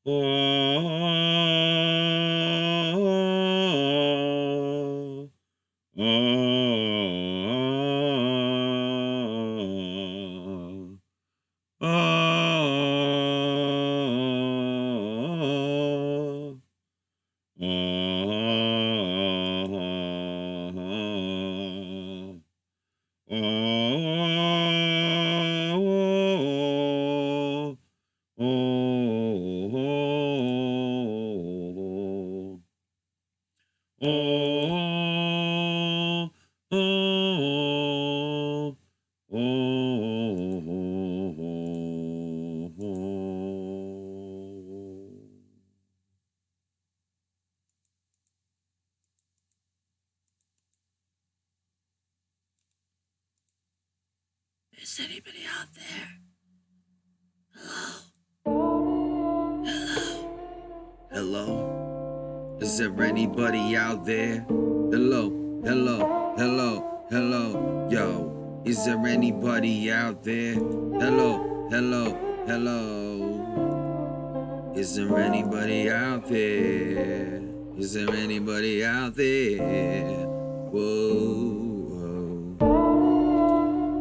Oh, oh, oh, Is anybody out there? Hello? Hello? Hello? Is there anybody out there? Hello? Hello? Hello? Hello? Yo, is there anybody out there? Hello? Hello? Hello? Is there anybody out there? Is there anybody out there? Whoa.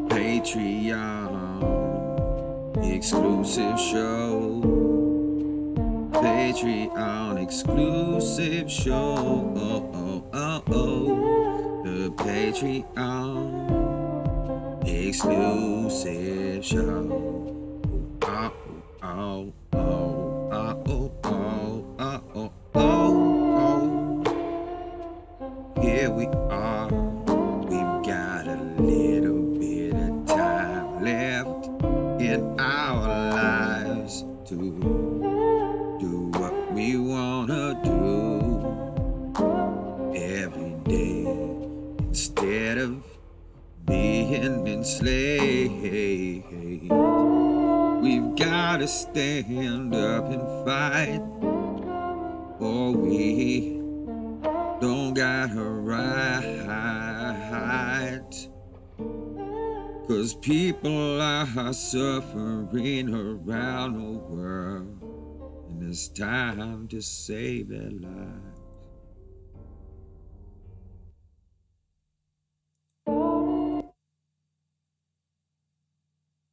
Patreon exclusive show. Patreon exclusive show. The Patreon exclusive show. Here we are. We've got a little bit of time left in our lives to do what we wanna do every day instead of being enslaved. We've gotta stand up and fight, or we don't got a right. 'Cause people are suffering around the world, and it's time to save their lives.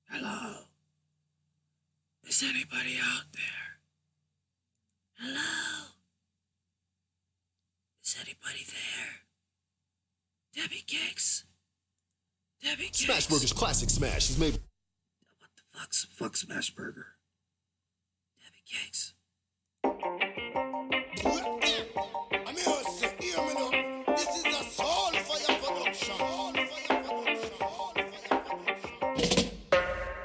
Hello? Is anybody out there? Hello? Is anybody there? Debbie Cakes? Debbie Cakes? Smashburger's classic smash. He's made. What the fuck Smashburger? Debbie Cakes. This is a Soulfire production.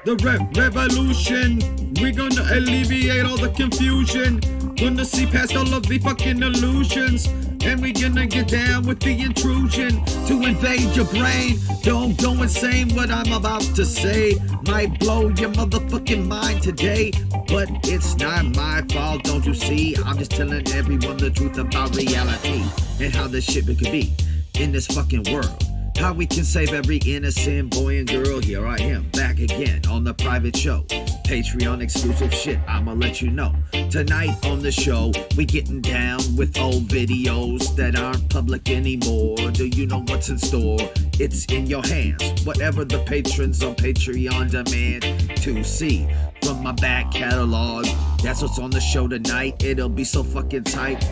The revolution. We're gonna alleviate all the confusion. Gonna see past all of the fucking illusions. And we gonna get down with the intrusion to invade your brain. Don't go insane. What I'm about to say might blow your motherfucking mind today, but it's not my fault, don't you see? I'm just telling everyone the truth about reality and how this shit could be in this fucking world. How we can save every innocent boy and girl. Here I am, back again on the private show. Patreon exclusive shit, I'ma let you know. Tonight on the show, we getting down with old videos that aren't public anymore. Do you know what's in store? It's in your hands. Whatever the patrons on Patreon demand to see from my back catalog. That's what's on the show tonight. It'll be so fucking tight.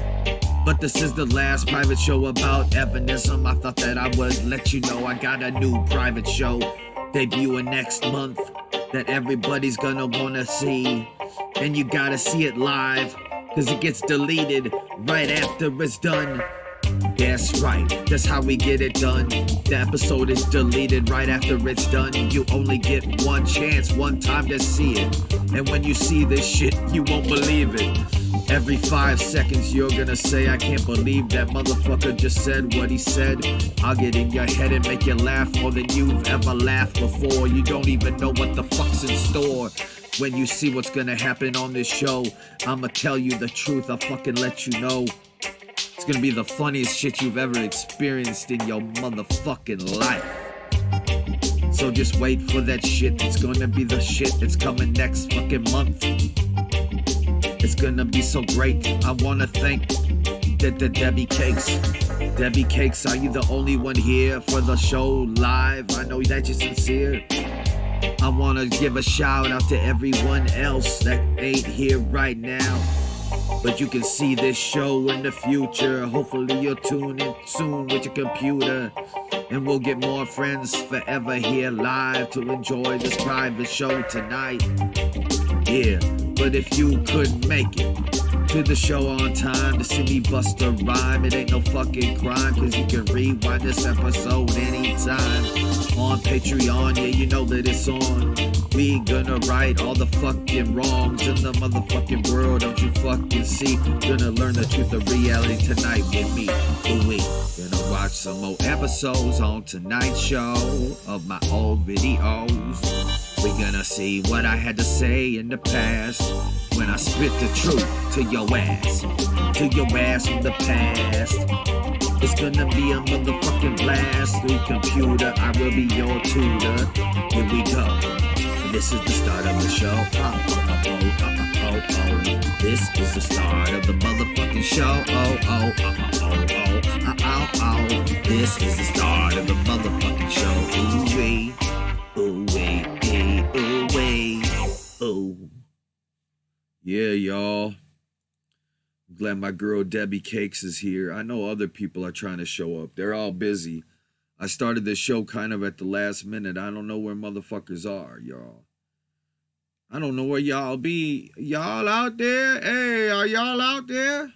But this is the last private show about Evanism. I thought that I would let you know I got a new private show debuting next month that everybody's gonna wanna see. And you gotta see it live, cause it gets deleted right after it's done. That's right, that's how we get it done. The episode is deleted right after it's done. You only get one chance, one time to see it. And when you see this shit, you won't believe it. Every 5 seconds you're gonna say, I can't believe that motherfucker just said what he said. I'll get in your head and make you laugh more than you've ever laughed before. You don't even know what the fuck's in store. When you see what's gonna happen on this show, I'ma tell you the truth, I'll fucking let you know. It's gonna be the funniest shit you've ever experienced in your motherfucking life. So just wait for that shit. It's gonna be the shit that's coming next fucking month. It's gonna be so great. I wanna thank the Debbie Cakes. Debbie Cakes, are you the only one here for the show live? I know that you're sincere. I wanna give a shout out to everyone else that ain't here right now, but you can see this show in the future. Hopefully you'll tune in soon with your computer, and we'll get more friends forever here live to enjoy this private show tonight. Yeah, but if you couldn't make it to the show on time to see me bust a rhyme, it ain't no fucking crime, cause you can rewind this episode anytime on Patreon. Yeah, you know that it's on. We gonna right all the fucking wrongs in the motherfucking world, don't you fucking see? Gonna learn the truth of reality tonight with me. Ooh-wee. Gonna watch some more episodes on tonight's show of my old videos. We're gonna see what I had to say in the past when I spit the truth to your ass from the past. It's gonna be a motherfucking blast through computer. I will be your tutor. Here we go. This is the start of the show. This is the start of the motherfucking show. This is the start of the motherfucking show. Ooh-wee. Ooh-wee. Ooh-wee. Ooh. Yeah, y'all. I'm glad my girl Debbie Cakes is here. I know other people are trying to show up. They're all busy. I started this show kind of at the last minute. I don't know where motherfuckers are, y'all. I don't know where y'all be. Y'all out there? Hey, are y'all out there?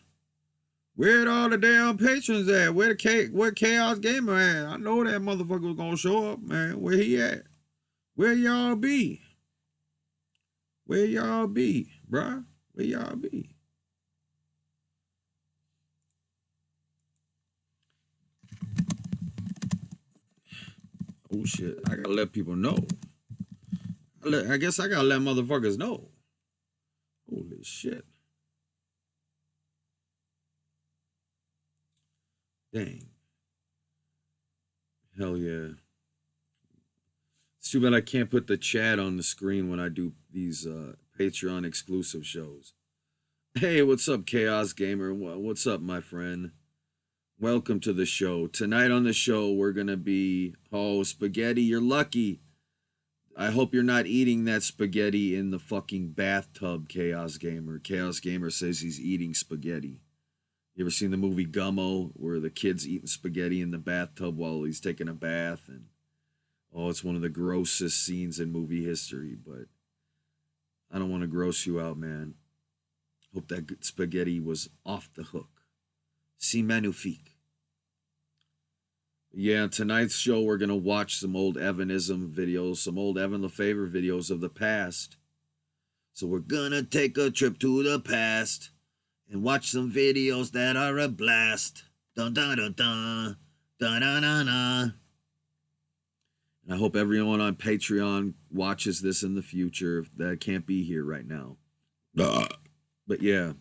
Where all the damn patrons at? Where Chaos Gamer at? I know that motherfucker was gonna show up, man. Where he at? Where y'all be? Where y'all be, bruh? Where y'all be? Oh shit, I gotta let people know. I guess I gotta let motherfuckers know. Holy shit. Dang. Hell yeah. It's too bad I can't put the chat on the screen when I do these Patreon exclusive shows. Hey, what's up, Chaos Gamer? What's up, my friend? Welcome to the show. Tonight on the show, we're going to be, spaghetti, you're lucky. I hope you're not eating that spaghetti in the fucking bathtub, Chaos Gamer. Chaos Gamer says he's eating spaghetti. You ever seen the movie Gummo, where the kid's eating spaghetti in the bathtub while he's taking a bath? And it's one of the grossest scenes in movie history, but I don't want to gross you out, man. Hope that spaghetti was off the hook. C'est magnifique. Yeah, tonight's show, we're going to watch some old Evanism videos, some old Evan LeFavor videos of the past. So we're going to take a trip to the past and watch some videos that are a blast. Dun dun dun dun. Dun dun dun dun. And I hope everyone on Patreon watches this in the future that can't be here right now. But yeah.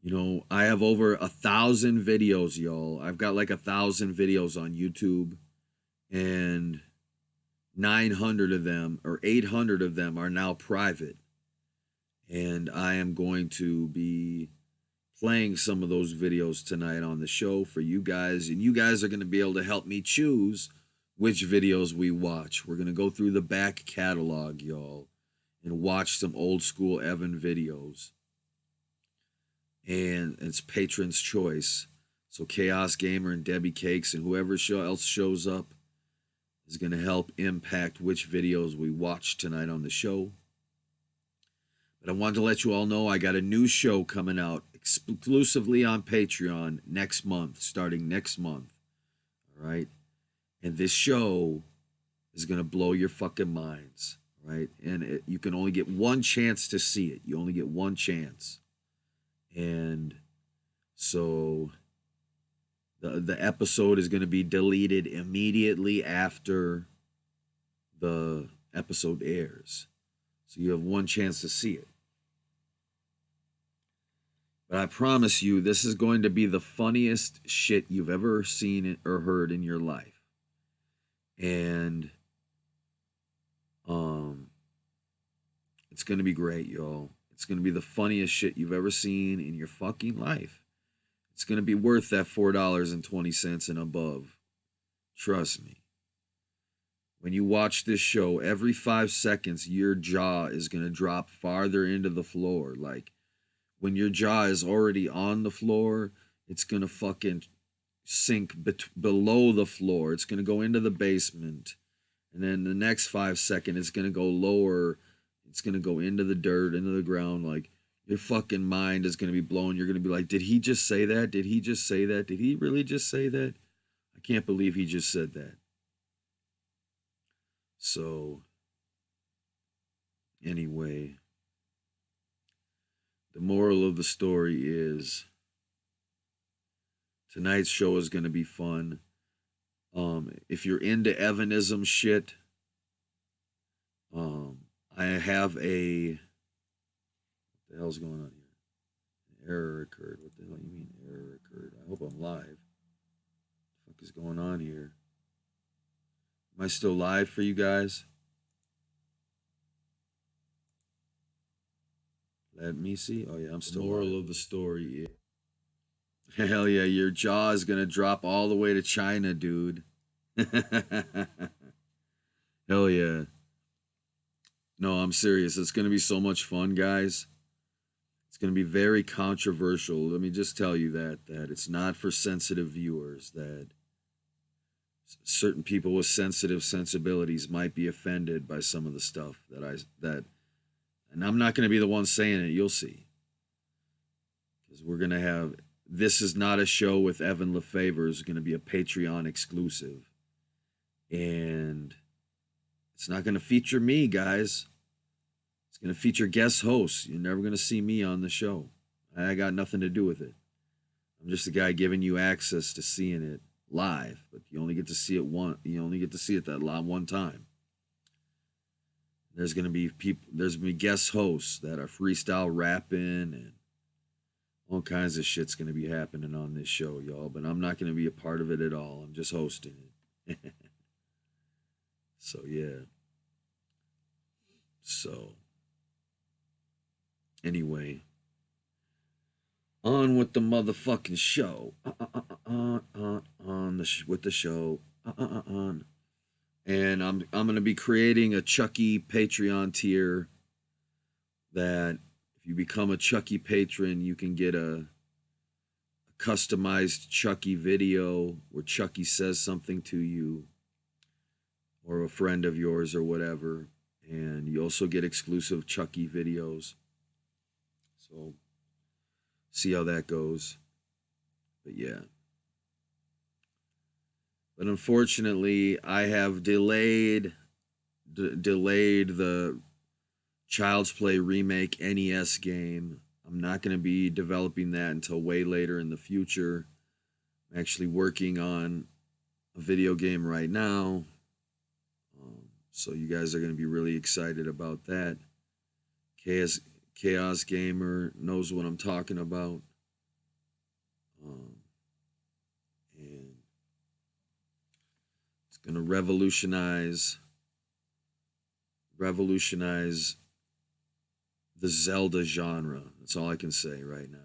You know, I have over 1,000 videos, y'all. I've got like 1,000 videos on YouTube, and 900 of them or 800 of them are now private. And I am going to be playing some of those videos tonight on the show for you guys. And you guys are going to be able to help me choose which videos we watch. We're going to go through the back catalog, y'all, and watch some old school Evan videos. And it's patron's choice. So Chaos Gamer and Debbie Cakes and whoever else shows up is going to help impact which videos we watch tonight on the show. But I wanted to let you all know I got a new show coming out exclusively on Patreon next month, starting next month. All right? And this show is going to blow your fucking minds, right? And you can only get one chance to see it. You only get one chance. And so the episode is going to be deleted immediately after the episode airs. So you have one chance to see it. But I promise you, this is going to be the funniest shit you've ever seen or heard in your life. And it's going to be great, y'all. It's going to be the funniest shit you've ever seen in your fucking life. It's going to be worth that $4.20 and above. Trust me. When you watch this show, every 5 seconds, your jaw is going to drop farther into the floor. Like, when your jaw is already on the floor, it's going to fucking sink below the floor. It's going to go into the basement. And then the next 5 seconds, it's going to go lower. It's going to go into the dirt, into the ground. Like, your fucking mind is going to be blown. You're going to be like, did he just say that? Did he just say that? Did he really just say that? I can't believe he just said that. So, anyway, the moral of the story is tonight's show is going to be fun. If you're into Evanism shit, I have a, what the hell's going on here? Error occurred. What the hell you mean error occurred? I hope I'm live. What the fuck is going on here? Am I still live for you guys? Let me see. Oh yeah, I'm still. The moral of the story is, hell yeah, your jaw is gonna drop all the way to China, dude. Hell yeah. No, I'm serious. It's gonna be so much fun, guys. It's gonna be very controversial. Let me just tell you that it's not for sensitive viewers. That certain people with sensitive sensibilities might be offended by some of the stuff and I'm not going to be the one saying it. You'll see, because we're going to have, this is not a show with Evan LeFavor. It's going to be a Patreon exclusive, and it's not going to feature me, guys. It's going to feature guest hosts. You're never going to see me on the show. I got nothing to do with it. I'm just a guy giving you access to seeing it live, but you only get to see it that one time. There's gonna be guest hosts that are freestyle rapping, and all kinds of shit's gonna be happening on this show, y'all. But I'm not gonna be a part of it at all. I'm just hosting it. So yeah. So anyway, on with the motherfucking show. With the show. On. And I'm going to be creating a Chucky Patreon tier that if you become a Chucky patron, you can get a customized Chucky video where Chucky says something to you or a friend of yours or whatever. And you also get exclusive Chucky videos. So see how that goes. But yeah. But unfortunately, I have delayed the Child's Play remake NES game. I'm not going to be developing that until way later in the future. I'm actually working on a video game right now. So you guys are going to be really excited about that. Chaos Gamer knows what I'm talking about. And it's going to revolutionize the Zelda genre. That's all I can say right now.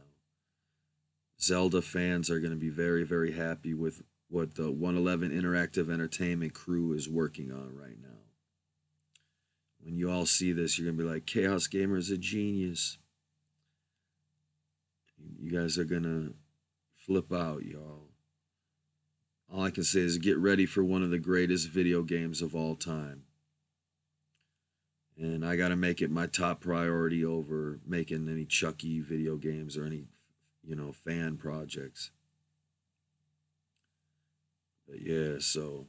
Zelda fans are going to be very, very happy with what the 111 Interactive Entertainment crew is working on right now. When you all see this, you're going to be like, Chaos Gamer is a genius. You guys are going to flip out, y'all. All I can say is get ready for one of the greatest video games of all time. And I got to make it my top priority over making any Chucky video games or any, fan projects. But yeah, so,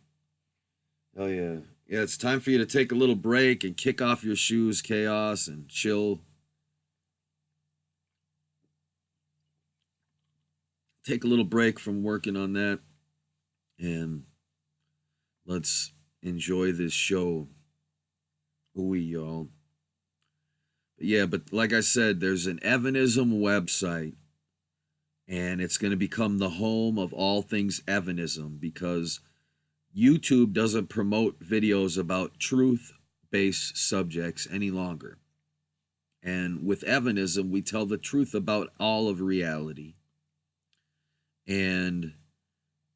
hell yeah. Yeah, it's time for you to take a little break and kick off your shoes, Chaos, and chill. Take a little break from working on that, and let's enjoy this show. Ooh, y'all. But yeah, but like I said, there's an Evanism website, and it's going to become the home of all things Evanism, because YouTube doesn't promote videos about truth-based subjects any longer. And with Evanism, we tell the truth about all of reality. And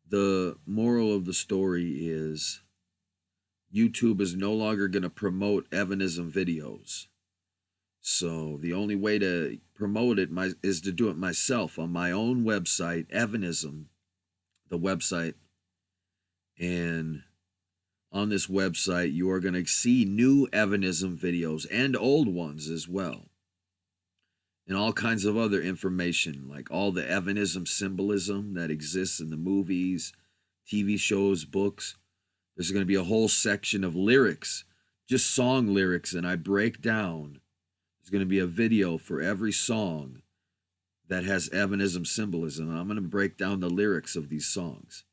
the moral of the story is YouTube is no longer going to promote Evanism videos. So the only way to promote it is to do it myself on my own website, Evanism, the website. And on this website, you are going to see new Evanism videos and old ones as well. And all kinds of other information, like all the Evanism symbolism that exists in the movies, TV shows, books. There's going to be a whole section of lyrics, just song lyrics, and I break down. There's going to be a video for every song that has Evanism symbolism. And I'm going to break down the lyrics of these songs.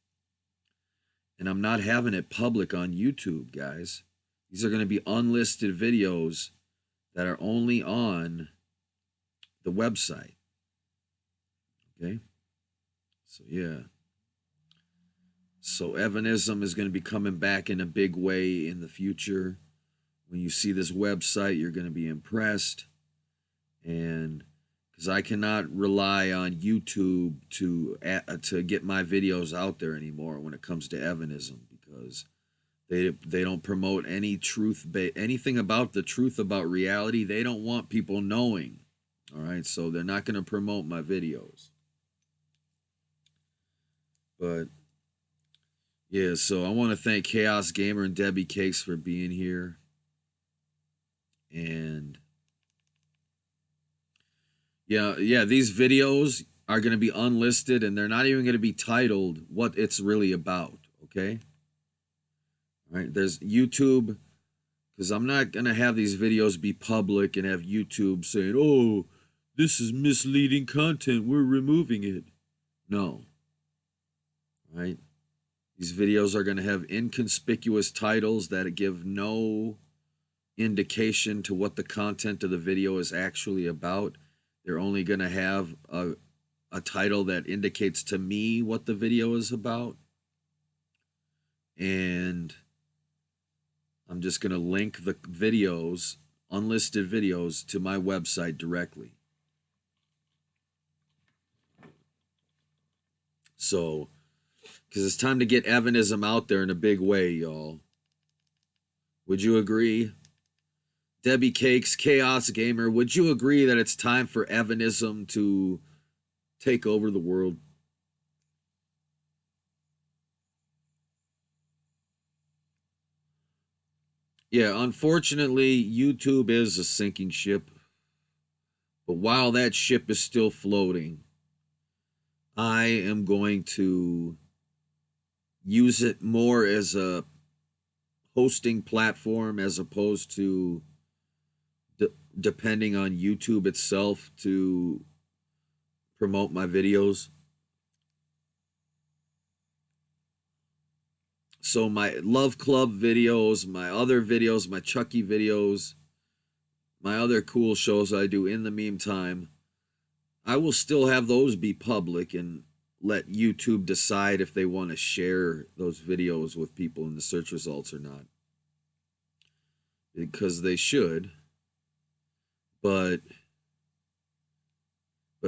And I'm not having it public on YouTube, guys. These are going to be unlisted videos that are only on the website. Okay? So, yeah. So, Evanism is going to be coming back in a big way in the future. When you see this website, you're going to be impressed. And because I cannot rely on YouTube to get my videos out there anymore when it comes to Evanism, because they don't promote any anything about the truth about reality. They don't want people knowing. All right, so they're not going to promote my videos. But yeah, so I want to thank Chaos Gamer and Debbie Cakes for being here. And yeah, these videos are going to be unlisted, and they're not even going to be titled what it's really about, okay? All right, there's YouTube, because I'm not going to have these videos be public and have YouTube saying, oh, this is misleading content, we're removing it. No. All right? These videos are going to have inconspicuous titles that give no indication to what the content of the video is actually about. They're only going to have a title that indicates to me what the video is about. And I'm just going to link the videos, unlisted videos, to my website directly. So, because it's time to get Evanism out there in a big way, y'all. Would you agree? Debbie Cakes, Chaos Gamer, would you agree that it's time for Evanism to take over the world? Yeah, unfortunately, YouTube is a sinking ship. But while that ship is still floating, I am going to use it more as a hosting platform as opposed to depending on YouTube itself to promote my videos. So my Love Club videos, my other videos, my Chucky videos, my other cool shows I do in the meantime, I will still have those be public and let YouTube decide if they want to share those videos with people in the search results or not. Because they should. But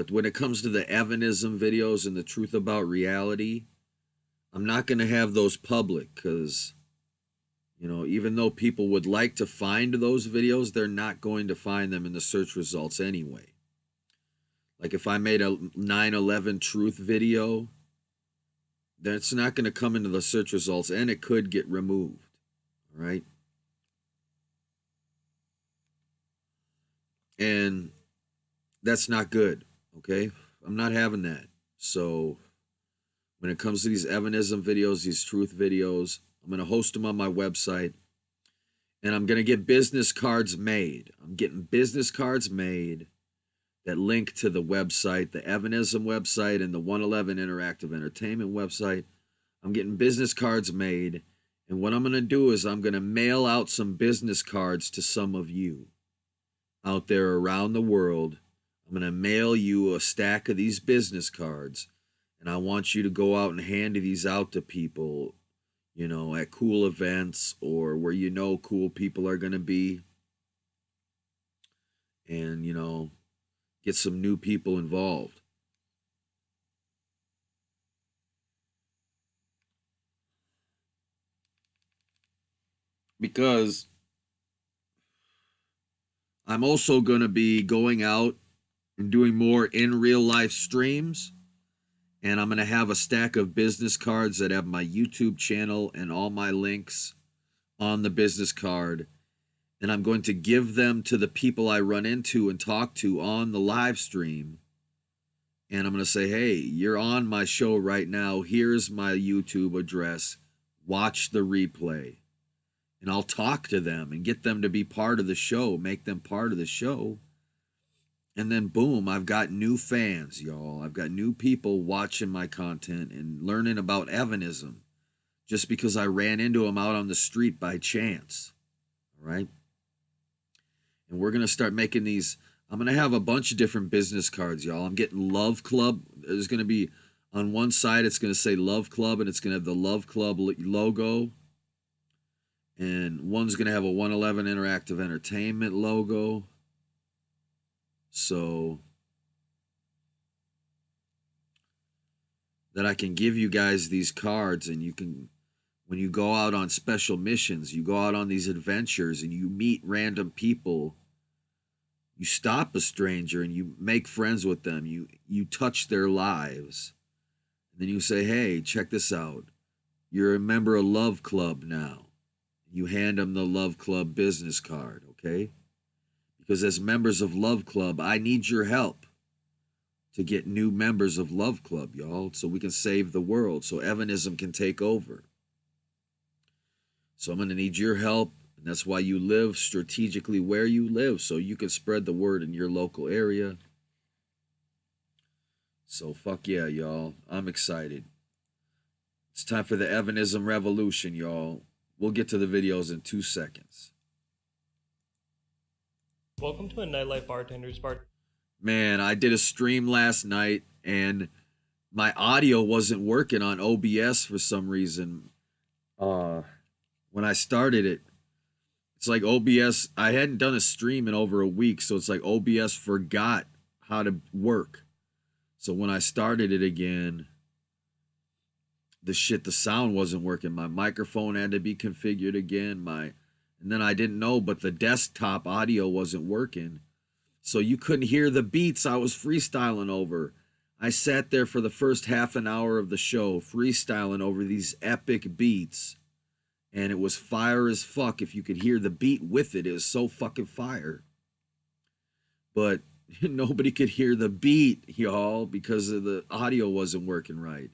when it comes to the Evanism videos and the truth about reality, I'm not going to have those public because, you know, even though people would like to find those videos, they're not going to find them in the search results anyway. Like if I made a 9/11 truth video, that's not going to come into the search results and it could get removed. All right. And that's not good. Okay. I'm not having that. So when it comes to these Evanism videos, these truth videos, I'm going to host them on my website and I'm going to get business cards made. I'm getting business cards made that link to the website, the Evanism website and the 111 Interactive Entertainment website. I'm getting business cards made. And what I'm going to do is I'm going to mail out some business cards to some of you out there around the world. I'm going to mail you a stack of these business cards. And I want you to go out and hand these out to people, you know, at cool events or where you know cool people are going to be. and, get some new people involved. Because I'm also going to be going out and doing more in real life streams. And I'm going to have a stack of business cards that have my YouTube channel and all my links on the business card. And I'm going to give them to the people I run into and talk to on the live stream. And I'm going to say, hey, you're on my show right now. Here's my YouTube address. Watch the replay. And I'll talk to them and get them to be part of the show, make them part of the show. And then, boom, I've got new fans, y'all. I've got new people watching my content and learning about Evanism just because I ran into them out on the street by chance. All right? And we're going to start making these. I'm going to have a bunch of different business cards, y'all. I'm getting Love Club. There's going to be, on one side, it's going to say Love Club, and it's going to have the Love Club logo. And one's going to have a 111 Interactive Entertainment logo. So that I can give you guys these cards, and you can, when you go out on special missions, you go out on these adventures and you meet random people. You stop a stranger and you make friends with them. You touch their lives. And then you say, hey, check this out. You're a member of Love Club now. You hand them the Love Club business card, okay? Because as members of Love Club, I need your help to get new members of Love Club, y'all, so we can save the world, so Evanism can take over. So I'm going to need your help. And that's why you live strategically where you live, so you can spread the word in your local area. So fuck yeah, y'all. I'm excited. It's time for the Evanism revolution, y'all. We'll get to the videos in 2 seconds. Welcome to a Nightlife Bartender's Bar. Man, I did a stream last night, and my audio wasn't working on OBS for some reason. When I started it, it's like OBS, I hadn't done a stream in over a week, so it's like OBS forgot how to work. So when I started it again, the sound wasn't working. My microphone had to be configured again. And then I didn't know, but the desktop audio wasn't working. So you couldn't hear the beats I was freestyling over. I sat there for the first half an hour of the show, freestyling over these epic beats. And it was fire as fuck. If you could hear the beat with it, it was so fucking fire. But nobody could hear the beat, y'all, because of the audio wasn't working right.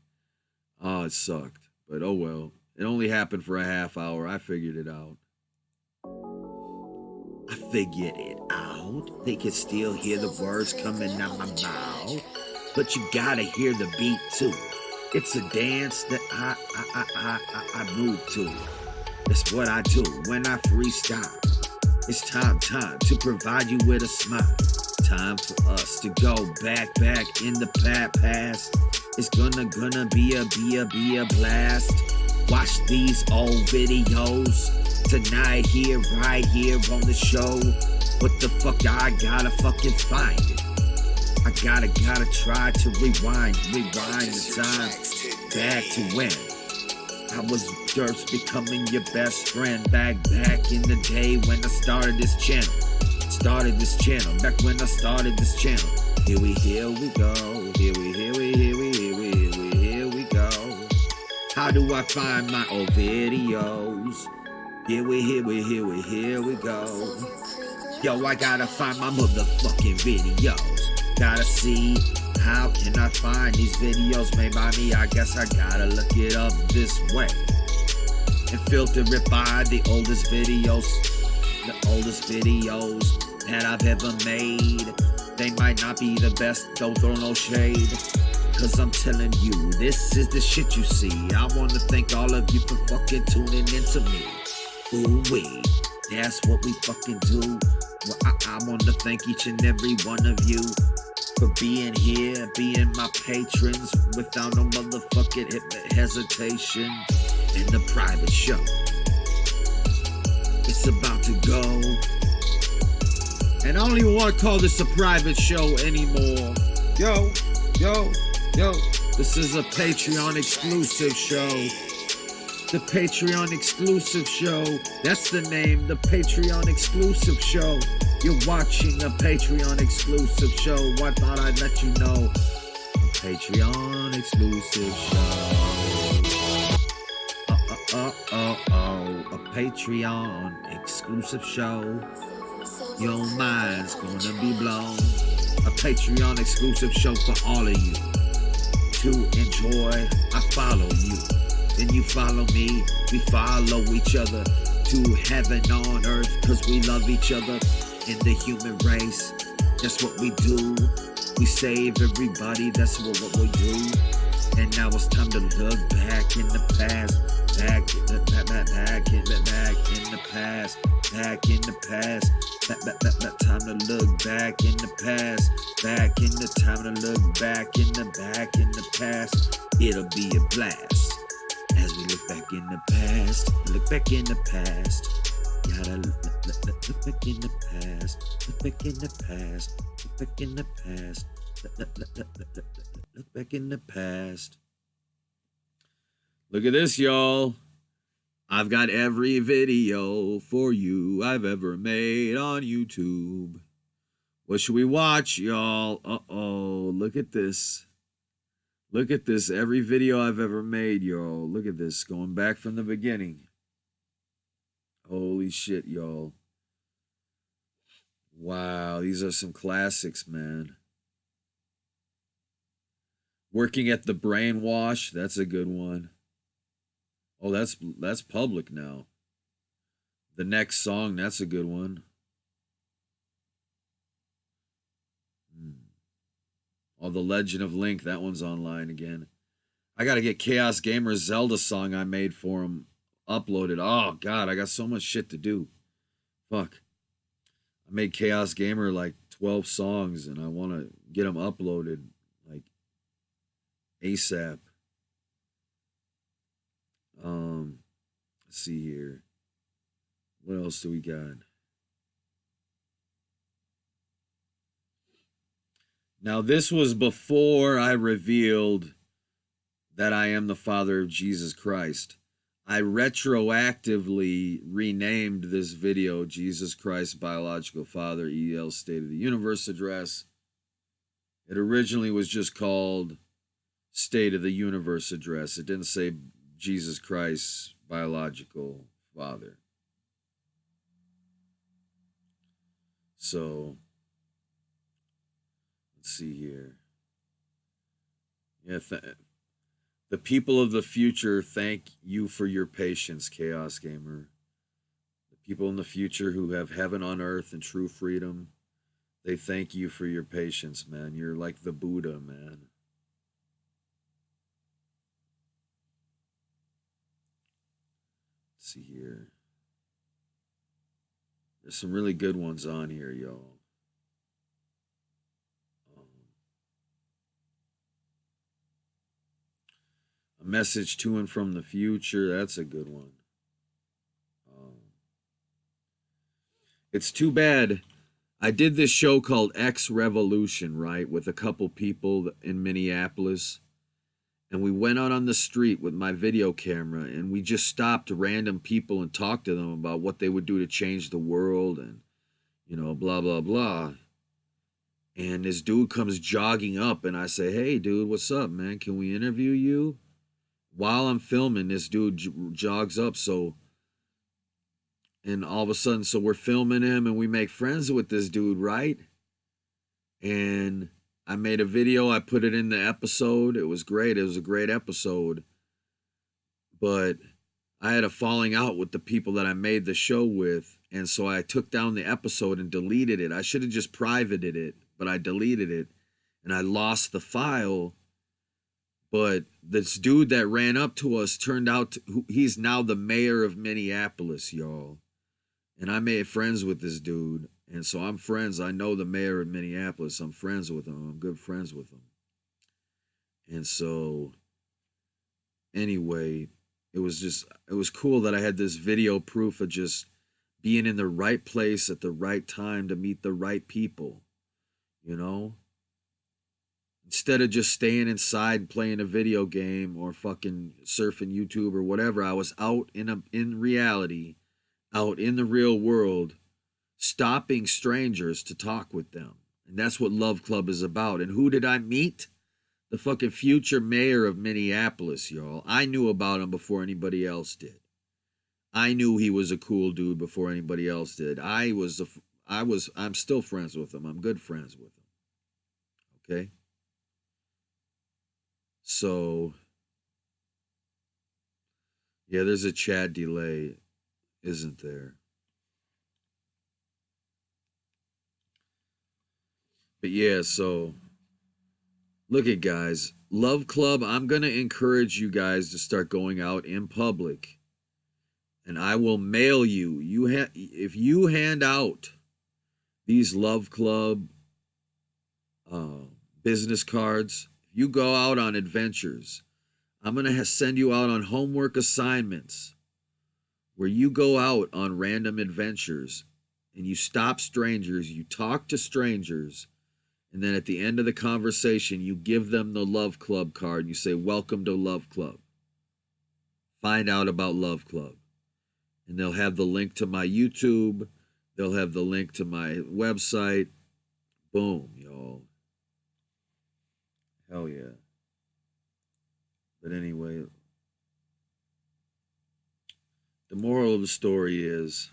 Oh, it sucked. But oh well. It only happened for a half hour. I figured it out. I figured it out. They can still hear the words coming out my mouth. But you gotta hear the beat too. It's a dance that I move to. That's what I do when I freestyle. It's time to provide you with a smile. Time for us to go back in the past. It's gonna be a blast. Watch these old videos tonight right here on the show. What the fuck, I gotta fucking find it. I gotta try to rewind the time back to when I was just becoming your best friend back in the day when I started this channel. Back when I started this channel. Here we go. Here we go. How do I find my old videos? Here we go. Yo, I gotta find my motherfucking videos. Gotta see, how can I find these videos made by me? I guess I gotta look it up this way and filter it by the oldest videos that I've ever made. They might not be the best, don't throw no shade, cause I'm telling you, this is the shit you see. I wanna thank all of you for fucking tuning into me. Ooh wee, that's what we fucking do. Well, I wanna thank each and every one of you for being here, being my patrons without no motherfucking hesitation in the private show. It's about to go And I don't even want to call this a private show anymore. Yo, yo, yo. This is a Patreon exclusive show. The Patreon exclusive show. That's the name, the Patreon exclusive show. You're watching a Patreon exclusive show. I thought I'd let you know. A Patreon exclusive show. A Patreon exclusive show. Your mind's gonna be blown. A Patreon exclusive show for all of you to enjoy. I follow you, then you follow me. We follow each other to heaven on earth, cause we love each other in the human race. That's what we do. We save everybody, that's what we do. And now it's time to look back in the past. Back in the past. Back in the past. Time to look back in the past. Back in the time to look back in the past. It'll be a blast as we look back in the past. Look back in the past. Gotta look back in the past. Look back in the past. Look back in the past. Look back in the past. Look at this, y'all. I've got every video for you I've ever made on YouTube. What should we watch, y'all? Uh-oh, look at this. Look at this, every video I've ever made, y'all. Look at this, going back from the beginning. Holy shit, y'all. Wow, these are some classics, man. Working at the Brainwash, that's a good one. Oh, that's public now. The next song, that's a good one. Oh, The Legend of Link, that one's online again. I gotta get Chaos Gamer's Zelda song I made for him uploaded. Oh, God, I got so much shit to do. Fuck. I made Chaos Gamer like 12 songs, and I want to get them uploaded like ASAP. Let's see here. What else do we got? Now, this was before I revealed that I am the Father of Jesus Christ. I retroactively renamed this video Jesus Christ Biological Father, EL State of the Universe Address. It originally was just called State of the Universe Address. It didn't say Jesus Christ Biological Father. So, let's see here. Yeah, the people of the future thank you for your patience, Chaos Gamer. The people in the future who have heaven on earth and true freedom, they thank you for your patience, man. You're like the Buddha, man. Let's see here. There's some really good ones on here, y'all. A message to and from the future. That's a good one. It's too bad. I did this show called X Revolution, right, with a couple people in Minneapolis. And we went out on the street with my video camera, and we just stopped random people and talked to them about what they would do to change the world and, you know, blah, blah, blah. And this dude comes jogging up, and I say, hey, dude, what's up, man? Can we interview you? While I'm filming, this dude jogs up, and all of a sudden, so we're filming him, and we make friends with this dude, right? And I made a video, I put it in the episode. It was great. It was a great episode. But I had a falling out with the people that I made the show with. And so I took down the episode and deleted it. I should have just privated it, but I deleted it. And I lost the file. But this dude that ran up to us turned out he's now the mayor of Minneapolis, y'all. And I made friends with this dude. And so I'm friends. I know the mayor of Minneapolis. I'm friends with him. I'm good friends with him. And so, anyway, it was cool that I had this video proof of just being in the right place at the right time to meet the right people, you know? Instead of just staying inside playing a video game or fucking surfing YouTube or whatever, I was out in reality, out in the real world, stopping strangers to talk with them. And that's what Love Club is about. And who did I meet? The fucking future mayor of Minneapolis, y'all. I knew about him before anybody else did. I knew he was a cool dude before anybody else did. I'm still friends with him. I'm good friends with him. Okay? So, yeah, there's a chat delay, isn't there? But yeah, so look at guys, Love Club, I'm going to encourage you guys to start going out in public. And I will mail you. If you hand out these Love Club business cards, if you go out on adventures, I'm going to send you out on homework assignments where you go out on random adventures and you stop strangers, you talk to strangers, and then at the end of the conversation, you give them the Love Club card and you say, "Welcome to Love Club. Find out about Love Club." And they'll have the link to my YouTube. They'll have the link to my website. Boom, y'all. Hell yeah. But anyway, the moral of the story is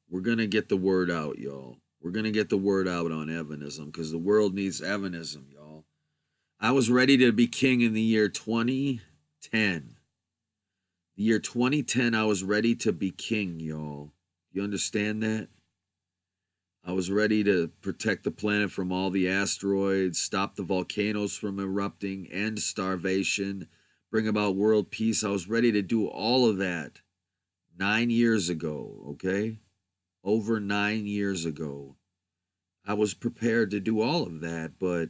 we're going to get the word out, y'all. We're going to get the word out on Evanism because the world needs Evanism, y'all. I was ready to be king in the year 2010. The year 2010, I was ready to be king, y'all. You understand that? I was ready to protect the planet from all the asteroids, stop the volcanoes from erupting, end starvation, bring about world peace. I was ready to do all of that 9 years ago, okay? Over 9 years ago. I was prepared to do all of that, but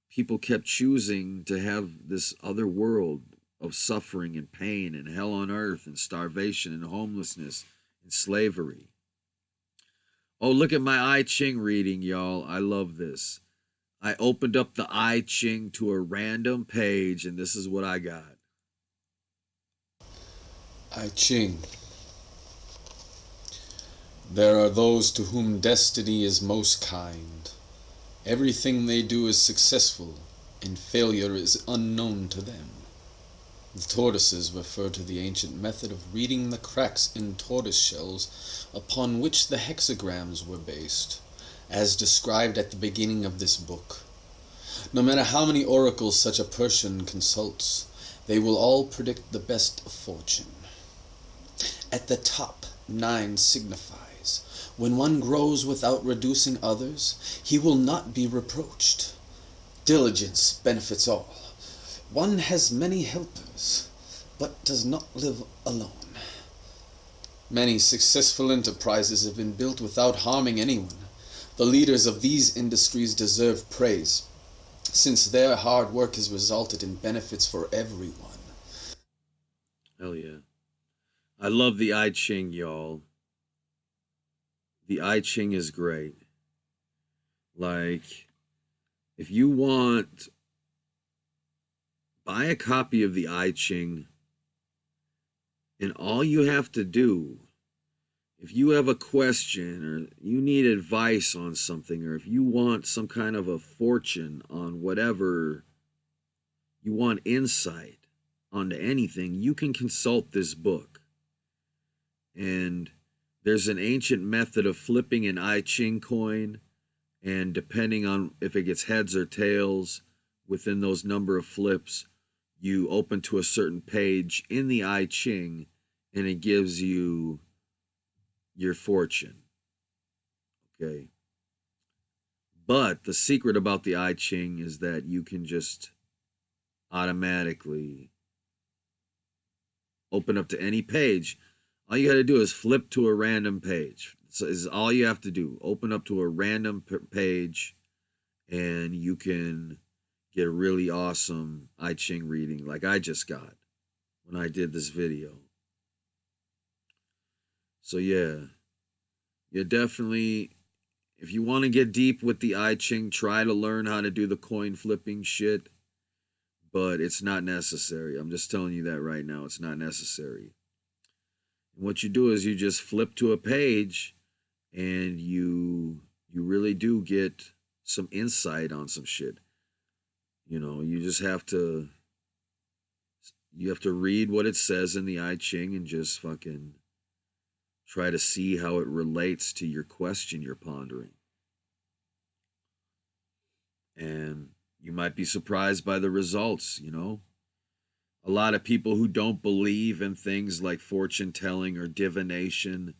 people kept choosing to have this other world of suffering and pain and hell on earth and starvation and homelessness and slavery. Oh, look at my I Ching reading, y'all. I love this. I opened up the I Ching to a random page, and this is what I got. I Ching. There are those to whom destiny is most kind. Everything they do is successful, and failure is unknown to them. The tortoises refer to the ancient method of reading the cracks in tortoise shells upon which the hexagrams were based, as described at the beginning of this book. No matter how many oracles such a person consults, they will all predict the best of fortune. At the top, 9 signifies, when one grows without reducing others, he will not be reproached. Diligence benefits all. One has many helpers, but does not live alone. Many successful enterprises have been built without harming anyone. The leaders of these industries deserve praise, since their hard work has resulted in benefits for everyone. Hell yeah. I love the I Ching, y'all. The I Ching is great. Like, if you want, buy a copy of the I Ching, and all you have to do, if you have a question or you need advice on something, or if you want some kind of a fortune on whatever, you want insight onto anything, you can consult this book. And there's an ancient method of flipping an I Ching coin, and depending on if it gets heads or tails within those number of flips, you open to a certain page in the I Ching, and it gives you your fortune. Okay. But the secret about the I Ching is that you can just automatically open up to any page. All you got to do is flip to a random page. So is all you have to do. Open up to a random page, and you can get a really awesome I Ching reading like I just got when I did this video. So yeah, definitely, if you want to get deep with the I Ching, try to learn how to do the coin flipping shit, but it's not necessary. I'm just telling you that right now. It's not necessary. And what you do is you just flip to a page and you really do get some insight on some shit. You know, you just have to read what it says in the I Ching and just fucking try to see how it relates to your question you're pondering. And you might be surprised by the results, you know? A lot of people who don't believe in things like fortune telling or divination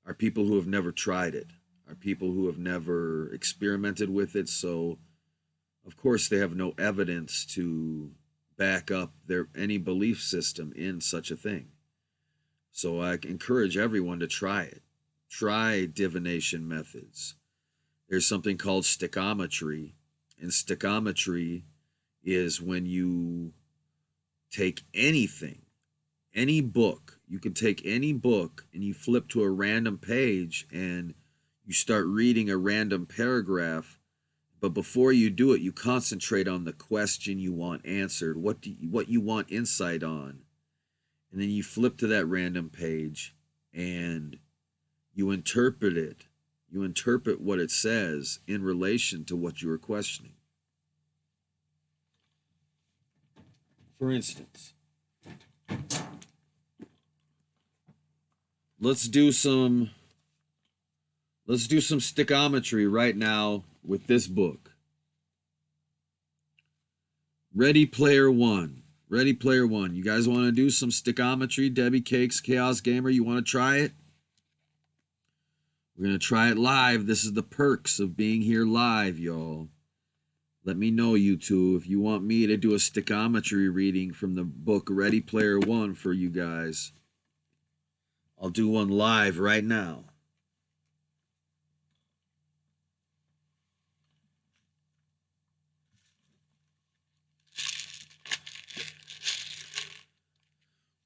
are people who have never tried it, are people who have never experimented with it. So, of course, they have no evidence to back up their any belief system in such a thing. So I encourage everyone to try it. Try divination methods. There's something called stichometry, and stichometry is when you take anything, any book. You can take any book and you flip to a random page and you start reading a random paragraph. But before you do it, you concentrate on the question you want answered, what you want insight on. And then you flip to that random page and you interpret it. You interpret what it says in relation to what you are questioning. For instance, let's do some stichometry right now with this book. Ready Player One. Ready Player One. You guys want to do some stichometry? Debbie Cakes, Chaos Gamer, you want to try it? We're going to try it live. This is the perks of being here live, y'all. Let me know, you two, if you want me to do a stichometry reading from the book Ready Player One for you guys. I'll do one live right now.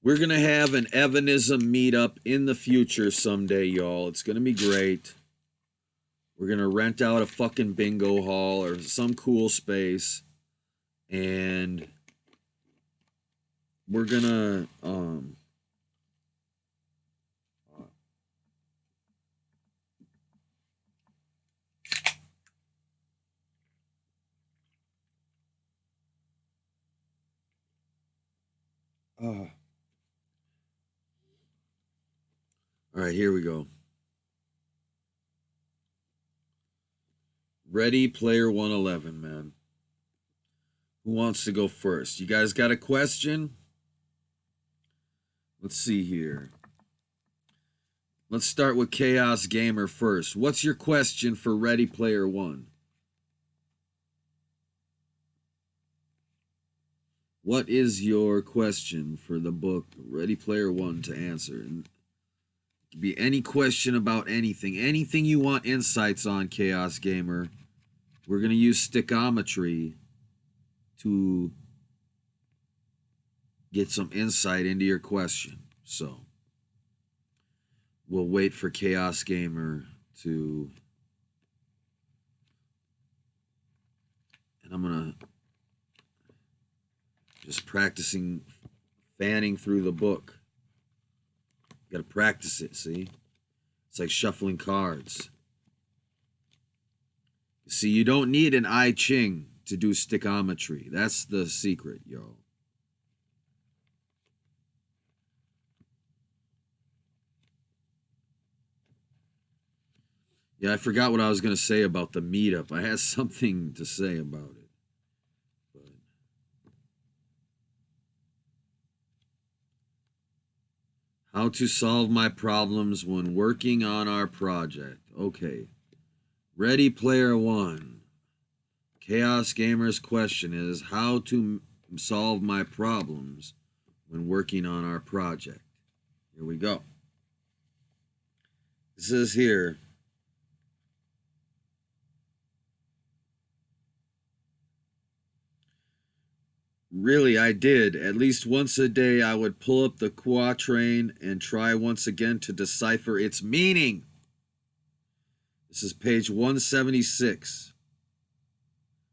We're going to have an Evanism meetup in the future someday, y'all. It's going to be great. We're going to rent out a fucking bingo hall or some cool space. And we're going to... all right, here we go. Ready Player 111, man. Who wants to go first? You guys got a question? Let's see here. Let's start with Chaos Gamer first. What's your question for Ready Player One? What is your question for the book Ready Player One to answer? And it could be any question about anything. Anything you want insights on, Chaos Gamer. We're going to use stichometry to get some insight into your question. So we'll wait for Chaos Gamer to... And I'm going to just practicing fanning through the book. You got to practice it, see? It's like shuffling cards. See, you don't need an I Ching to do stichometry. That's the secret, yo. Yeah, I forgot what I was going to say about the meetup. I had something to say about it. But how to solve my problems when working on our project. Okay. Ready Player One. Chaos Gamer's question is how to solve my problems when working on our project. Here we go. It says here, Really, I did. At least once a day, I would pull up the quatrain and try once again to decipher its meaning. This is page 176.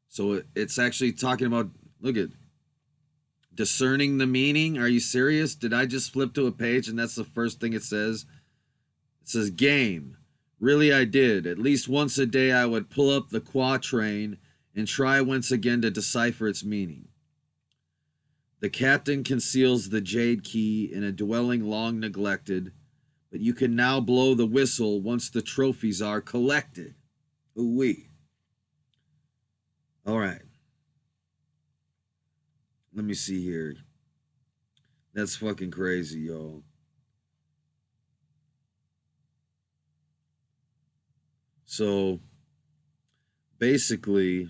So it's actually talking about, look at, discerning the meaning. Are you serious? Did I just flip to a page and that's the first thing it says? It says game. Really, I did. At least once a day, I would pull up the quatrain and try once again to decipher its meaning. The captain conceals the jade key in a dwelling long neglected, but you can now blow the whistle once the trophies are collected. Ooh-wee. All right. Let me see here. That's fucking crazy, y'all. So, basically,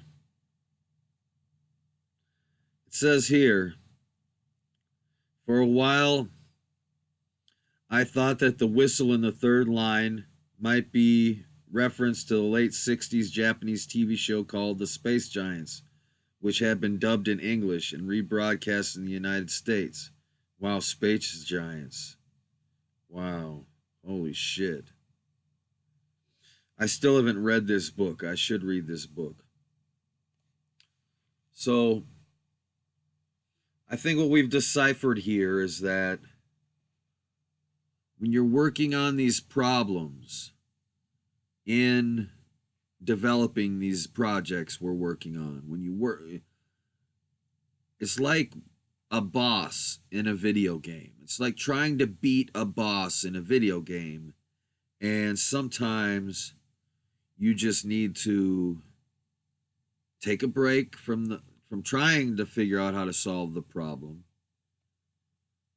it says here, for a while, I thought that the whistle in the third line might be reference to the late 60s Japanese TV show called The Space Giants, which had been dubbed in English and rebroadcast in the United States. Wow, Space Giants. Wow. Holy shit. I still haven't read this book. I should read this book. So, I think what we've deciphered here is that when you're working on these problems in developing these projects we're working on, when you work, it's like a boss in a video game. It's like trying to beat a boss in a video game, and sometimes you just need to take a break from trying to figure out how to solve the problem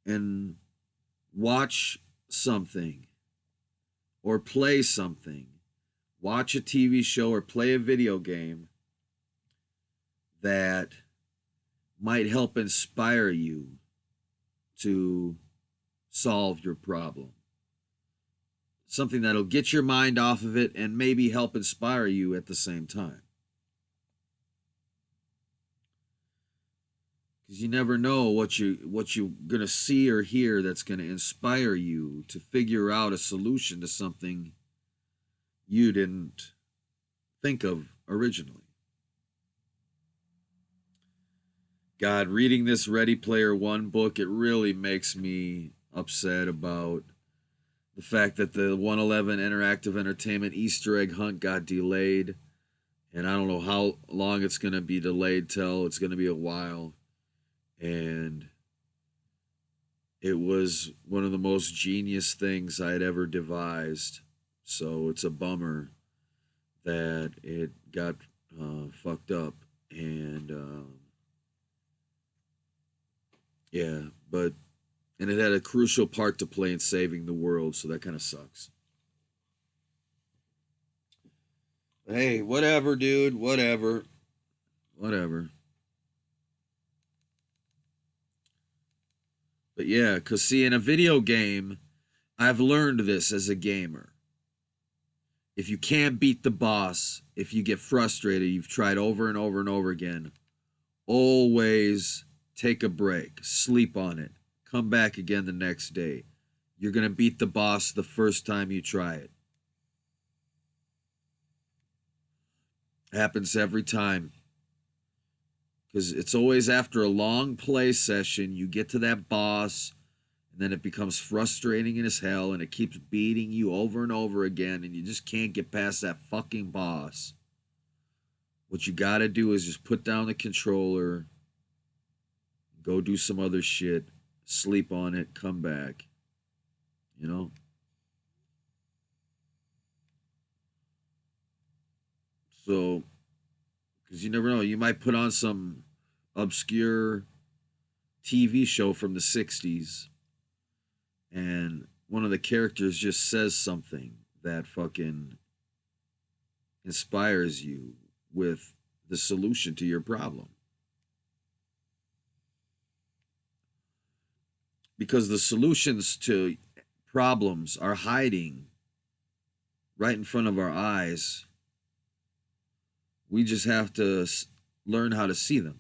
and watch something or play something, watch a TV show or play a video game that might help inspire you to solve your problem. Something that'll get your mind off of it and maybe help inspire you at the same time. Because you never know what you're going to see or hear that's going to inspire you to figure out a solution to something you didn't think of originally. God, reading this Ready Player One book, it really makes me upset about the fact that the 111 Interactive Entertainment Easter egg hunt got delayed. And I don't know how long it's going to be delayed till. It's going to be a while. And it was one of the most genius things I had ever devised. So it's a bummer that it got fucked up. And yeah, and it had a crucial part to play in saving the world, so that kind of sucks. Hey, whatever, dude, whatever. But yeah, because see, in a video game, I've learned this as a gamer. If you can't beat the boss, if you get frustrated, you've tried over and over and over again, always take a break, sleep on it, come back again the next day. You're going to beat the boss the first time you try it. It happens every time. Because it's always after a long play session, you get to that boss, and then it becomes frustrating as hell, and it keeps beating you over and over again, and you just can't get past that fucking boss. What you gotta do is just put down the controller, go do some other shit, sleep on it, come back. You know? So, because you never know, you might put on some obscure TV show from the 60s, and one of the characters just says something that fucking inspires you with the solution to your problem. Because the solutions to problems are hiding right in front of our eyes. We just have to learn how to see them.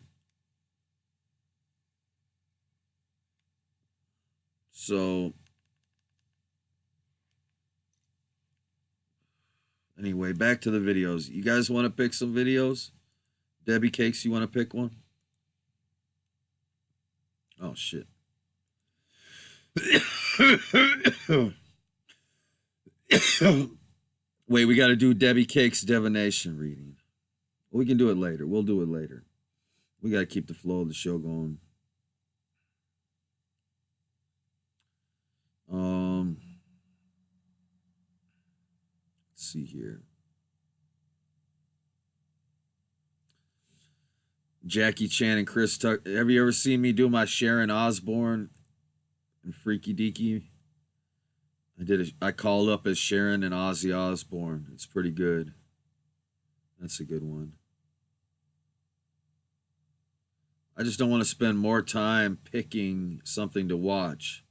So anyway, back to the videos. You guys want to pick some videos? Debbie Cakes, you want to pick one? Oh, shit. Wait, we got to do Debbie Cakes divination reading. We can do it later. We'll do it later. We got to keep the flow of the show going. Let's see here. Jackie Chan and Chris Tucker. Have you ever seen me do my Sharon Osbourne and Freaky Deaky? I called up as Sharon and Ozzy Osbourne. It's pretty good. That's a good one. I just don't want to spend more time picking something to watch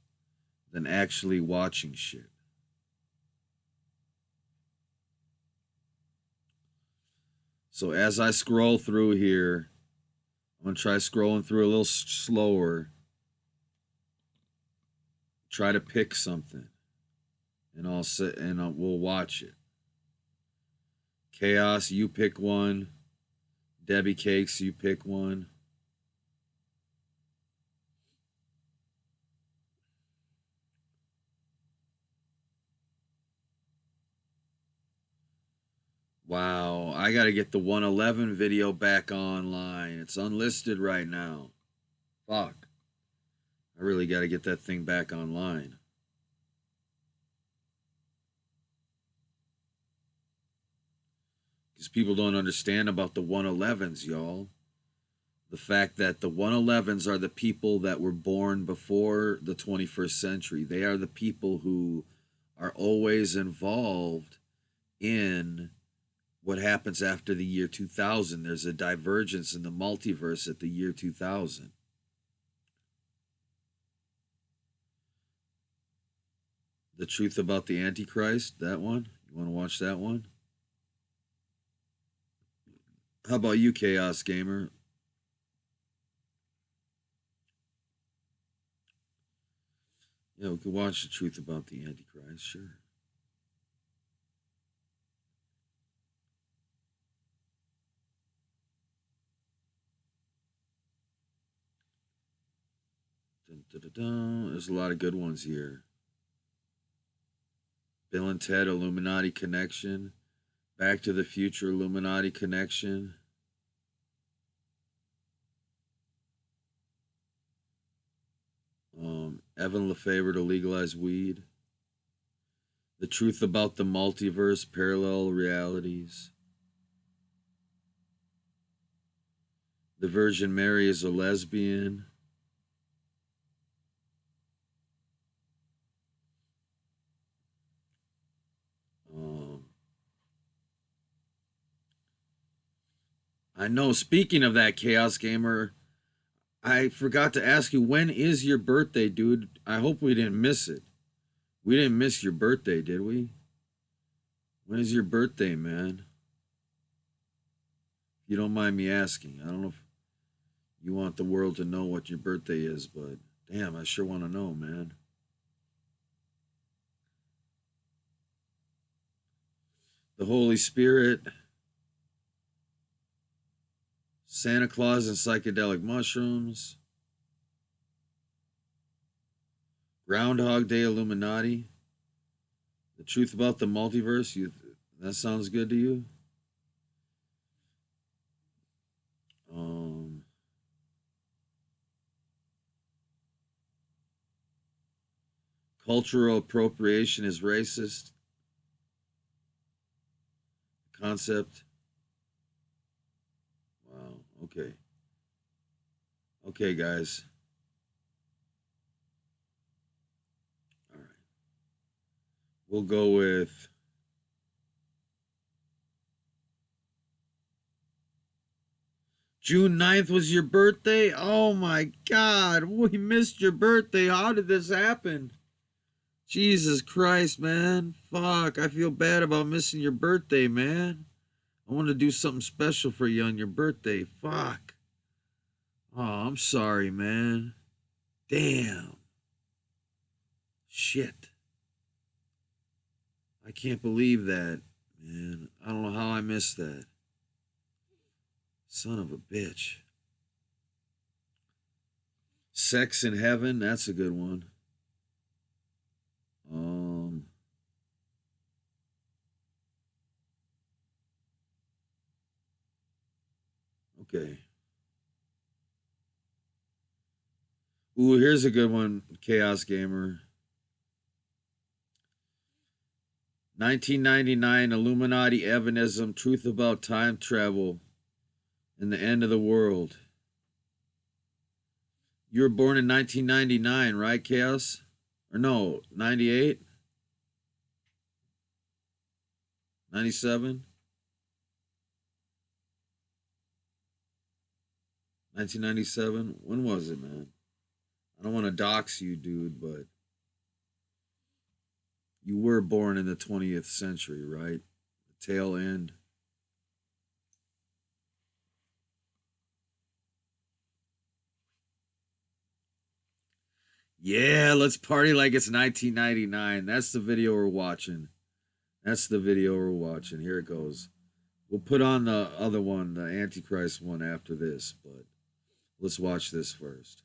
than actually watching shit. So as I scroll through here, I'm going to try scrolling through a little slower. Try to pick something. And I'll sit and we'll watch it. Chaos, you pick one. Debbie Cakes, you pick one. Wow, I got to get the 111 video back online. It's unlisted right now. Fuck. I really got to get that thing back online. Because people don't understand about the 111s, y'all. The fact that the 111s are the people that were born before the 21st century. They are the people who are always involved in what happens after the year 2000. There's a divergence in the multiverse at the year 2000. The Truth About the Antichrist, that one? You want to watch that one? How about you, Chaos Gamer? Yeah, we could watch The Truth About the Antichrist, sure. Dun, dun, dun, dun. There's a lot of good ones here. Bill and Ted Illuminati Connection. Back to the Future Illuminati Connection. Evan LeFevre to legalize weed. The Truth About the Multiverse, Parallel Realities. The Virgin Mary is a lesbian. I know, speaking of that, Chaos Gamer, I forgot to ask you, when is your birthday, dude? I hope we didn't miss it. We didn't miss your birthday, did we? When is your birthday, man? If you don't mind me asking. I don't know if you want the world to know what your birthday is, but damn, I sure want to know, man. The Holy Spirit. Santa Claus and psychedelic mushrooms. Groundhog Day Illuminati. The Truth About the Multiverse. That sounds good to you? Cultural appropriation is racist. Concept. Wow. Okay. Okay, guys. All right. We'll go with June 9th was your birthday? Oh my God. We missed your birthday. How did this happen? Jesus Christ, man. Fuck. I feel bad about missing your birthday, man. I want to do something special for you on your birthday. Fuck. Oh, I'm sorry, man. Damn. Shit. I can't believe that, man. I don't know how I missed that. Son of a bitch. Sex in Heaven, that's a good one. Okay. Ooh, here's a good one, Chaos Gamer. 1999 Illuminati Evanism, Truth About Time Travel and the End of the World. You were born in 1999, right, Chaos? Or no, 98? 97? 1997? When was it, man? I don't want to dox you, dude, but you were born in the 20th century, right? The tail end. Yeah, let's party like it's 1999. That's the video we're watching. That's the video we're watching. Here it goes. We'll put on the other one, the Antichrist one, after this, but let's watch this first.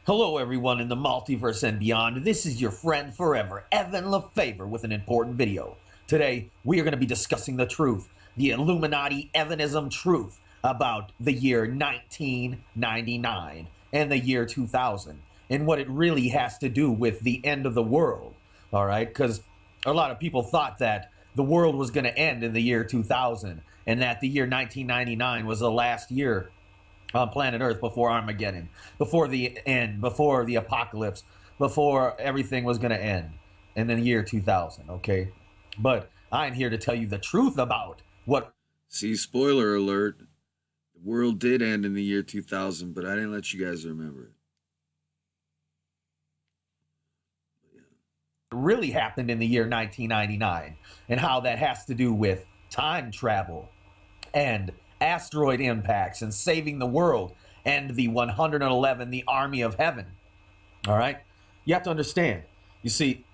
Hello, everyone in the multiverse and beyond. This is your friend forever, Evan LaFavor, with an important video. Today, we are going to be discussing the truth, the Illuminati Evanism truth about the year 1999 and the year 2000 and what it really has to do with the end of the world. All right, because a lot of people thought that the world was going to end in the year 2000 and that the year 1999 was the last year on planet Earth before Armageddon, before the end, before the apocalypse, before everything was going to end in the year 2000, okay? But I'm here to tell you the truth about what... See, spoiler alert, the world did end in the year 2000, but I didn't let you guys remember it. really happened in the year 1999 and how that has to do with time travel and asteroid impacts and saving the world and the 111, the army of heaven. All right? You have to understand. You see,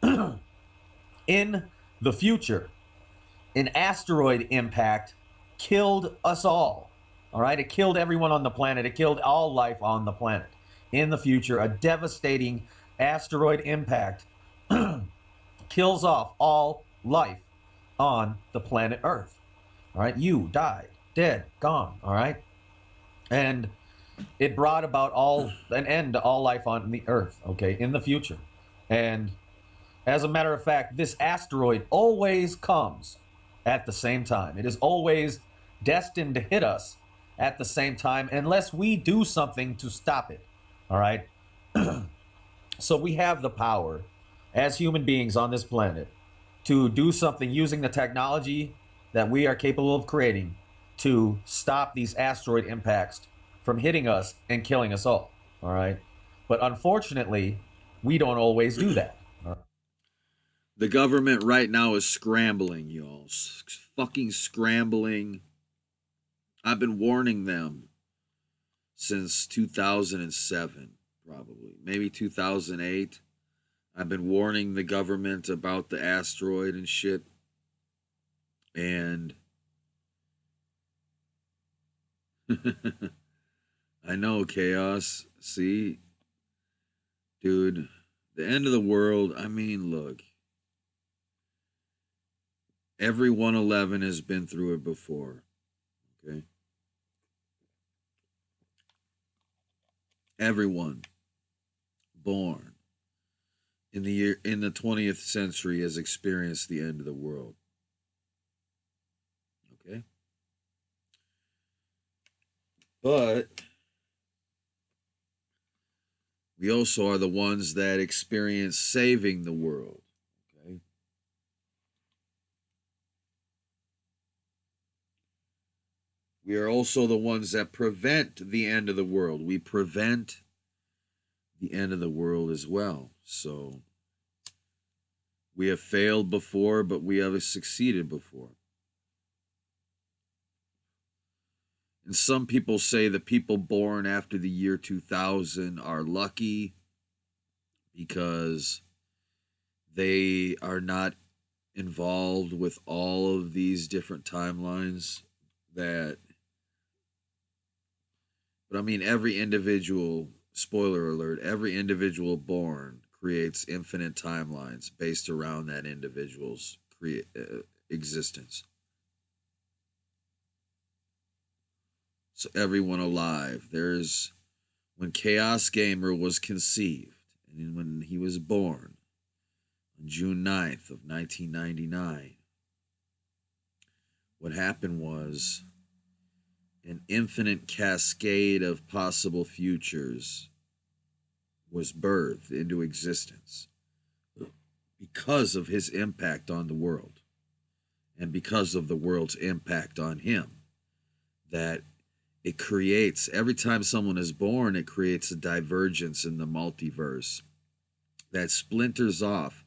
in the future, an asteroid impact killed us all. All right? It killed everyone on the planet. It killed all life on the planet. In the future, a devastating asteroid impact kills off all life on the planet Earth. All right? You died, dead, gone. All right? And it brought about an end to all life on the Earth, okay, in the future. And as a matter of fact, this asteroid always comes at the same time. It is always destined to hit us at the same time unless we do something to stop it. All right? So we have the power as human beings on this planet to do something using the technology that we are capable of creating to stop these asteroid impacts from hitting us and killing us all. All right? But unfortunately, we don't always do that. The government right now is scrambling, y'all. Fucking scrambling. I've been warning them since 2007, probably. Maybe 2008. I've been warning the government about the asteroid and shit. And I know, Chaos. See? Dude, the end of the world, I mean, look. Every 111 has been through it before. Okay? Everyone born in the 20th century has experienced the end of the world. Okay? But we also are the ones that experience saving the world. Okay? We are also the ones that prevent the end of the world. We prevent the end of the world as well. So we have failed before, but we have succeeded before. And some people say the people born after the year 2000 are lucky because they are not involved with all of these different timelines that, but I mean, every individual, spoiler alert, every individual born creates infinite timelines based around that individual's existence. So everyone alive, there's when Chaos Gamer was conceived and when he was born on June 9th of 1999, what happened was an infinite cascade of possible futures was birthed into existence because of his impact on the world and because of the world's impact on him. That it creates, every time someone is born, it creates a divergence in the multiverse that splinters off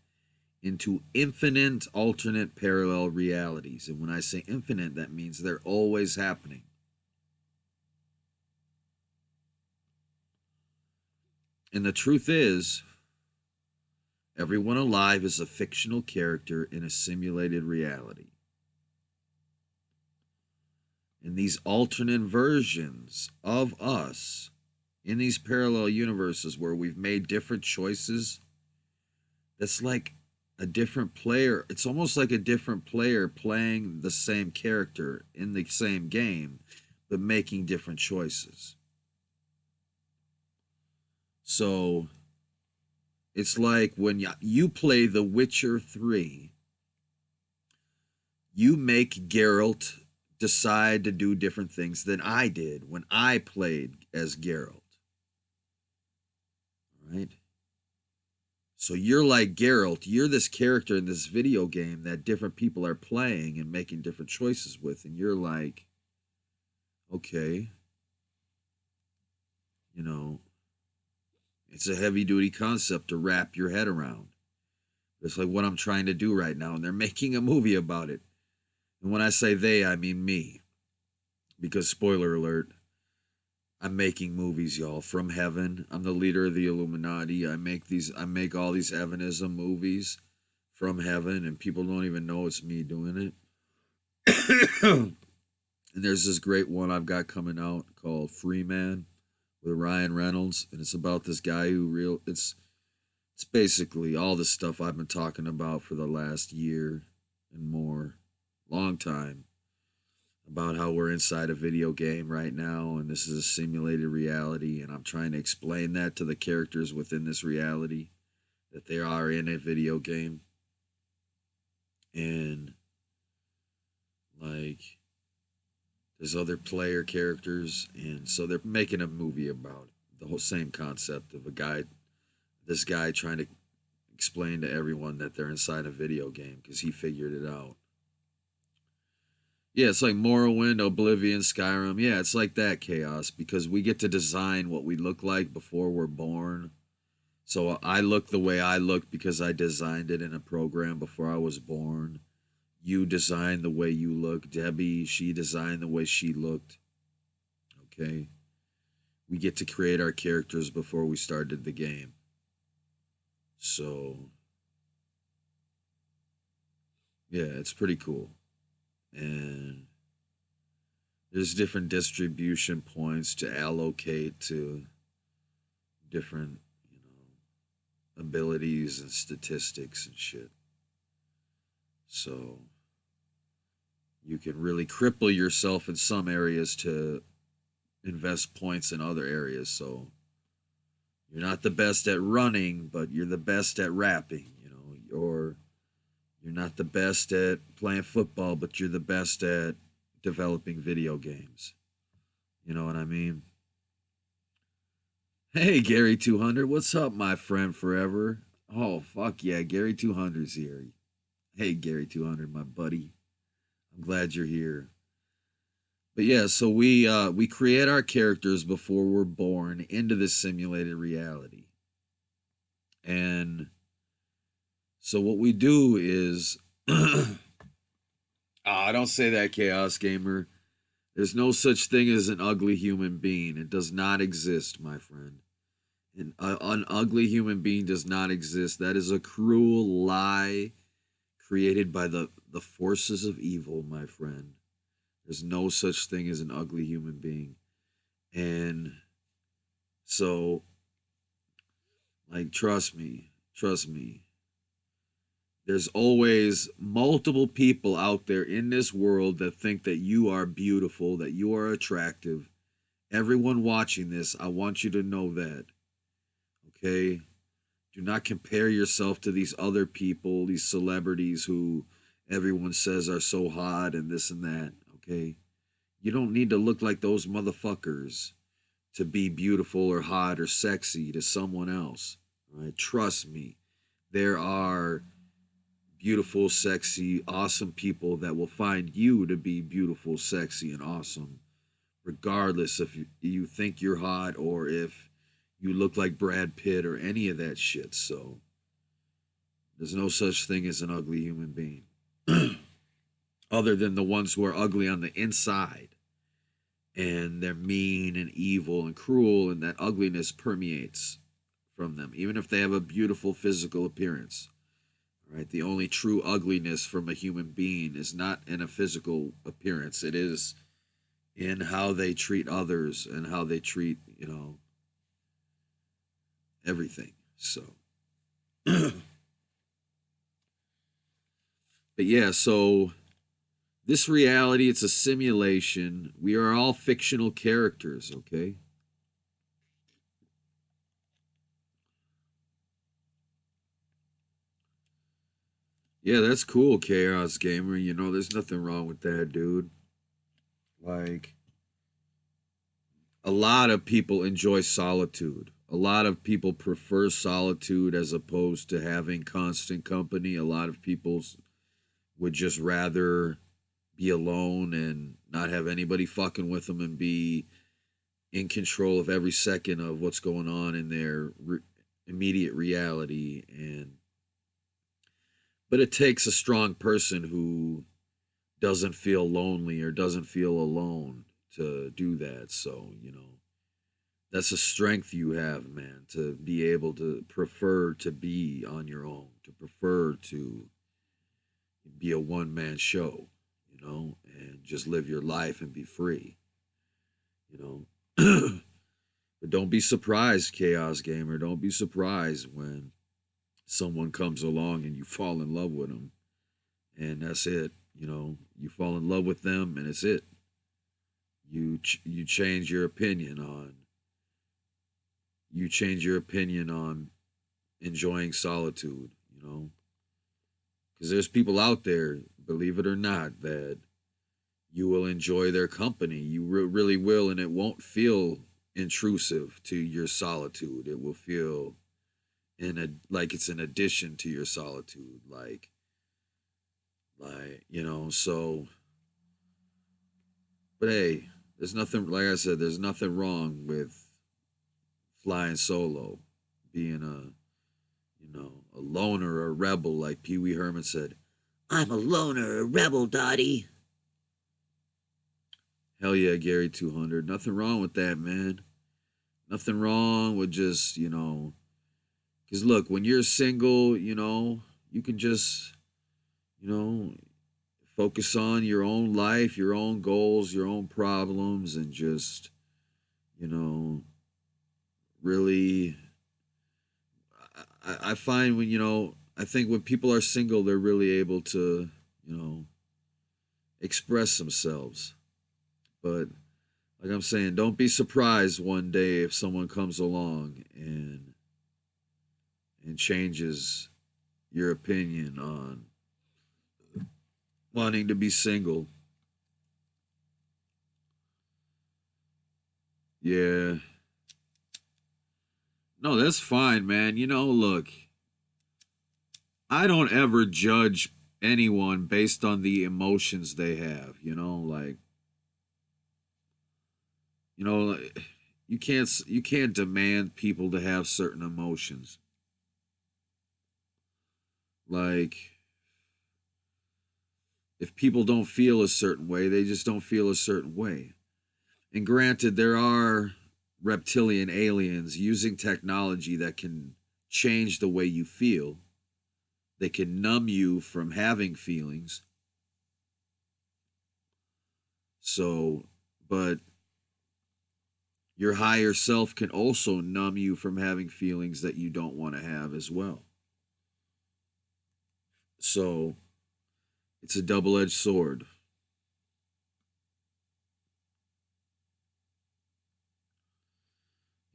into infinite alternate parallel realities. And when I say infinite, that means they're always happening. And the truth is, everyone alive is a fictional character in a simulated reality. And these alternate versions of us in these parallel universes where we've made different choices, that's like a different player. It's almost like a different player playing the same character in the same game, but making different choices. So it's like when you play The Witcher 3, you make Geralt decide to do different things than I did when I played as Geralt. Right? So you're like Geralt. You're this character in this video game that different people are playing and making different choices with. And you're like, okay, you know, it's a heavy duty concept to wrap your head around. It's like what I'm trying to do right now. And they're making a movie about it. And when I say they, I mean me. Because, spoiler alert, I'm making movies, y'all, from heaven. I'm the leader of the Illuminati. I make all these Evanism movies from heaven, and people don't even know it's me doing it. And there's this great one I've got coming out called Free Man with Ryan Reynolds, and it's about this guy who it's basically all the stuff I've been talking about for the last year and more, long time, about how we're inside a video game right now and this is a simulated reality, and I'm trying to explain that to the characters within this reality, that they are in a video game. And like there's other player characters, and so they're making a movie about it. The whole same concept of this guy trying to explain to everyone that they're inside a video game because he figured it out. Yeah, it's like Morrowind, Oblivion, Skyrim. Yeah, it's like that, Chaos, because we get to design what we look like before we're born. So I look the way I look because I designed it in a program before I was born. You designed the way you look. Debbie, she designed the way she looked. Okay? We get to create our characters before we started the game. So, yeah, it's pretty cool. And there's different distribution points to allocate to different, abilities and statistics and shit. So you can really cripple yourself in some areas to invest points in other areas. So you're not the best at running, but you're the best at rapping, or you're not the best at playing football, but you're the best at developing video games. You know what I mean? Hey, Gary 200, what's up, my friend forever? Oh, fuck yeah, Gary 200's here. Hey, Gary 200, my buddy. I'm glad you're here. But yeah, so we create our characters before we're born into this simulated reality. And so what we do is, don't say that, Chaos Gamer. There's no such thing as an ugly human being. It does not exist, my friend. An ugly human being does not exist. That is a cruel lie created by the forces of evil, my friend. There's no such thing as an ugly human being. And so, like, trust me. There's always multiple people out there in this world that think that you are beautiful, that you are attractive. Everyone watching this, I want you to know that. Okay? Do not compare yourself to these other people, these celebrities who everyone says are so hot and this and that. Okay? You don't need to look like those motherfuckers to be beautiful or hot or sexy to someone else. All right? Trust me. There are beautiful, sexy, awesome people that will find you to be beautiful, sexy, and awesome, regardless if you think you're hot or if you look like Brad Pitt or any of that shit. So there's no such thing as an ugly human being, other than the ones who are ugly on the inside and they're mean and evil and cruel, and that ugliness permeates from them, even if they have a beautiful physical appearance. Right? The only true ugliness from a human being is not in a physical appearance. It is in how they treat others and how they treat, everything. So, but yeah, so this reality, it's a simulation. We are all fictional characters, okay? Yeah, that's cool, Chaos Gamer. There's nothing wrong with that, dude. Like, a lot of people enjoy solitude. A lot of people prefer solitude as opposed to having constant company. A lot of people would just rather be alone and not have anybody fucking with them and be in control of every second of what's going on in their immediate reality. But it takes a strong person who doesn't feel lonely or doesn't feel alone to do that. So, that's a strength you have, man, to be able to prefer to be on your own, to prefer to be a one-man show, and just live your life and be free, But don't be surprised, Chaos Gamer. Don't be surprised when someone comes along and you fall in love with them, and that's it. You fall in love with them, and it's it. You change your opinion on. You change your opinion on enjoying solitude. Because there's people out there, believe it or not, that you will enjoy their company. You really will, and it won't feel intrusive to your solitude. It will feel like it's an addition to your solitude, like so. But hey, there's nothing, like I said, there's nothing wrong with flying solo, being a loner or a rebel, like Pee Wee Herman said. I'm a loner, a rebel, Dottie. Hell yeah, Gary 200. Nothing wrong with that, man. Nothing wrong with just, because look, when you're single, you can just, focus on your own life, your own goals, your own problems, and just, really. I find when, I think when people are single, they're really able to, express themselves. But like I'm saying, don't be surprised one day if someone comes along and changes your opinion on wanting to be single. Yeah. No, that's fine, man. Look, I don't ever judge anyone based on the emotions they have, like, you can't demand people to have certain emotions. Like, If people don't feel a certain way, they just don't feel a certain way. And granted, there are reptilian aliens using technology that can change the way you feel. They can numb you from having feelings. So, but your higher self can also numb you from having feelings that you don't want to have as well. So, it's a double-edged sword.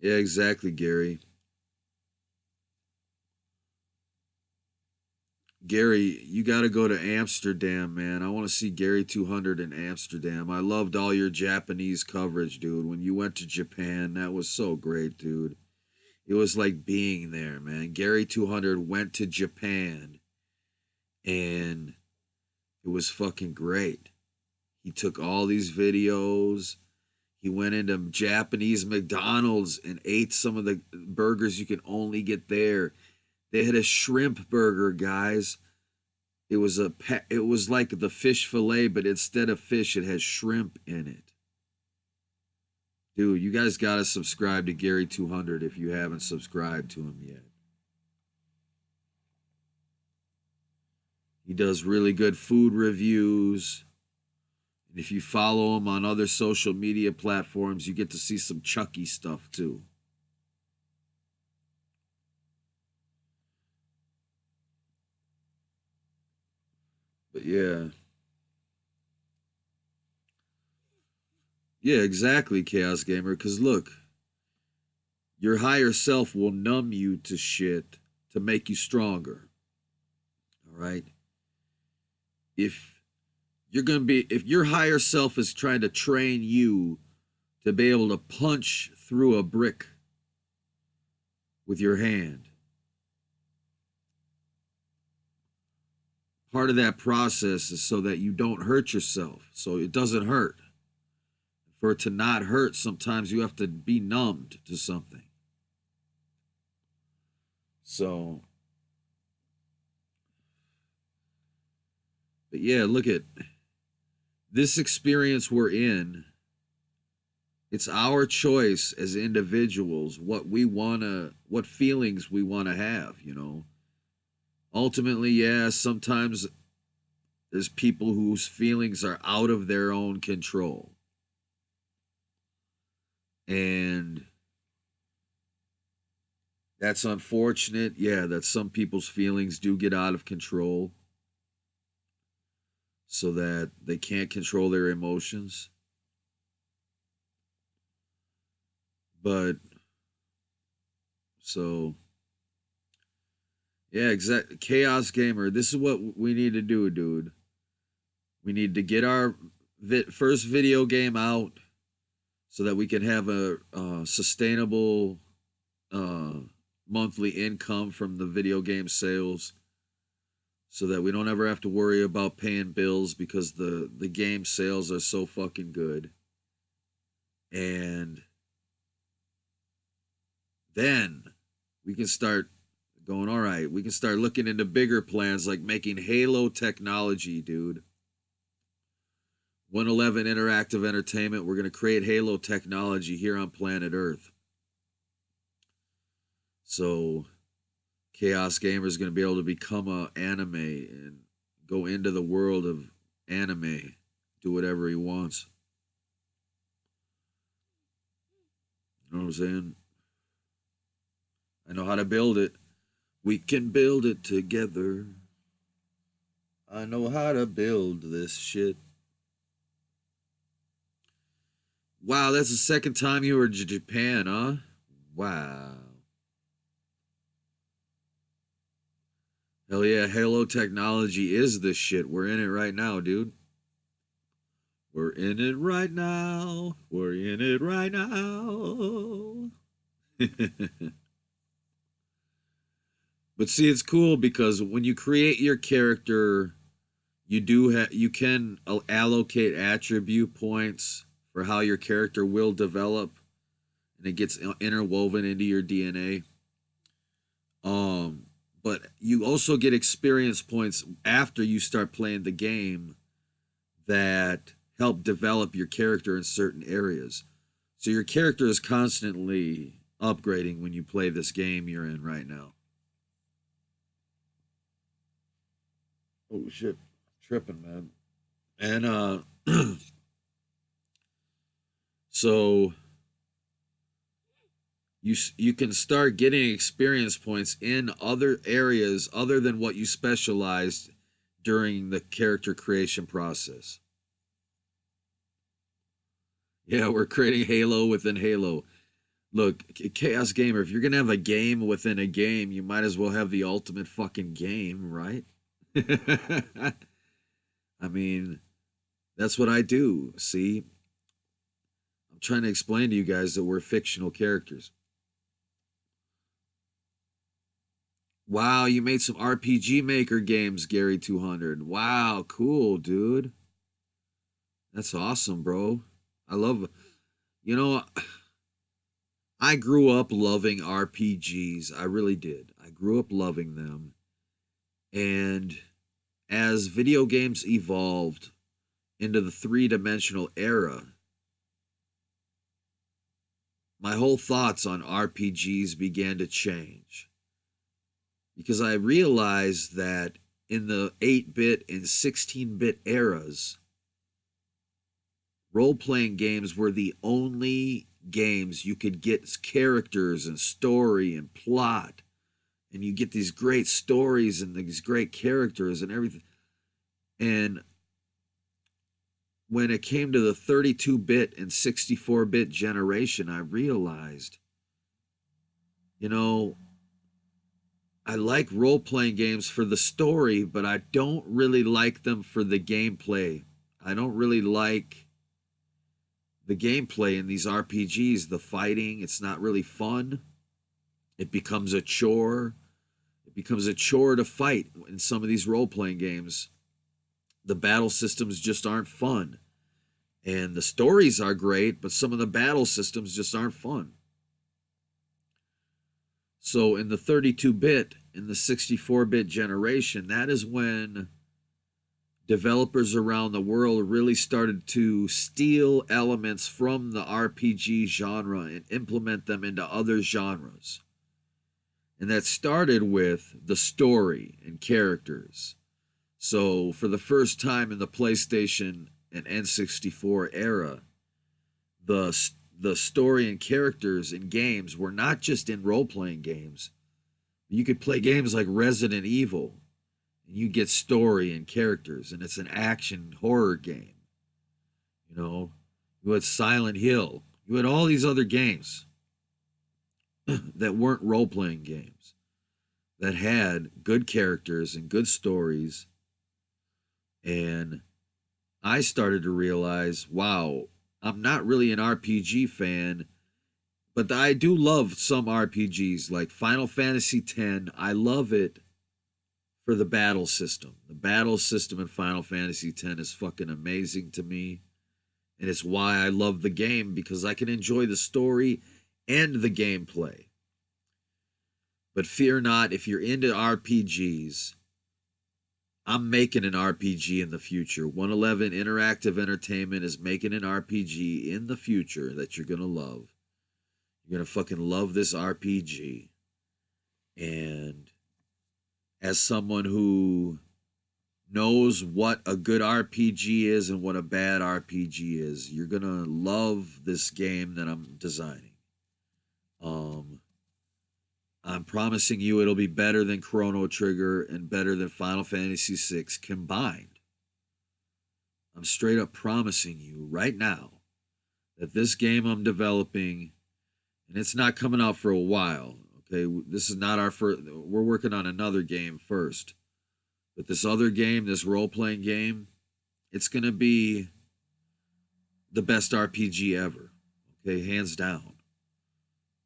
Yeah, exactly, Gary. Gary, you got to go to Amsterdam, man. I want to see Gary 200 in Amsterdam. I loved all your Japanese coverage, dude. When you went to Japan, that was so great, dude. It was like being there, man. Gary 200 went to Japan, and it was fucking great. He took all these videos. He went into Japanese McDonald's and ate some of the burgers you can only get there. They had a shrimp burger, guys. It was like the fish fillet, but instead of fish, it has shrimp in it. Dude, you guys got to subscribe to Gary 200 if you haven't subscribed to him yet. He does really good food reviews. And if you follow him on other social media platforms, you get to see some Chucky stuff too. But yeah. Yeah, exactly, Chaos Gamer. Because look, your higher self will numb you to shit to make you stronger. All right? If your higher self is trying to train you to be able to punch through a brick with your hand, part of that process is so that you don't hurt yourself, so it doesn't hurt. For it to not hurt, sometimes you have to be numbed to something. So, but yeah, look at this experience we're in. It's our choice as individuals what feelings we want to have, you know. Ultimately, yeah, sometimes there's people whose feelings are out of their own control. And that's unfortunate, yeah, that some people's feelings do get out of control so that they can't control their emotions. But, so, yeah, exactly. Chaos Gamer, this is what we need to do, dude. We need to get our first video game out so that we can have a sustainable monthly income from the video game sales, so that we don't ever have to worry about paying bills because the game sales are so fucking good. And then we can start going, all right, we can start looking into bigger plans like making Halo technology, dude. 111 Interactive Entertainment, we're going to create Halo technology here on planet Earth. So Chaos Gamer is going to be able to become an anime and go into the world of anime, do whatever he wants. You know what I'm saying? I know how to build it. We can build it together. I know how to build this shit. Wow, that's the second time you were to Japan, huh? Wow. Hell yeah, Halo technology is the shit. We're in it right now, dude. We're in it right now. We're in it right now. But see, it's cool because when you create your character, you can allocate attribute points for how your character will develop, and it gets interwoven into your DNA. But you also get experience points after you start playing the game that help develop your character in certain areas. So your character is constantly upgrading when you play this game you're in right now. Oh shit, tripping, man. And so you can start getting experience points in other areas other than what you specialized during the character creation process. Yeah, we're creating Halo within Halo. Look, Chaos Gamer, if you're gonna have a game within a game, you might as well have the ultimate fucking game, right? I mean, that's what I do. See, I'm trying to explain to you guys that we're fictional characters. Wow, you made some RPG Maker games, Gary 200. Wow, cool, dude. That's awesome, bro. I love, you know, I grew up loving RPGs. I really did. I grew up loving them. And as video games evolved into the three-dimensional era, my whole thoughts on RPGs began to change. Because I realized that in the 8-bit and 16-bit eras, role-playing games were the only games you could get characters and story and plot, and you get these great stories and these great characters and everything. And when it came to the 32-bit and 64-bit generation, I realized, you know, I like role-playing games for the story, but I don't really like them for the gameplay. I don't really like the gameplay in these RPGs, the fighting. It's not really fun. It becomes a chore. It becomes a chore to fight in some of these role-playing games. The battle systems just aren't fun. And the stories are great, but some of the battle systems just aren't fun. So in the 32-bit, in the 64-bit generation, that is when developers around the world really started to steal elements from the RPG genre and implement them into other genres. And that started with the story and characters. So for the first time in the PlayStation and N64 era, the story and characters in games were not just in role-playing games. You could play games like Resident Evil, and you get story and characters, and it's an action horror game. You know, you had Silent Hill. You had all these other games that weren't role-playing games, that had good characters and good stories. And I started to realize, wow, I'm not really an RPG fan, but I do love some RPGs like Final Fantasy X. I love it for the battle system. The battle system in Final Fantasy X is fucking amazing to me. And it's why I love the game, because I can enjoy the story and the gameplay. But fear not, if you're into RPGs, I'm making an RPG in the future. 111 Interactive Entertainment is making an RPG in the future that you're going to love. You're going to fucking love this RPG. And as someone who knows what a good RPG is and what a bad RPG is, you're going to love this game that I'm designing. I'm promising you it'll be better than Chrono Trigger and better than Final Fantasy VI combined. I'm straight up promising you right now that this game I'm developing, and it's not coming out for a while, okay? This is not our first, we're working on another game first. But this other game, this role-playing game, it's going to be the best RPG ever, okay? Hands down.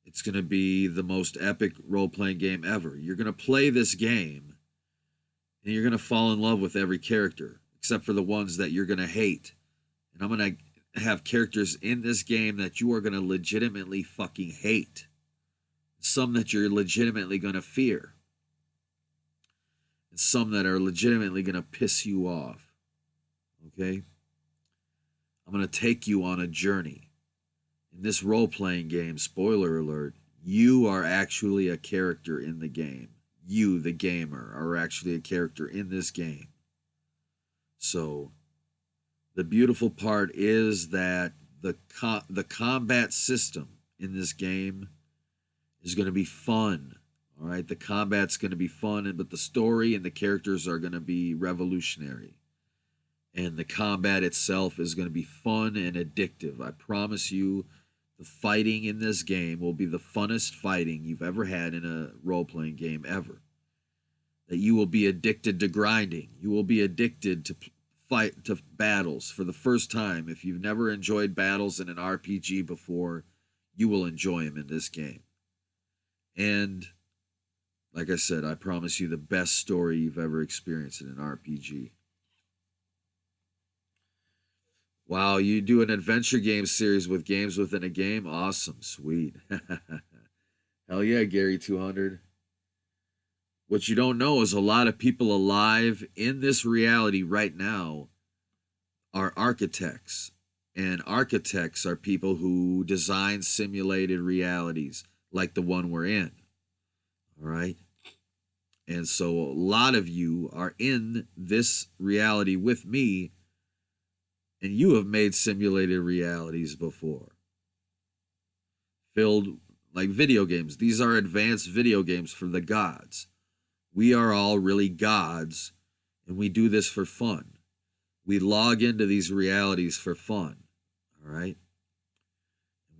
It's going to be the most epic role-playing game ever. You're going to play this game, and you're going to fall in love with every character, except for the ones that you're going to hate. And I'm going to have characters in this game that you are going to legitimately fucking hate. Some that you're legitimately going to fear. And some that are legitimately going to piss you off. Okay? I'm going to take you on a journey. In this role-playing game, spoiler alert, you are actually a character in the game. You, the gamer, are actually a character in this game. So, the beautiful part is that the combat system in this game is going to be fun. All right, the combat's going to be fun, but the story and the characters are going to be revolutionary. And the combat itself is going to be fun and addictive. I promise you, the fighting in this game will be the funnest fighting you've ever had in a role-playing game ever. That you will be addicted to grinding. You will be addicted to battles for the first time. If you've never enjoyed battles in an RPG before, you will enjoy them in this game. And like I said, I promise you the best story you've ever experienced in an RPG. Wow, you do an adventure game series with games within a game? Awesome, sweet. Hell yeah, Gary 200. What you don't know is a lot of people alive in this reality right now are architects. And architects are people who design simulated realities like the one we're in. All right? And so a lot of you are in this reality with me, and you have made simulated realities before. Filled like video games. These are advanced video games for the gods. We are all really gods, and we do this for fun. We log into these realities for fun. All right?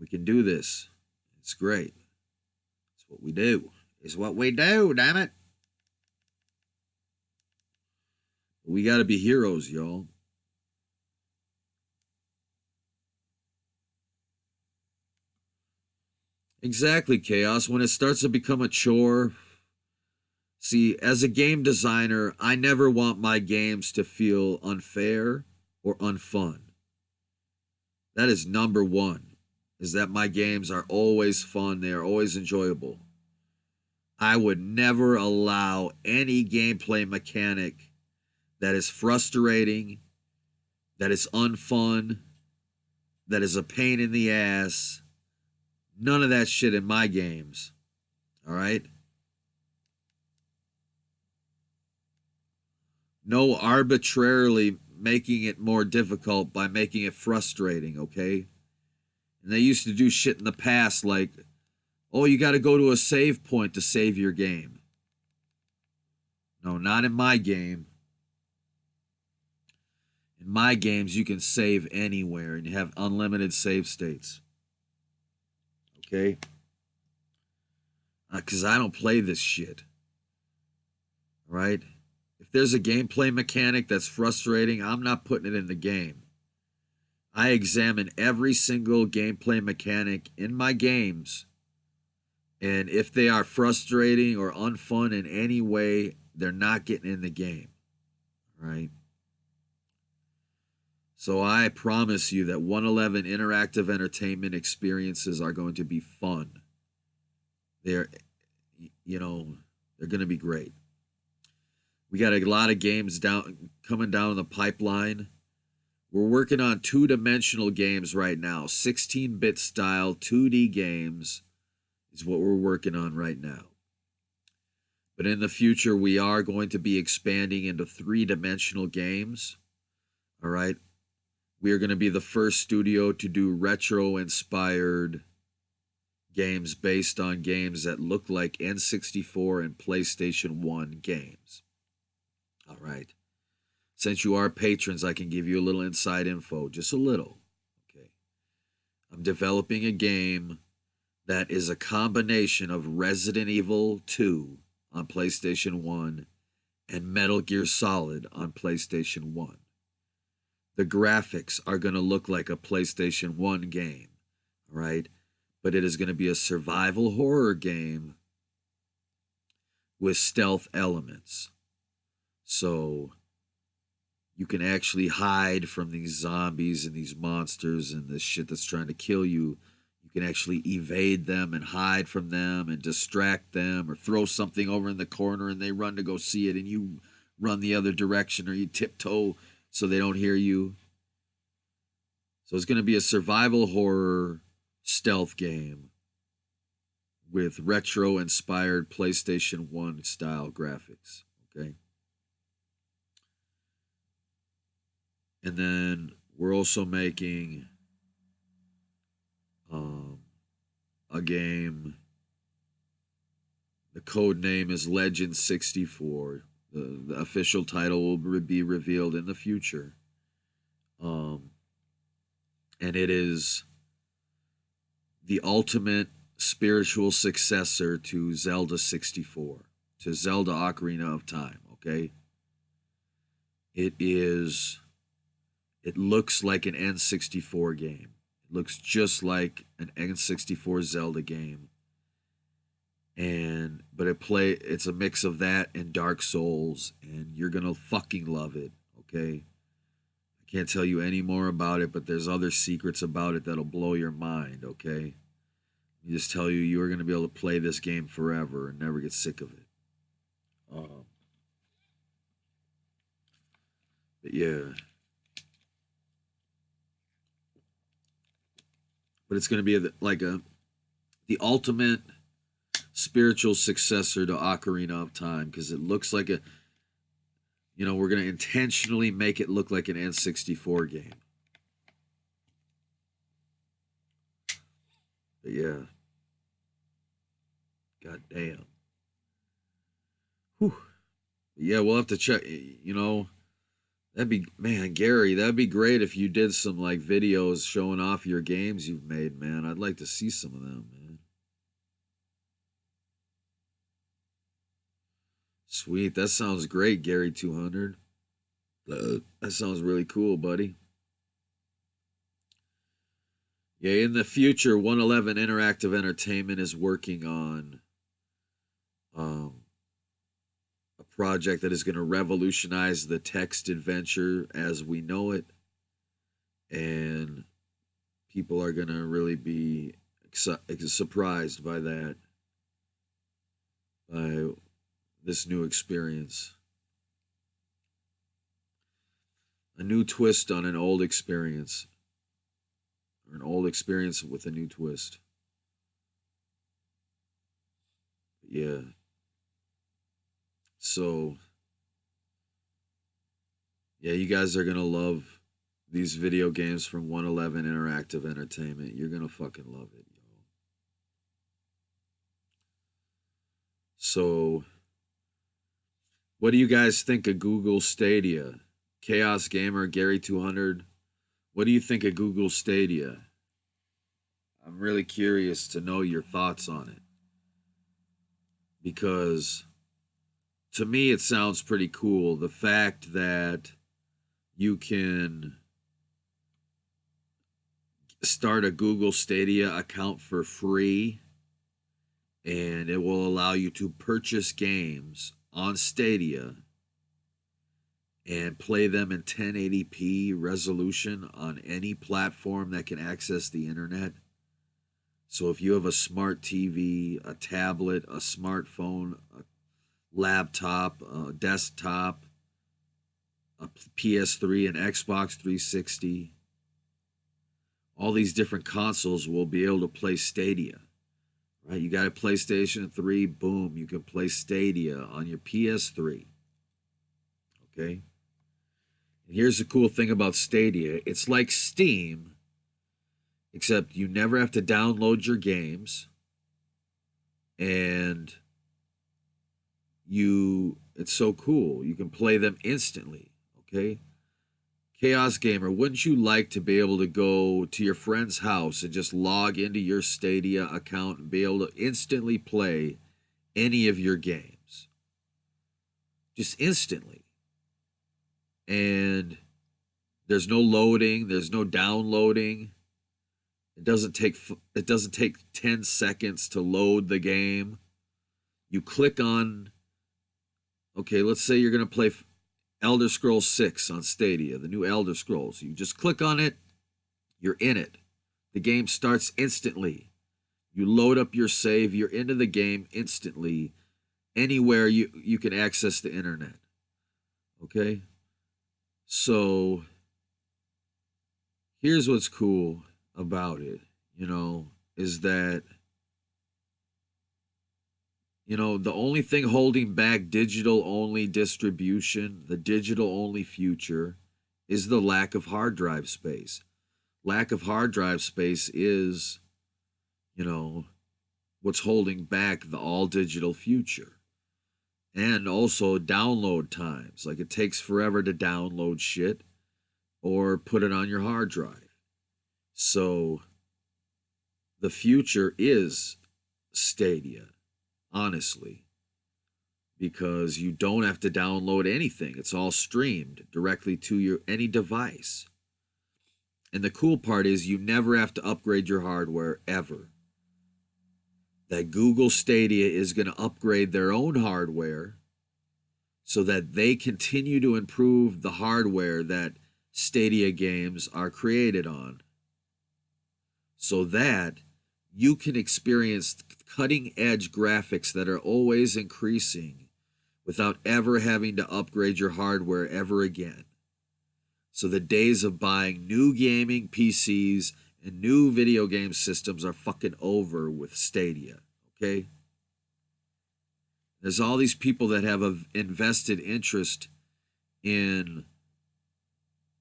We can do this. It's great. It's what we do. It's what we do, damn it. We got to be heroes, y'all. Exactly, Chaos. When it starts to become a chore. See, as a game designer, I never want my games to feel unfair or unfun. That is number one, is that my games are always fun. They are always enjoyable. I would never allow any gameplay mechanic that is frustrating, that is unfun, that is a pain in the ass. None of that shit in my games. All right? No arbitrarily making it more difficult by making it frustrating, okay? And they used to do shit in the past like, oh, you got to go to a save point to save your game. No, not in my game. In my games, you can save anywhere and you have unlimited save states. Okay? Because I don't play this shit. Right? If there's a gameplay mechanic that's frustrating, I'm not putting it in the game. I examine every single gameplay mechanic in my games, and if they are frustrating or unfun in any way, they're not getting in the game. Right? So I promise you that 111 interactive entertainment experiences are going to be fun. They're going to be great. We got a lot of games coming down the pipeline. We're working on two-dimensional games right now. 16-bit style 2D games is what we're working on right now. But in the future, we are going to be expanding into three-dimensional games. All right? We are going to be the first studio to do retro-inspired games based on games that look like N64 and PlayStation 1 games. All right. Since you are patrons, I can give you a little inside info, just a little. Okay. I'm developing a game that is a combination of Resident Evil 2 on PlayStation 1 and Metal Gear Solid on PlayStation 1. The graphics are going to look like a PlayStation 1 game, all right? But it is going to be a survival horror game with stealth elements. So you can actually hide from these zombies and these monsters and this shit that's trying to kill you. You can actually evade them and hide from them and distract them, or throw something over in the corner and they run to go see it and you run the other direction, or you tiptoe so they don't hear you. So it's going to be a survival horror stealth game with retro inspired PlayStation 1 style graphics. Okay. And then we're also making a game. The code name is Legend 64. The official title will be revealed in the future. And it is the ultimate spiritual successor to Zelda 64, to Zelda Ocarina of Time, okay? It looks like an N64 game. It looks just like an N64 Zelda game. But it's a mix of that and Dark Souls, and you're gonna fucking love it, okay? I can't tell you any more about it, but there's other secrets about it that'll blow your mind, okay? I just tell you, you are gonna be able to play this game forever and never get sick of it. But yeah. But it's gonna be the ultimate spiritual successor to Ocarina of Time, because it looks like we're going to intentionally make it look like an N64 game. But yeah. God damn. Whew. Yeah, we'll have to check, Gary, that'd be great if you did some like videos showing off your games you've made, man. I'd like to see some of them, man. Sweet. That sounds great, Gary 200. That sounds really cool, buddy. Yeah, in the future, 111 Interactive Entertainment is working on a project that is going to revolutionize the text adventure as we know it. And people are going to really be surprised by that. By this new experience. A new twist on an old experience. Or an old experience with a new twist. Yeah. So, yeah, you guys are going to love these video games from 111 Interactive Entertainment. You're going to fucking love it, yo. So, what do you guys think of Google Stadia? Chaos Gamer, Gary 200. What do you think of Google Stadia? I'm really curious to know your thoughts on it. Because to me, it sounds pretty cool. The fact that you can start a Google Stadia account for free, and it will allow you to purchase games on Stadia and play them in 1080p resolution on any platform that can access the internet. So if you have a smart TV, a tablet, a smartphone, a laptop, a desktop, a PS3, an Xbox 360, all these different consoles will be able to play Stadia. Right? You got a PlayStation 3, boom, you can play Stadia on your PS3. Okay? And here's the cool thing about Stadia. It's like Steam, except you never have to download your games. And it's so cool. You can play them instantly. Okay? Chaos Gamer, wouldn't you like to be able to go to your friend's house and just log into your Stadia account and be able to instantly play any of your games? Just instantly. And there's no loading, there's no downloading. It doesn't take 10 seconds to load the game. You click on, okay, let's say you're going to play Elder Scrolls 6 on Stadia, the new Elder Scrolls. You just click on it, you're in it. The game starts instantly. You load up your save, you're into the game instantly. Anywhere you can access the internet. Okay? So, here's what's cool about it, is that, the only thing holding back digital only distribution, the digital only future, is the lack of hard drive space. Lack of hard drive space is, what's holding back the all digital future. And also download times. Like it takes forever to download shit or put it on your hard drive. So the future is Stadia, honestly, because you don't have to download anything. It's all streamed directly to your any device. And the cool part is you never have to upgrade your hardware ever. That Google Stadia is going to upgrade their own hardware so that they continue to improve the hardware that Stadia games are created on, so that you can experience cutting edge graphics that are always increasing without ever having to upgrade your hardware ever again. So the days of buying new gaming PCs and new video game systems are fucking over with Stadia, okay? There's all these people that have a invested interest in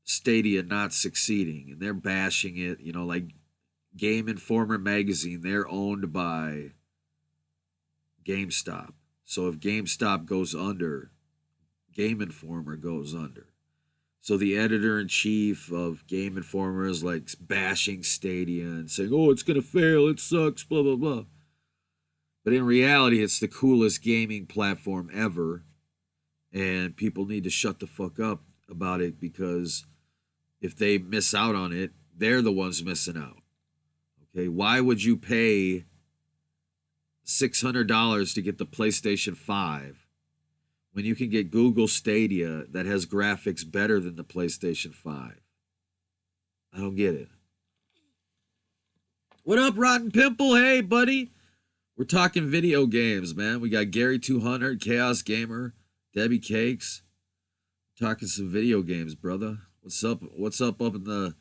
Stadia not succeeding, and they're bashing it, like Game Informer magazine, they're owned by GameStop. So if GameStop goes under, Game Informer goes under. So the editor-in-chief of Game Informer is like bashing Stadia and saying, oh, it's going to fail, it sucks, blah, blah, blah. But in reality, it's the coolest gaming platform ever. And people need to shut the fuck up about it, because if they miss out on it, they're the ones missing out. Okay, why would you pay $600 to get the PlayStation 5 when you can get Google Stadia that has graphics better than the PlayStation 5? I don't get it. What up, Rotten Pimple? Hey, buddy. We're talking video games, man. We got Gary 200, Chaos Gamer, Debbie Cakes. We're talking some video games, brother. What's up? What's up in the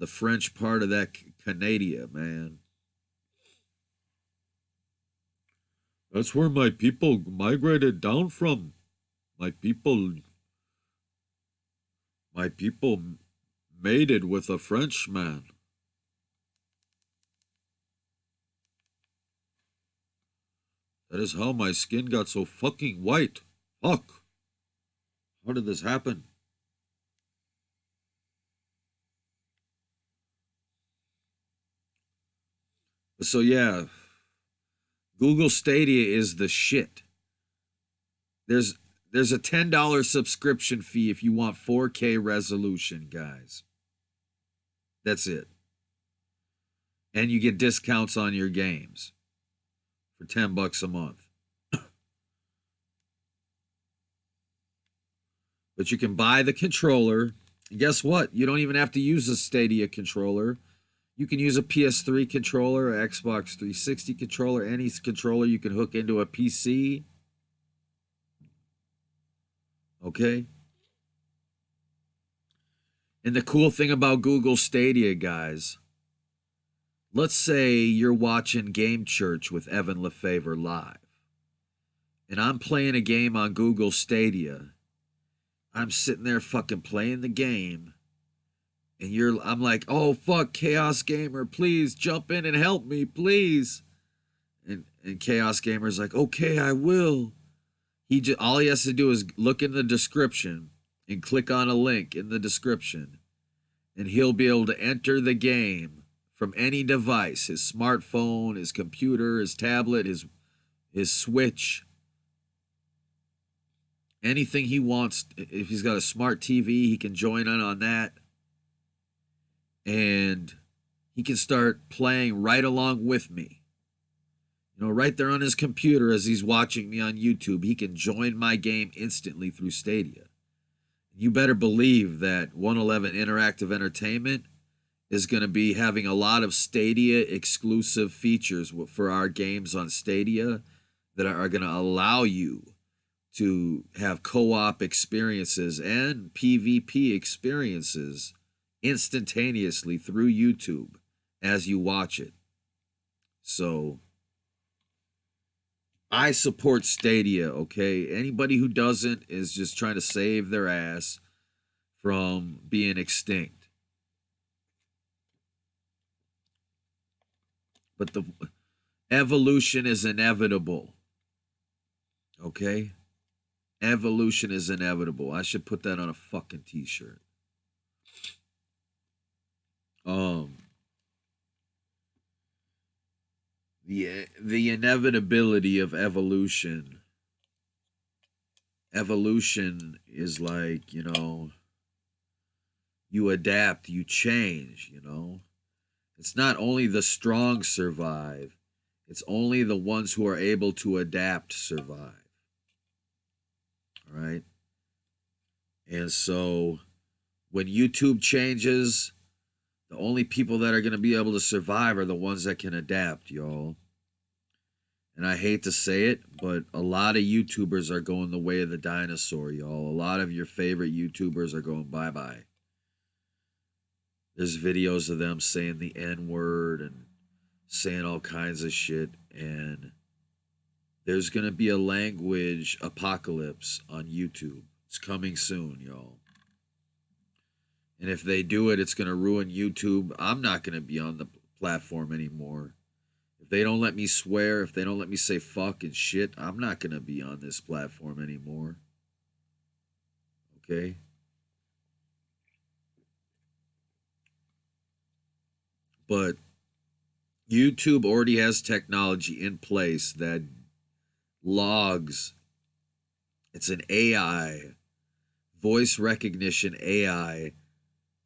French part of that Canada, man? That's where my people migrated down from. My people mated with a Frenchman. That is how my skin got so fucking white. Fuck. How did this happen? So yeah, Google Stadia is the shit. There's a $10 subscription fee if you want 4K resolution, guys. That's it. And you get discounts on your games for $10 a month. But you can buy the controller. And guess what? You don't even have to use a Stadia controller. You can use a PS3 controller, or Xbox 360 controller, any controller you can hook into a PC. Okay? And the cool thing about Google Stadia, guys, let's say you're watching Game Church with Evan LeFevre live, and I'm playing a game on Google Stadia. I'm sitting there fucking playing the game, and I'm like, oh fuck, Chaos Gamer, please jump in and help me, please. And Chaos Gamer's like, okay, I will. All he has to do is look in the description and click on a link in the description, and he'll be able to enter the game from any device, his smartphone, his computer, his tablet, his Switch, anything he wants. If he's got a smart TV, he can join in on that, and he can start playing right along with me. Right there on his computer as he's watching me on YouTube. He can join my game instantly through Stadia. You better believe that 111 Interactive Entertainment is going to be having a lot of Stadia exclusive features for our games on Stadia that are going to allow you to have co-op experiences and PvP experiences instantaneously through YouTube as you watch it. So I support Stadia, okay? Anybody who doesn't is just trying to save their ass from being extinct. But the evolution is inevitable. Okay? Evolution is inevitable. I should put that on a fucking t-shirt. The inevitability of evolution. Evolution is like, you adapt, you change, It's not only the strong survive, it's only the ones who are able to adapt survive. All right? And so when YouTube changes, the only people that are going to be able to survive are the ones that can adapt, y'all. And I hate to say it, but a lot of YouTubers are going the way of the dinosaur, y'all. A lot of your favorite YouTubers are going bye-bye. There's videos of them saying the N-word and saying all kinds of shit. And there's going to be a language apocalypse on YouTube. It's coming soon, y'all. And if they do it, it's going to ruin YouTube. I'm not going to be on the platform anymore. If they don't let me swear, if they don't let me say fuck and shit, I'm not going to be on this platform anymore. Okay? But YouTube already has technology in place that logs. It's an AI, voice recognition AI,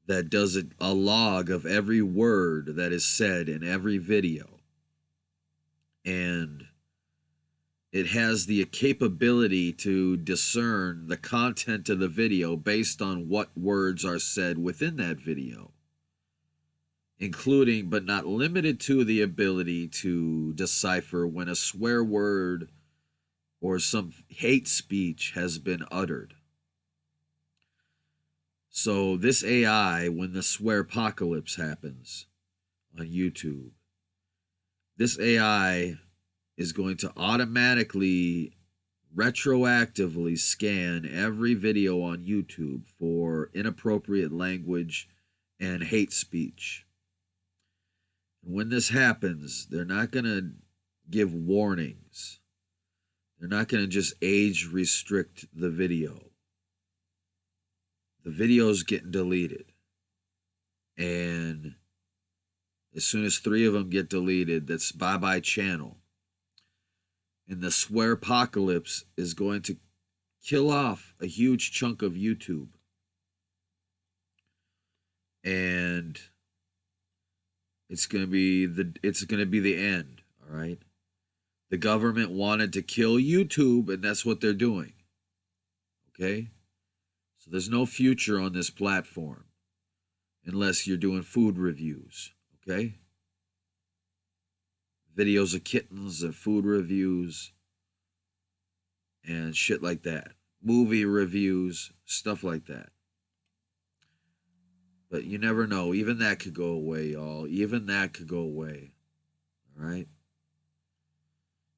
that does a log of every word that is said in every video. And it has the capability to discern the content of the video based on what words are said within that video, including but not limited to the ability to decipher when a swear word or some hate speech has been uttered. So this AI, when the swear apocalypse happens on YouTube, this AI is going to automatically, retroactively scan every video on YouTube for inappropriate language and hate speech. And when this happens, they're not going to give warnings. They're not going to just age restrict the video. The video's getting deleted. And as soon as 3 of them get deleted, that's bye-bye channel. And the swear apocalypse is going to kill off a huge chunk of YouTube. And it's going to be the end, all right? The government wanted to kill YouTube, and that's what they're doing. Okay? So there's no future on this platform unless you're doing food reviews, okay? Videos of kittens and food reviews and shit like that. Movie reviews, stuff like that. But you never know. Even that could go away, y'all. Even that could go away. All right?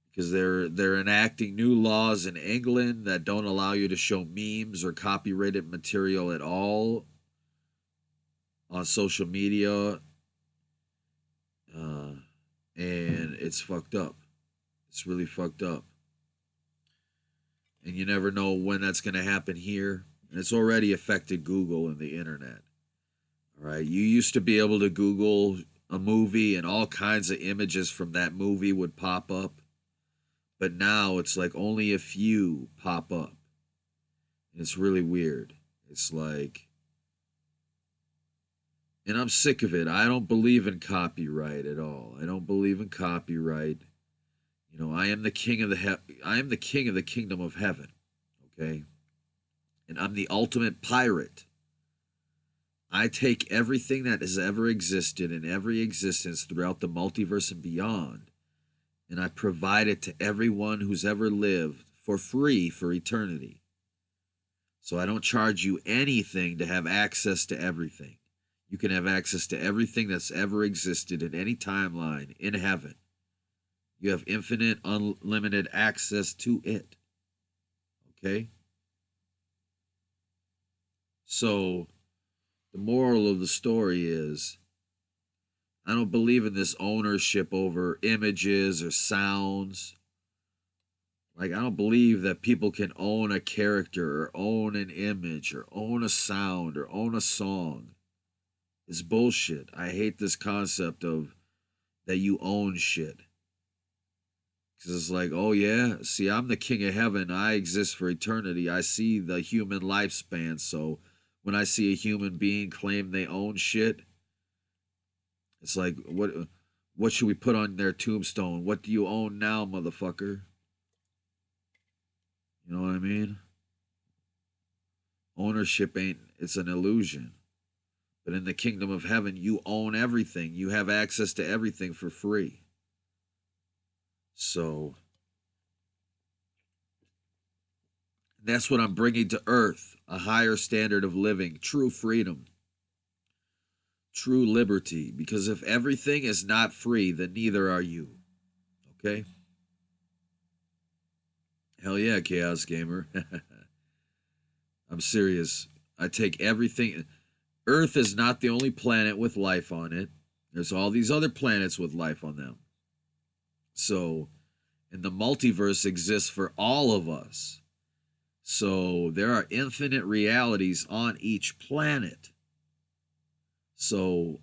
Because they're enacting new laws in England that don't allow you to show memes or copyrighted material at all on social media. And it's fucked up. It's really fucked up. And you never know when that's going to happen here. And it's already affected Google and the internet. All right. You used to be able to Google a movie and all kinds of images from that movie would pop up. But now it's like only a few pop up. And it's really weird. It's like, and I'm sick of it. I don't believe in copyright at all. I don't believe in copyright. I am the king of the kingdom of heaven. Okay? And I'm the ultimate pirate. I take everything that has ever existed in every existence throughout the multiverse and beyond, and I provide it to everyone who's ever lived for free for eternity. So I don't charge you anything to have access to everything. You can have access to everything that's ever existed in any timeline in heaven. You have infinite, unlimited access to it. Okay? So, the moral of the story is I don't believe in this ownership over images or sounds. Like, I don't believe that people can own a character or own an image or own a sound or own a song. It's bullshit. I hate this concept of that you own shit. Because it's like, oh yeah, see, I'm the king of heaven. I exist for eternity. I see the human lifespan. So when I see a human being claim they own shit, it's like, what should we put on their tombstone? What do you own now, motherfucker? You know what I mean? Ownership it's an illusion. But in the kingdom of heaven, you own everything. You have access to everything for free. So that's what I'm bringing to earth, a higher standard of living, true freedom, true liberty. Because if everything is not free, then neither are you. Okay? Hell yeah, Chaos Gamer. I'm serious. I take everything. Earth is not the only planet with life on it. There's all these other planets with life on them. So, and the multiverse exists for all of us. So, there are infinite realities on each planet. So,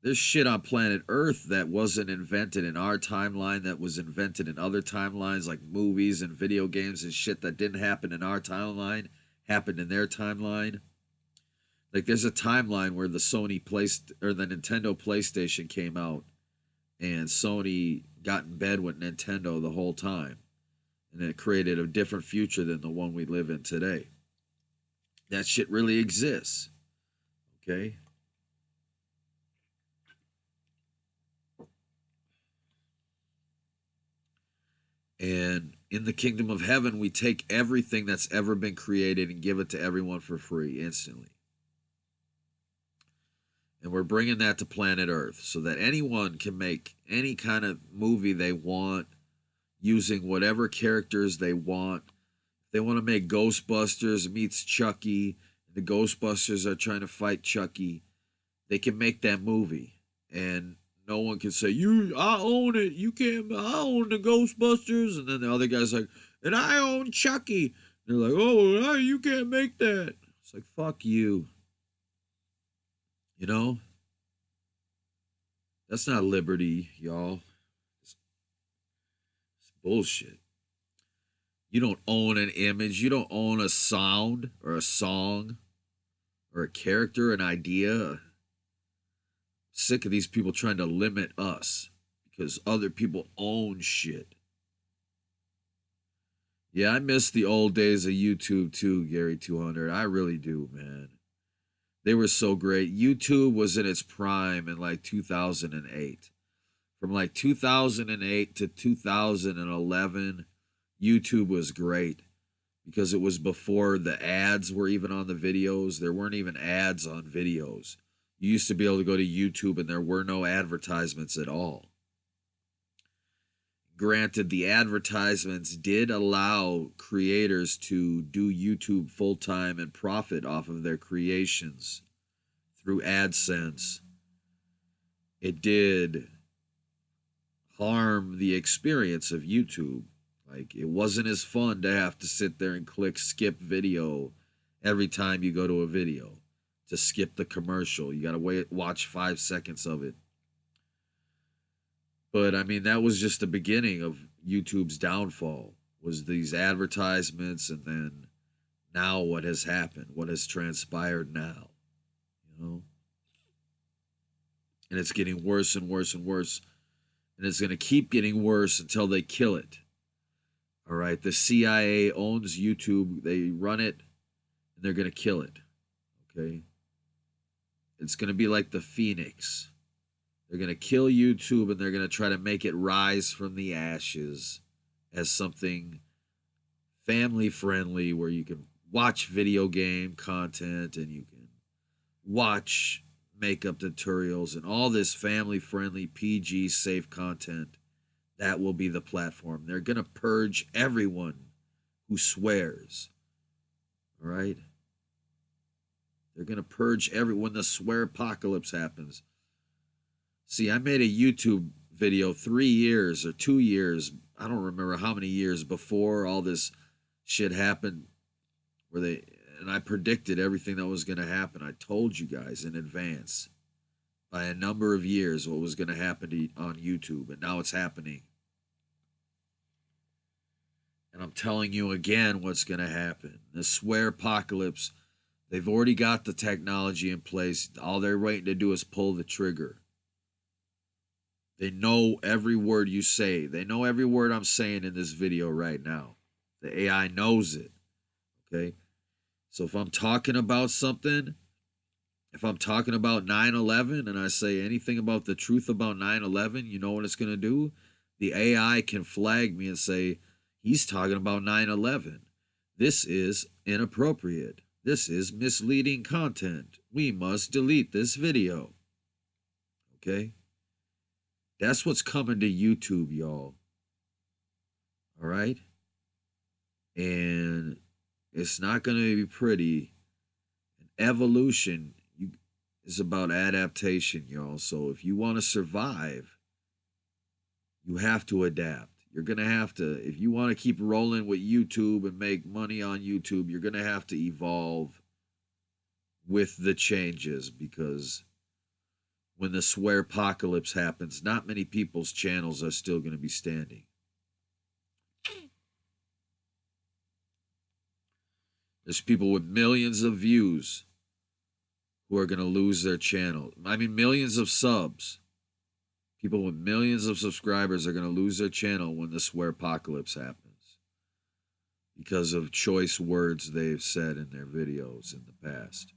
there's shit on planet Earth that wasn't invented in our timeline, that was invented in other timelines, like movies and video games and shit that didn't happen in our timeline, happened in their timeline. Like, there's a timeline where the Nintendo PlayStation came out, and Sony got in bed with Nintendo the whole time, and it created a different future than the one we live in today. That shit really exists. Okay? And in the kingdom of heaven, we take everything that's ever been created and give it to everyone for free instantly. And we're bringing that to planet Earth so that anyone can make any kind of movie they want using whatever characters they want. If they want to make Ghostbusters meets Chucky, and the Ghostbusters are trying to fight Chucky, they can make that movie. And no one can say, I own it. You can't, I own the Ghostbusters. And then the other guy's like, and I own Chucky. They're like, oh, you can't make that. It's like, fuck you. You know? That's not liberty, y'all. It's bullshit. You don't own an image. You don't own a sound or a song or a character, an idea. Sick of these people trying to limit us because other people own shit. Yeah, I miss the old days of YouTube too, Gary 200. I really do, man. They were so great. YouTube was in its prime in like 2008. From like 2008 to 2011, YouTube was great because it was before the ads were even on the videos. There weren't even ads on videos. You used to be able to go to YouTube and there were no advertisements at all. Granted, the advertisements did allow creators to do YouTube full-time and profit off of their creations through AdSense. It did harm the experience of YouTube. Like, it wasn't as fun to have to sit there and click skip video every time you go to a video. To skip the commercial. You got to watch 5 seconds of it. But I mean, that was just the beginning of YouTube's downfall, was these advertisements, and then now what has happened, what has transpired now, you know? And it's getting worse and worse and worse. And it's going to keep getting worse until they kill it. All right, the CIA owns YouTube. They run it, and they're going to kill it. Okay? It's going to be like the Phoenix. They're going to kill YouTube and they're going to try to make it rise from the ashes as something family friendly where you can watch video game content and you can watch makeup tutorials and all this family-friendly, PG, safe content. That will be the platform. They're going to purge everyone who swears. All right? They're going to purge everyone when the swear apocalypse happens. See, I made a YouTube video 3 years or 2 years, I don't remember how many years before all this shit happened, and I predicted everything that was going to happen. I told you guys in advance by a number of years what was going to happen on YouTube, and now it's happening. And I'm telling you again what's going to happen. The swear apocalypse, they've already got the technology in place. All they're waiting to do is pull the trigger. They know every word you say. They know every word I'm saying in this video right now. The AI knows it. Okay? So if I'm talking about something, if I'm talking about 9/11 and I say anything about the truth about 9/11, you know what it's going to do? The AI can flag me and say, he's talking about 9/11. This is inappropriate. This is misleading content. We must delete this video. Okay? That's what's coming to YouTube, y'all. All right? And it's not going to be pretty. And evolution is about adaptation, y'all. So if you want to survive, you have to adapt. You're going to have to, if you want to keep rolling with YouTube and make money on YouTube, you're going to have to evolve with the changes, because when the swear apocalypse happens, not many people's channels are still going to be standing. There's people with millions of views who are going to lose their channel. I mean, millions of subs. People with millions of subscribers are going to lose their channel when the swear apocalypse happens because of choice words they've said in their videos in the past.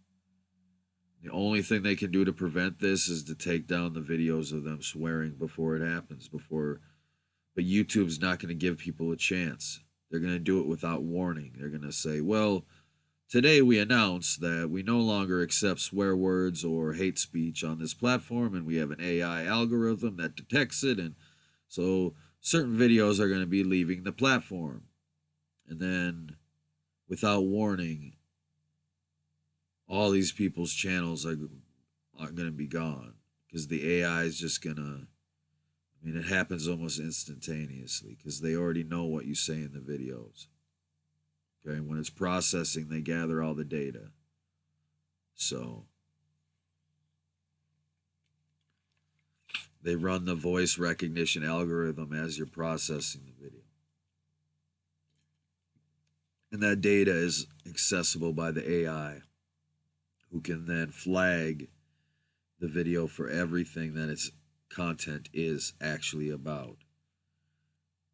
The only thing they can do to prevent this is to take down the videos of them swearing before it happens. But YouTube's not going to give people a chance. They're going to do it without warning. They're going to say, well, today we announce that we no longer accept swear words or hate speech on this platform, and we have an AI algorithm that detects it, and so certain videos are going to be leaving the platform. And then, without warning, all these people's channels are going to be gone, because the AI is just going to, I mean, it happens almost instantaneously, because they already know what you say in the videos. Okay, when it's processing, they gather all the data. So they run the voice recognition algorithm as you're processing the video. And that data is accessible by the AI, who can then flag the video for everything that its content is actually about.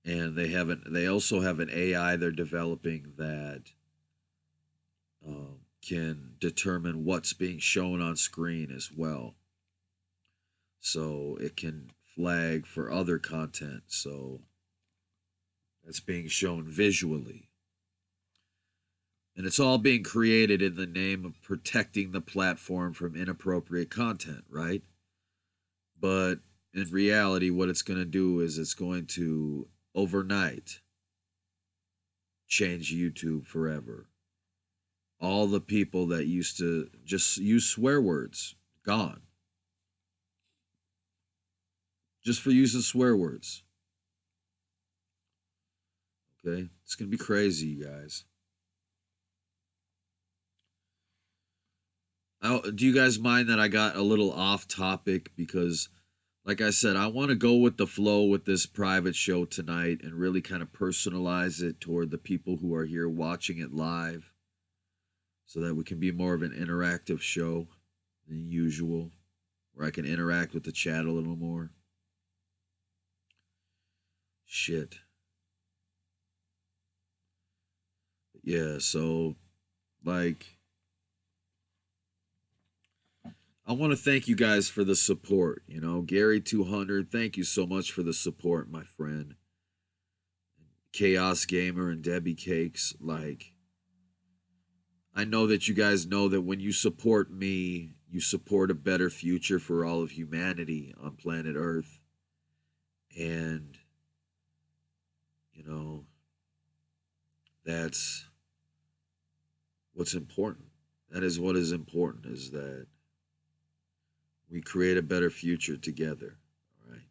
And they also have an AI they're developing that can determine what's being shown on screen as well. So it can flag for other content. So that's being shown visually. And it's all being created in the name of protecting the platform from inappropriate content, right? But in reality, what it's going to do is it's going to overnight change YouTube forever. All the people that used to just use swear words, gone. Just for using swear words. Okay? It's going to be crazy, you guys. Do you guys mind that I got a little off topic? Because, like I said, I want to go with the flow with this private show tonight and really kind of personalize it toward the people who are here watching it live, so that we can be more of an interactive show than usual, where I can interact with the chat a little more. Shit. Yeah, so, like, I want to thank you guys for the support. You know, Gary 200, thank you so much for the support, my friend. Chaos Gamer and Debbie Cakes, like, I know that you guys know that when you support me, you support a better future for all of humanity on planet Earth. And, you know, that's what's important. That is what is important, is that we create a better future together. All right.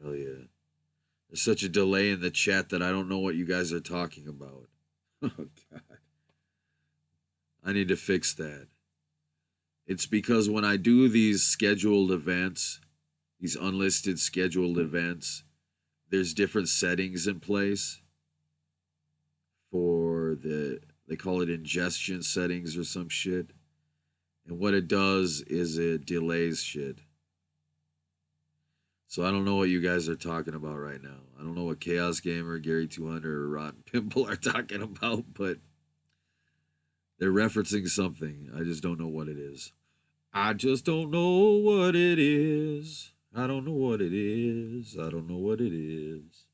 Hell yeah. There's such a delay in the chat that I don't know what you guys are talking about. Oh, God. I need to fix that. It's because when I do these scheduled events, these unlisted scheduled events, there's different settings in place for they call it ingestion settings or some shit. And what it does is it delays shit. So I don't know what you guys are talking about right now. I don't know what Chaos Gamer, Gary 200, or Rotten Pimple are talking about, but they're referencing something. I just don't know what it is. I just don't know what it is. I don't know what it is. I don't know what it is.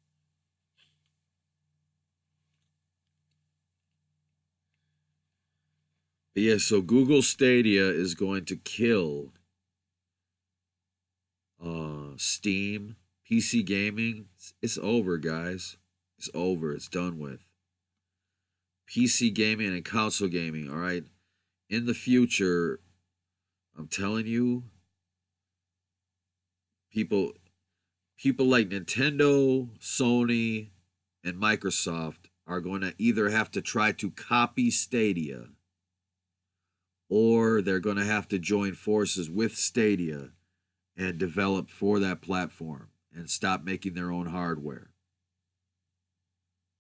But yeah, so Google Stadia is going to kill Steam, PC gaming. It's over, guys. It's over. It's done with. PC gaming and console gaming, all right? In the future, I'm telling you, people like Nintendo, Sony, and Microsoft are going to either have to try to copy Stadia, or they're going to have to join forces with Stadia and develop for that platform and stop making their own hardware.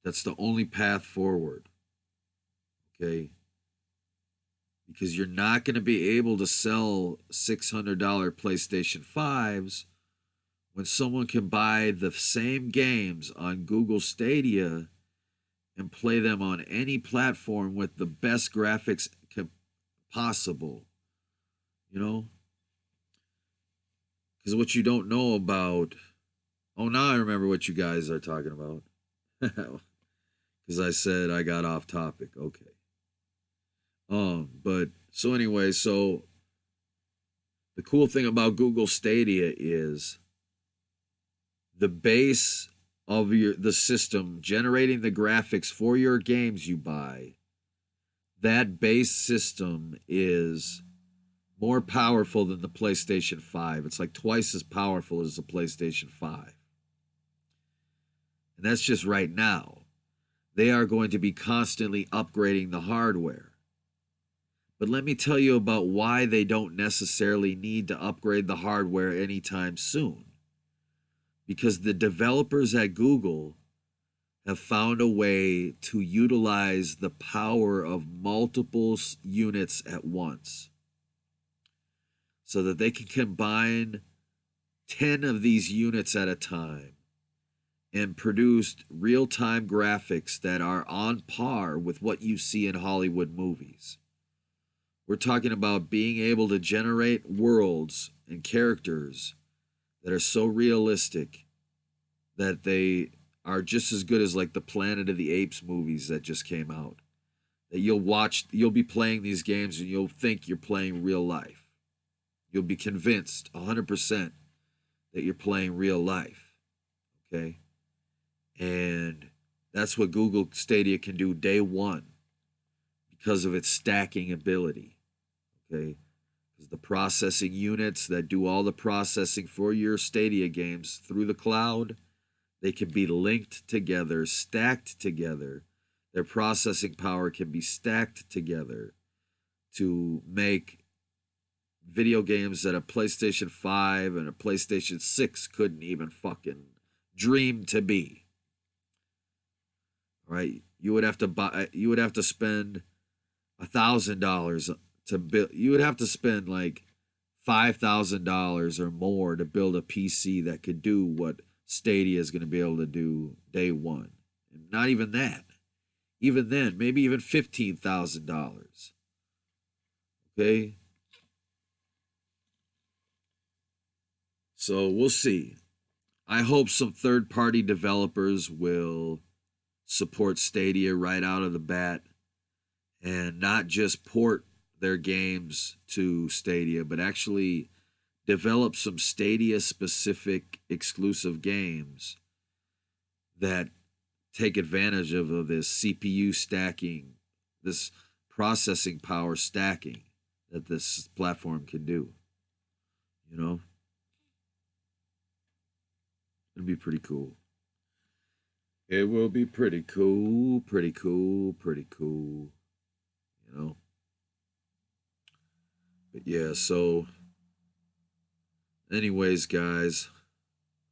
That's the only path forward. Okay? Because you're not going to be able to sell $600 PlayStation 5s when someone can buy the same games on Google Stadia and play them on any platform with the best graphics possible. You know? Because what you don't know about... Oh, now I remember what you guys are talking about. Because I said I got off topic. Okay. But so anyway, so the cool thing about Google Stadia is the base of the system generating the graphics for your games you buy. That base system is more powerful than the PlayStation 5. It's like twice as powerful as the PlayStation 5. And that's just right now. They are going to be constantly upgrading the hardware. But let me tell you about why they don't necessarily need to upgrade the hardware anytime soon. Because the developers at Google have found a way to utilize the power of multiple units at once, so that they can combine 10 of these units at a time and produce real-time graphics that are on par with what you see in Hollywood movies. We're talking about being able to generate worlds and characters that are so realistic that they are just as good as like the Planet of the Apes movies that just came out. That you'll be playing these games and you'll think you're playing real life. You'll be convinced 100% that you're playing real life. Okay? And that's what Google Stadia can do day one because of its stacking ability. Okay? Because the processing units that do all the processing for your Stadia games through the cloud, they can be linked together, stacked together. Their processing power can be stacked together to make video games that a PlayStation 5 and a PlayStation 6 couldn't even fucking dream to be. Right? You would have to spend $1,000 to build. You would have to spend like $5,000 or more to build a PC that could do what Stadia is going to be able to do day one. Not even that. Even then, maybe even $15,000. Okay? So we'll see. I hope some third-party developers will support Stadia right out of the bat. and not just port their games to Stadia, but actually develop some Stadia specific exclusive games that take advantage of this CPU stacking, this processing power stacking that this platform can do. You know, it'd be pretty cool. It will be pretty cool, pretty cool, pretty cool. You know, but yeah. So, anyways, guys,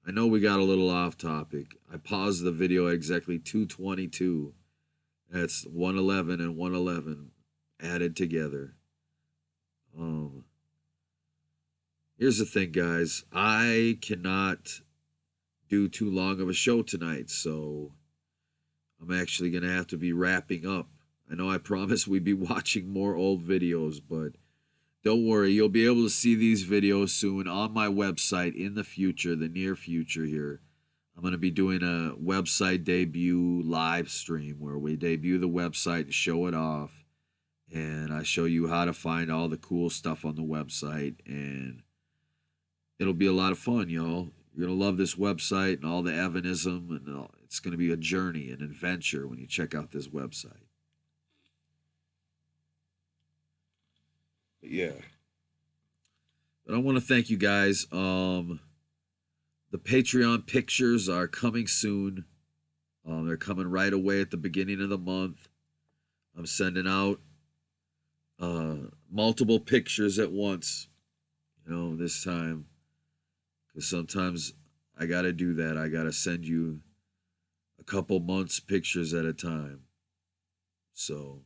I know we got a little off topic. I paused the video at exactly 2:22. That's 111 and 111 added together. Here's the thing, guys. I cannot do too long of a show tonight, so I'm actually going to have to be wrapping up. I know I promised we'd be watching more old videos, but don't worry. You'll be able to see these videos soon on my website in the future, the near future here. I'm going to be doing a website debut live stream where we debut the website and show it off. And I show you how to find all the cool stuff on the website. And it'll be a lot of fun, y'all. You're going to love this website and all the evanism. And it's going to be a journey, an adventure when you check out this website. But yeah. But I want to thank you guys. The Patreon pictures are coming soon. They're coming right away at the beginning of the month. I'm sending out multiple pictures at once, you know, this time. Because sometimes I got to do that. I got to send you a couple months pictures at a time. So,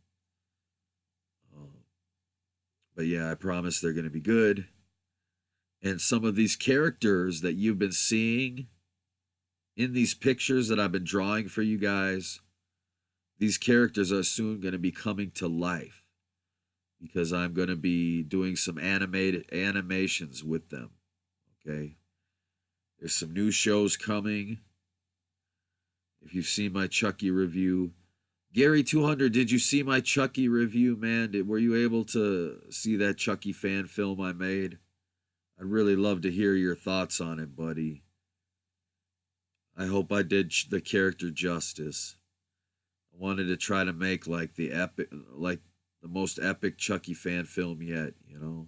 but yeah, I promise they're going to be good. And some of these characters that you've been seeing in these pictures that I've been drawing for you guys, these characters are soon going to be coming to life because I'm going to be doing some animated animations with them. Okay. There's some new shows coming. If you've seen my Chucky review, Gary 200, did you see my Chucky review, man? Were you able to see that Chucky fan film I made? I'd really love to hear your thoughts on it, buddy. I hope I did the character justice. I wanted to try to make like the most epic Chucky fan film yet, you know.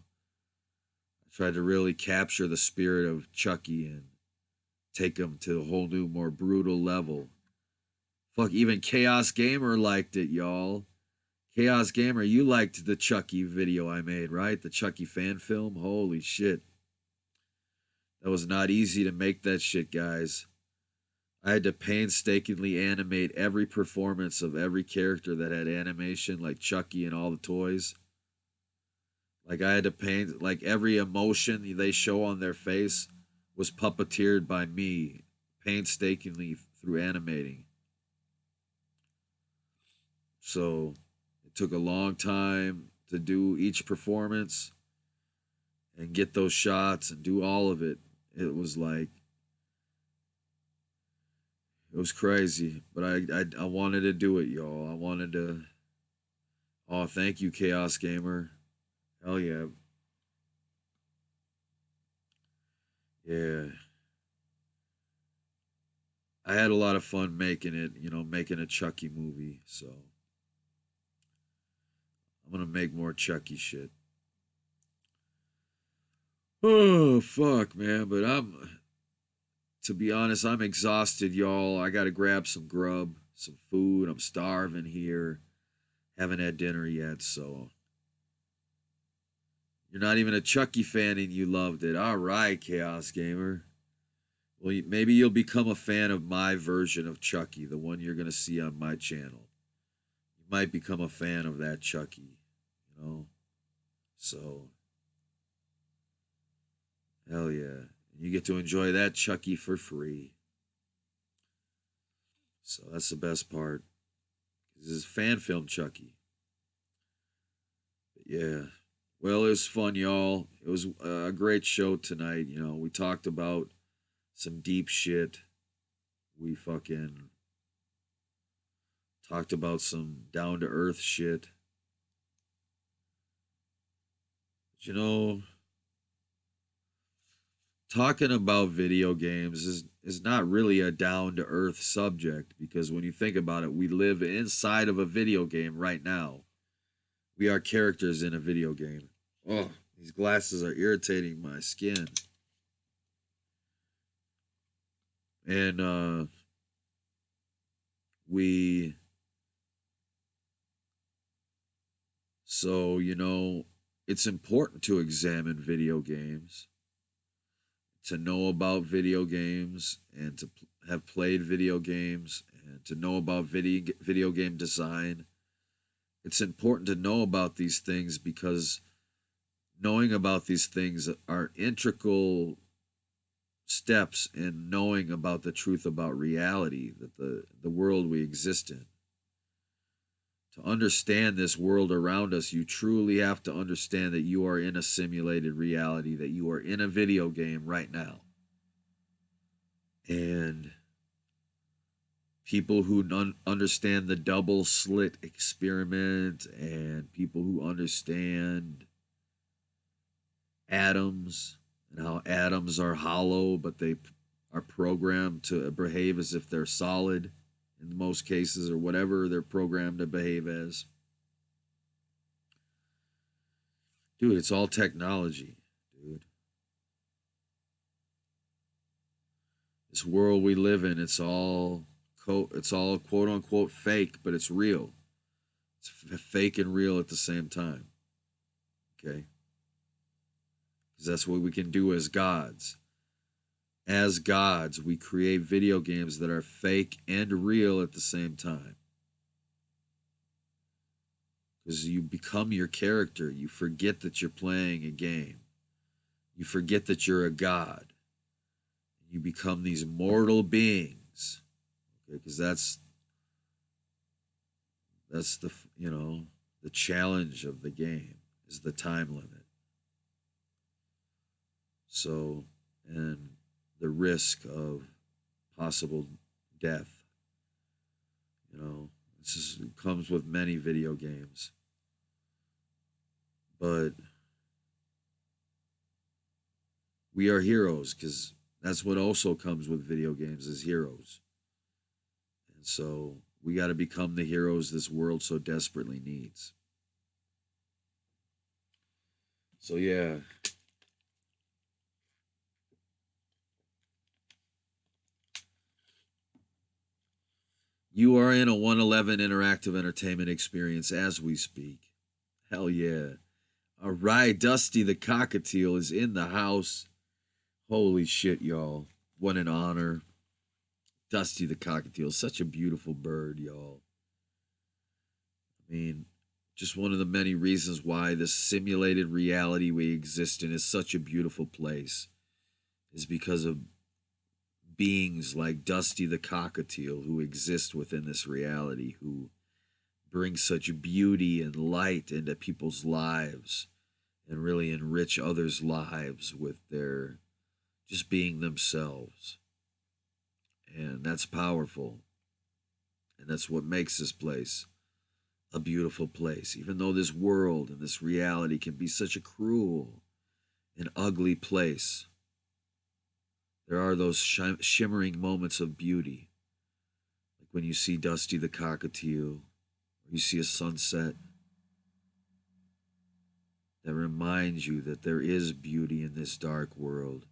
I tried to really capture the spirit of Chucky and take him to a whole new, more brutal level. Fuck, even Chaos Gamer liked it, y'all. Chaos Gamer, you liked the Chucky video I made, right? The Chucky fan film? Holy shit. That was not easy to make that shit, guys. I had to painstakingly animate every performance of every character that had animation, like Chucky and all the toys. Like I had to paint, like every emotion they show on their face was puppeteered by me, painstakingly through animating. So it took a long time to do each performance and get those shots and do all of it. It was like, it was crazy, but I wanted to do it, y'all. I wanted to. Oh, thank you, Chaos Gamer. Hell yeah. Yeah. I had a lot of fun making it, you know, making a Chucky movie, so I'm gonna make more Chucky shit. Oh, fuck, man, but to be honest, I'm exhausted, y'all. I gotta grab some grub, some food. I'm starving here. Haven't had dinner yet, so. You're not even a Chucky fan and you loved it. All right, Chaos Gamer. Well, maybe you'll become a fan of my version of Chucky, the one you're gonna see on my channel. You might become a fan of that Chucky, you know? So. Hell yeah. You get to enjoy that Chucky for free. So that's the best part. This is fan film Chucky. But yeah. Well, it was fun, y'all. It was a great show tonight. You know, we talked about some deep shit. We fucking talked about some down to earth shit. You know, talking about video games is not really a down to earth subject because when you think about it, we live inside of a video game right now. We are characters in a video game. Oh, these glasses are irritating my skin. And we so, it's important to examine video games, to know about video games and to have played video games and to know about video game design. It's important to know about these things because knowing about these things are integral steps in knowing about the truth about reality, that the world we exist in. To understand this world around us, you truly have to understand that you are in a simulated reality, that you are in a video game right now. And people who understand the double slit experiment and people who understand atoms and how atoms are hollow, but they are programmed to behave as if they're solid in most cases, or whatever they're programmed to behave as. Dude, it's all technology, dude. This world we live in, it's all quote unquote fake, but it's real. It's fake and real at the same time. Okay? Because that's what we can do as gods. As gods, we create video games that are fake and real at the same time. Because you become your character. You forget that you're playing a game. You forget that you're a god. You become these mortal beings. Okay, because that's the the challenge of the game is the time limit. So, and the risk of possible death. This comes with many video games. But we are heroes because that's what also comes with video games is heroes. And so we got to become the heroes this world so desperately needs. So yeah. You are in a 111 interactive entertainment experience as we speak. Hell yeah. All right, Dusty the Cockatiel is in the house. Holy shit, y'all. What an honor. Dusty the Cockatiel, such a beautiful bird, y'all. I mean, just one of the many reasons why this simulated reality we exist in is such a beautiful place is because of beings like Dusty the Cockatiel who exist within this reality, who bring such beauty and light into people's lives and really enrich others' lives with their just being themselves. And that's powerful. And that's what makes this place a beautiful place. Even though this world and this reality can be such a cruel and ugly place, there are those shimmering moments of beauty. Like when you see Dusty the Cockatiel, or you see a sunset that reminds you that there is beauty in this dark world,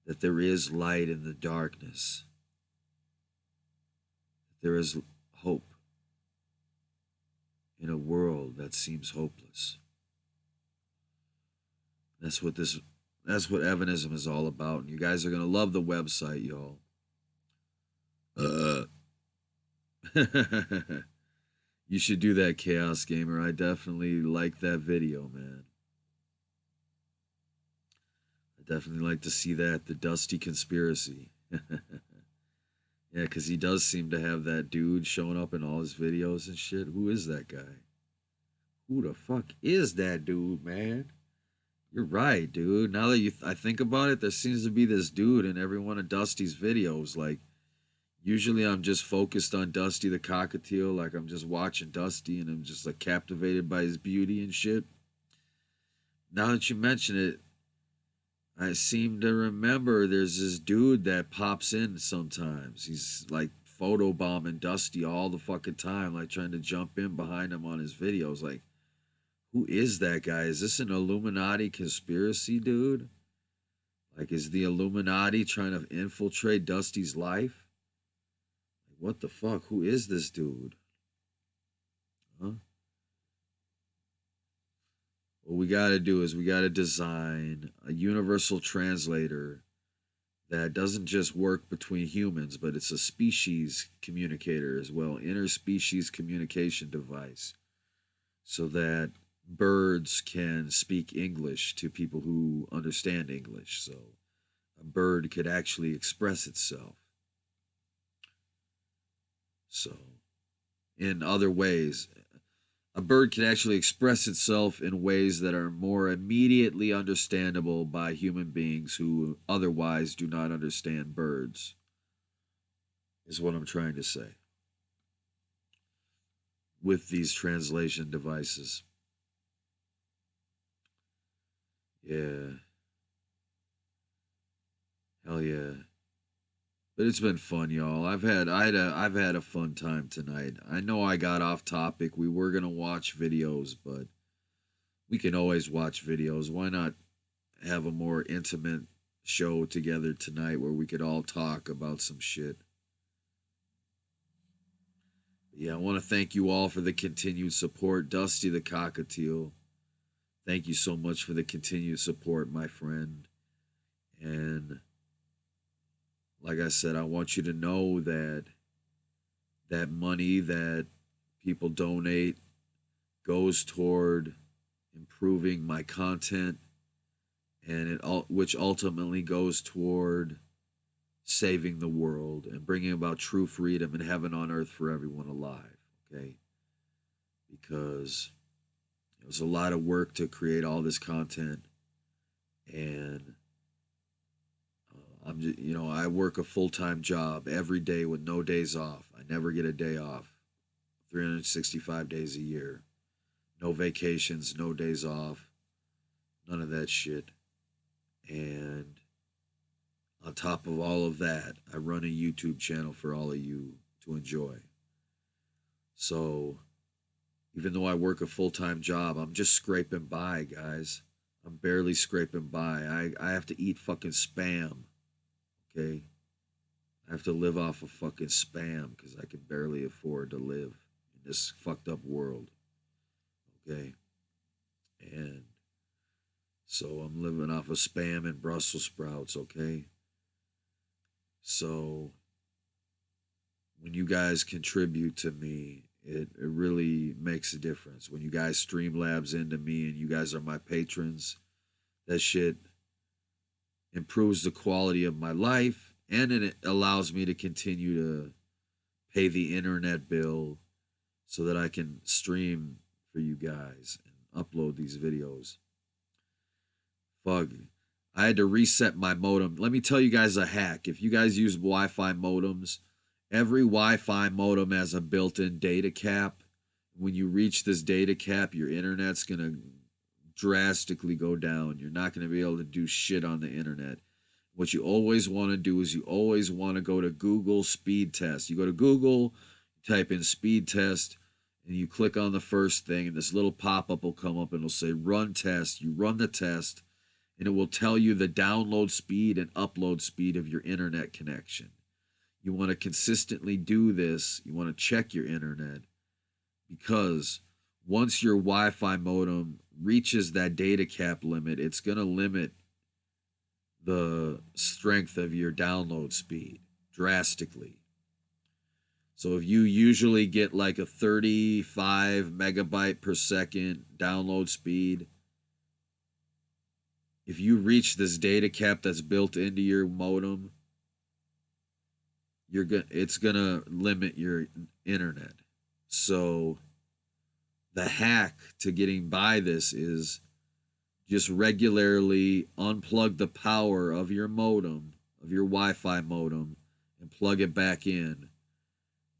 that there is light in the darkness, that there is hope in a world that seems hopeless. That's what Evanism is all about. And you guys are going to love the website, y'all. You should do that, Chaos Gamer. I definitely like that video, man. I definitely like to see that, the Dusty Conspiracy. Yeah, because he does seem to have that dude showing up in all his videos and shit. Who is that guy? Who the fuck is that dude, man? You're right, dude. Now that I think about it, there seems to be this dude in every one of Dusty's videos. Like, usually I'm just focused on Dusty the Cockatiel. Like, I'm just watching Dusty and I'm just, like, captivated by his beauty and shit. now that you mention it, I seem to remember there's this dude that pops in sometimes. He's like photobombing Dusty all the fucking time, like trying to jump in behind him on his videos. Like, who is that guy? Is this an Illuminati conspiracy dude? Like, is the Illuminati trying to infiltrate Dusty's life? Like, what the fuck? Who is this dude? Huh? What we got to do is we got to design a universal translator that doesn't just work between humans, but it's a species communicator as well, interspecies communication device, so that birds can speak English to people who understand English. So a bird could actually express itself. So, in other ways, a bird can actually express itself in ways that are more immediately understandable by human beings who otherwise do not understand birds, is what I'm trying to say with these translation devices. Yeah. Hell yeah. But it's been fun, y'all. I've had a fun time tonight. I know I got off topic. We were gonna watch videos, but we can always watch videos. Why not have a more intimate show together tonight where we could all talk about some shit? Yeah, I want to thank you all for the continued support. Dusty the Cockatiel, thank you so much for the continued support, my friend. And like I said, I want you to know that that money that people donate goes toward improving my content, and which ultimately goes toward saving the world and bringing about true freedom and heaven on earth for everyone alive. Okay, because it was a lot of work to create all this content, and I'm just, I work a full-time job every day with no days off. I never get a day off. 365 days a year. No vacations, no days off. None of that shit. And on top of all of that, I run a YouTube channel for all of you to enjoy. So, even though I work a full-time job, I'm just scraping by, guys. I'm barely scraping by. I have to eat fucking Spam. Okay, I have to live off of fucking Spam because I can barely afford to live in this fucked up world. Okay, and so I'm living off of Spam and Brussels sprouts. Okay, so when you guys contribute to me, it really makes a difference. When you guys stream labs into me and you guys are my patrons, that shit improves the quality of my life, and it allows me to continue to pay the internet bill so that I can stream for you guys and upload these videos. Fuck. I had to reset my modem. Let me tell you guys a hack. If you guys use Wi-Fi modems, every Wi-Fi modem has a built-in data cap. When you reach this data cap, your internet's going to drastically go down. You're not going to be able to do shit on the internet. What you always want to do is you always want to go to Google speed test. You go to Google, type in speed test, and you click on the first thing, and this little pop-up will come up and it'll say run test. You run the test, and it will tell you the download speed and upload speed of your internet connection. You want to consistently do this. You want to check your internet, because once your Wi-Fi modem reaches that data cap limit, it's going to limit the strength of your download speed drastically. So if you usually get like a 35 megabyte per second download speed, if you reach this data cap that's built into your modem, it's gonna limit your internet. So the hack to getting by this is just regularly unplug the power of your modem, of your Wi-Fi modem, and plug it back in.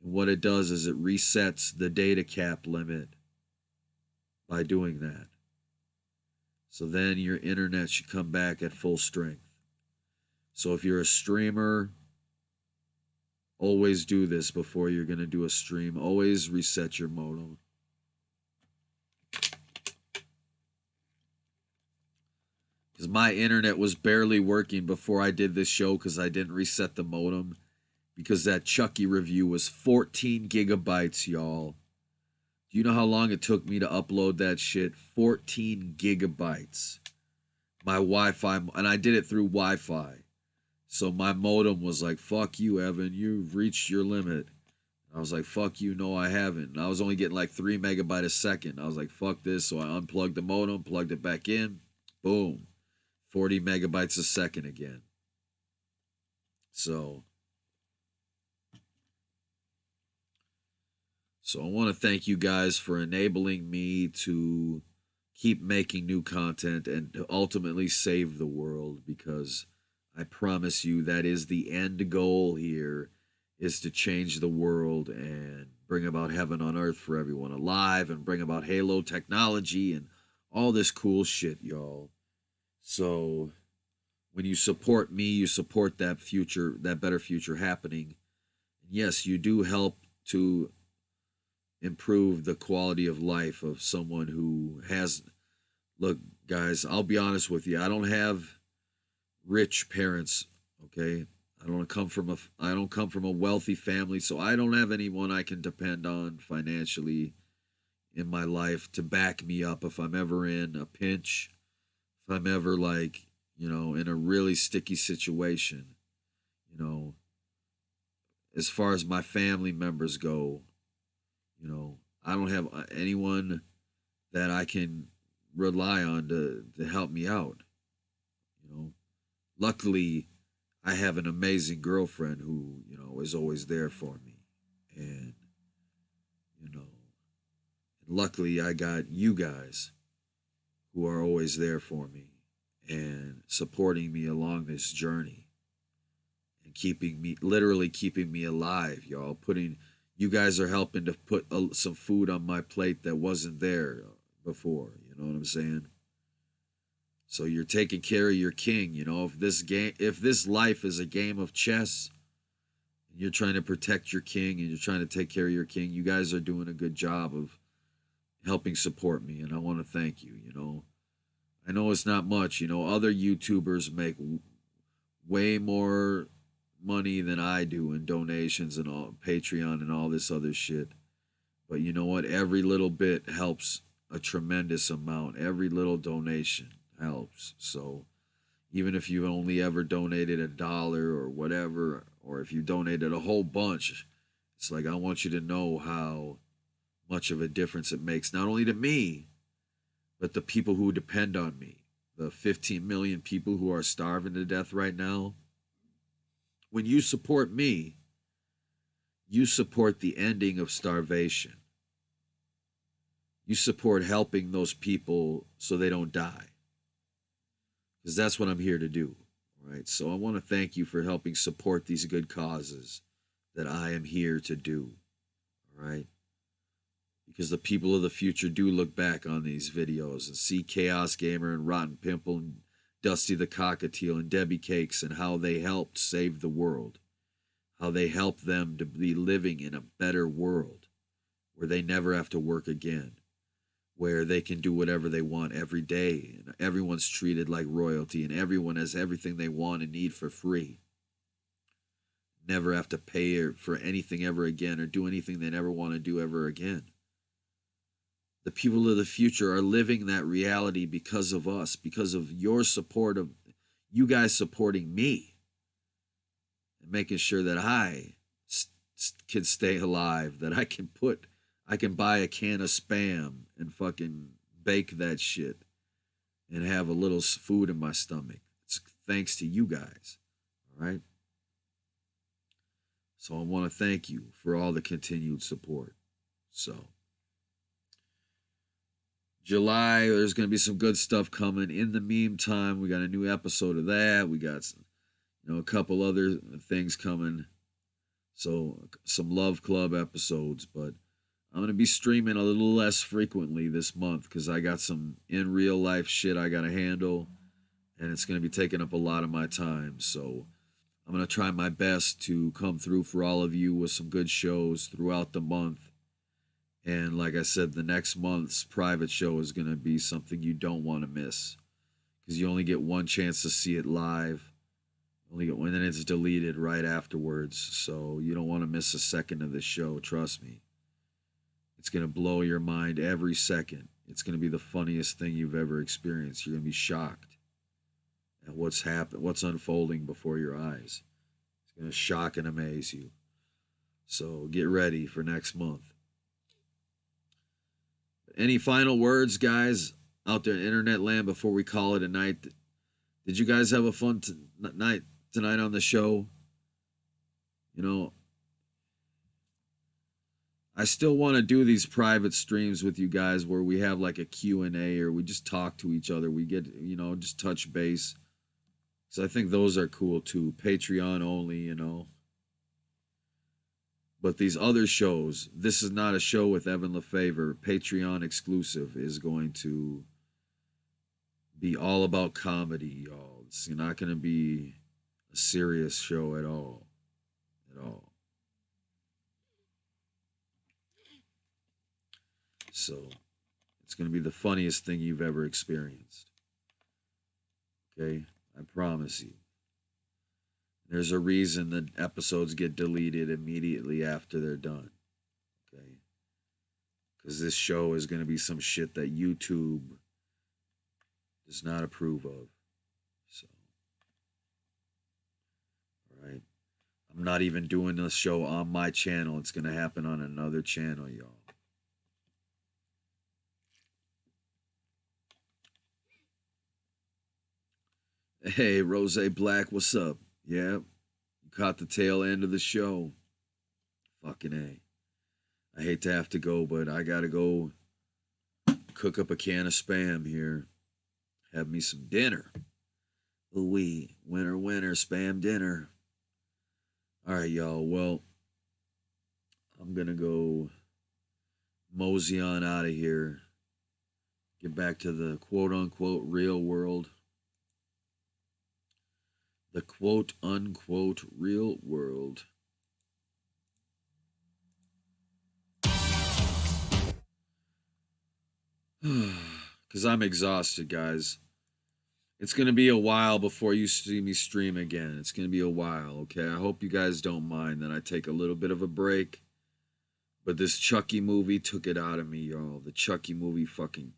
And what it does is it resets the data cap limit by doing that. So then your internet should come back at full strength. So if you're a streamer, always do this before you're going to do a stream. Always reset your modem. Because my internet was barely working before I did this show because I didn't reset the modem. Because that Chucky review was 14 gigabytes, y'all. Do you know how long it took me to upload that shit? 14 gigabytes. My Wi-Fi, and I did it through Wi-Fi. So my modem was like, fuck you, Evan, you've reached your limit. I was like, fuck you, no, I haven't. And I was only getting like 3 megabytes a second. I was like, fuck this. So I unplugged the modem, plugged it back in. Boom. 40 megabytes a second again. So I want to thank you guys for enabling me to keep making new content and to ultimately save the world, because I promise you that is the end goal here, is to change the world and bring about heaven on earth for everyone alive and bring about Halo technology and all this cool shit, y'all. So when you support me, you support that future, that better future happening. And yes, you do help to improve the quality of life of someone who has, look, guys, I'll be honest with you. I don't have rich parents, okay? I don't come from a wealthy family, so I don't have anyone I can depend on financially in my life to back me up if I'm ever in a pinch, if I'm ever like, in a really sticky situation. As far as my family members go, I don't have anyone that I can rely on to help me out. Luckily, I have an amazing girlfriend who, is always there for me. And, luckily I got you guys who are always there for me and supporting me along this journey and literally keeping me alive, y'all. You guys are helping to put some food on my plate that wasn't there before. You know what I'm saying? So you're taking care of your king. If this life is a game of chess, and you're trying to protect your king and you're trying to take care of your king, you guys are doing a good job of helping support me, and I want to thank you. I know it's not much. Other YouTubers make way more money than I do in donations and all Patreon and all this other shit. But you know what? Every little bit helps a tremendous amount. Every little donation helps. So even if you only ever donated $1 or whatever, or if you donated a whole bunch, it's like I want you to know how much of a difference it makes, not only to me, but the people who depend on me. The 15 million people who are starving to death right now. When you support me, you support the ending of starvation. You support helping those people so they don't die. Because that's what I'm here to do, right? So I want to thank you for helping support these good causes that I am here to do, all right? Because the people of the future do look back on these videos and see Chaos Gamer and Rotten Pimple and Dusty the Cockatiel and Debbie Cakes and how they helped save the world, how they helped them to be living in a better world where they never have to work again, where they can do whatever they want every day and everyone's treated like royalty and everyone has everything they want and need for free. Never have to pay for anything ever again or do anything they never want to do ever again. The people of the future are living that reality because of us, because of your support, of you guys supporting me and making sure that I can stay alive, that I can buy a can of Spam and fucking bake that shit and have a little food in my stomach. It's thanks to you guys, all right? So I want to thank you for all the continued support. So July, there's going to be some good stuff coming. In the meantime, we got a new episode of that. We got a couple other things coming. So some Love Club episodes, but I'm gonna be streaming a little less frequently this month because I got some in real life shit I gotta handle, and it's gonna be taking up a lot of my time. So I'm gonna try my best to come through for all of you with some good shows throughout the month. And like I said, the next month's private show is gonna be something you don't want to miss because you only get one chance to see it live. Only get one, and then it's deleted right afterwards. So you don't want to miss a second of the show. Trust me. It's going to blow your mind every second. It's going to be the funniest thing you've ever experienced. You're going to be shocked at what's happened, what's unfolding before your eyes. It's going to shock and amaze you. So get ready for next month. Any final words, guys, out there in internet land before we call it a night? Did you guys have a fun night tonight on the show? You know, I still want to do these private streams with you guys where we have like a Q&A or we just talk to each other. We get, just touch base. So I think those are cool too. Patreon only, But these other shows, this is not a show with Evan LeFavor. Patreon exclusive is going to be all about comedy, y'all. It's not going to be a serious show at all. At all. So it's going to be the funniest thing you've ever experienced. Okay? I promise you. There's a reason that episodes get deleted immediately after they're done. Okay? Because this show is going to be some shit that YouTube does not approve of. So, all right. I'm not even doing this show on my channel. It's going to happen on another channel, y'all. Hey, Rose Black, what's up? Yeah, you caught the tail end of the show. Fucking A. I hate to have to go, but I gotta go cook up a can of Spam here. Have me some dinner. Ooh-wee, winter, Spam dinner. All right, y'all. Well, I'm gonna go mosey on out of here. Get back to the quote-unquote real world. The quote-unquote real world. Because I'm exhausted, guys. It's going to be a while before you see me stream again. It's going to be a while, okay? I hope you guys don't mind that I take a little bit of a break. But this Chucky movie took it out of me, y'all. The Chucky movie fucking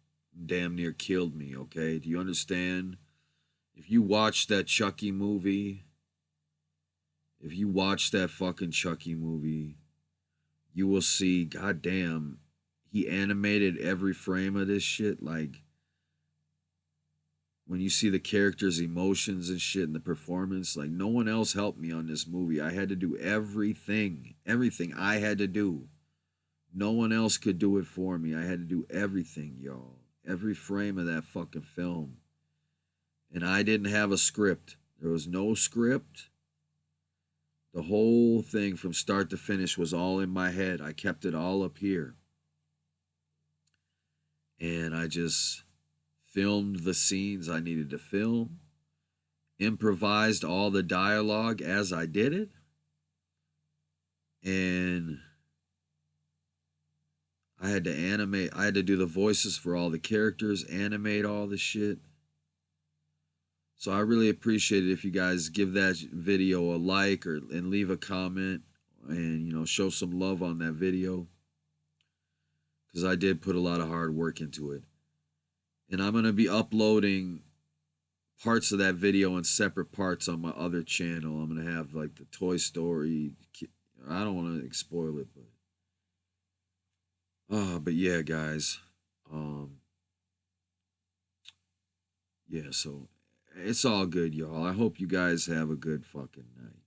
damn near killed me, okay? Do you understand? If you watch that Chucky movie, if you watch that fucking Chucky movie, you will see, goddamn, he animated every frame of this shit. Like, when you see the characters' emotions and shit and the performance, like, no one else helped me on this movie. I had to do everything I had to do. No one else could do it for me. I had to do everything, y'all. Every frame of that fucking film. And I didn't have a script. There was no script. The whole thing from start to finish was all in my head. I kept it all up here. And I just filmed the scenes I needed to film. Improvised all the dialogue as I did it. And I had to animate. I had to do the voices for all the characters, animate all the shit. So I really appreciate it if you guys give that video a like and leave a comment and, show some love on that video. Because I did put a lot of hard work into it. And I'm going to be uploading parts of that video in separate parts on my other channel. I'm going to have like the Toy Story. I don't want to spoil it, but yeah, guys. Yeah, so it's all good, y'all. I hope you guys have a good fucking night.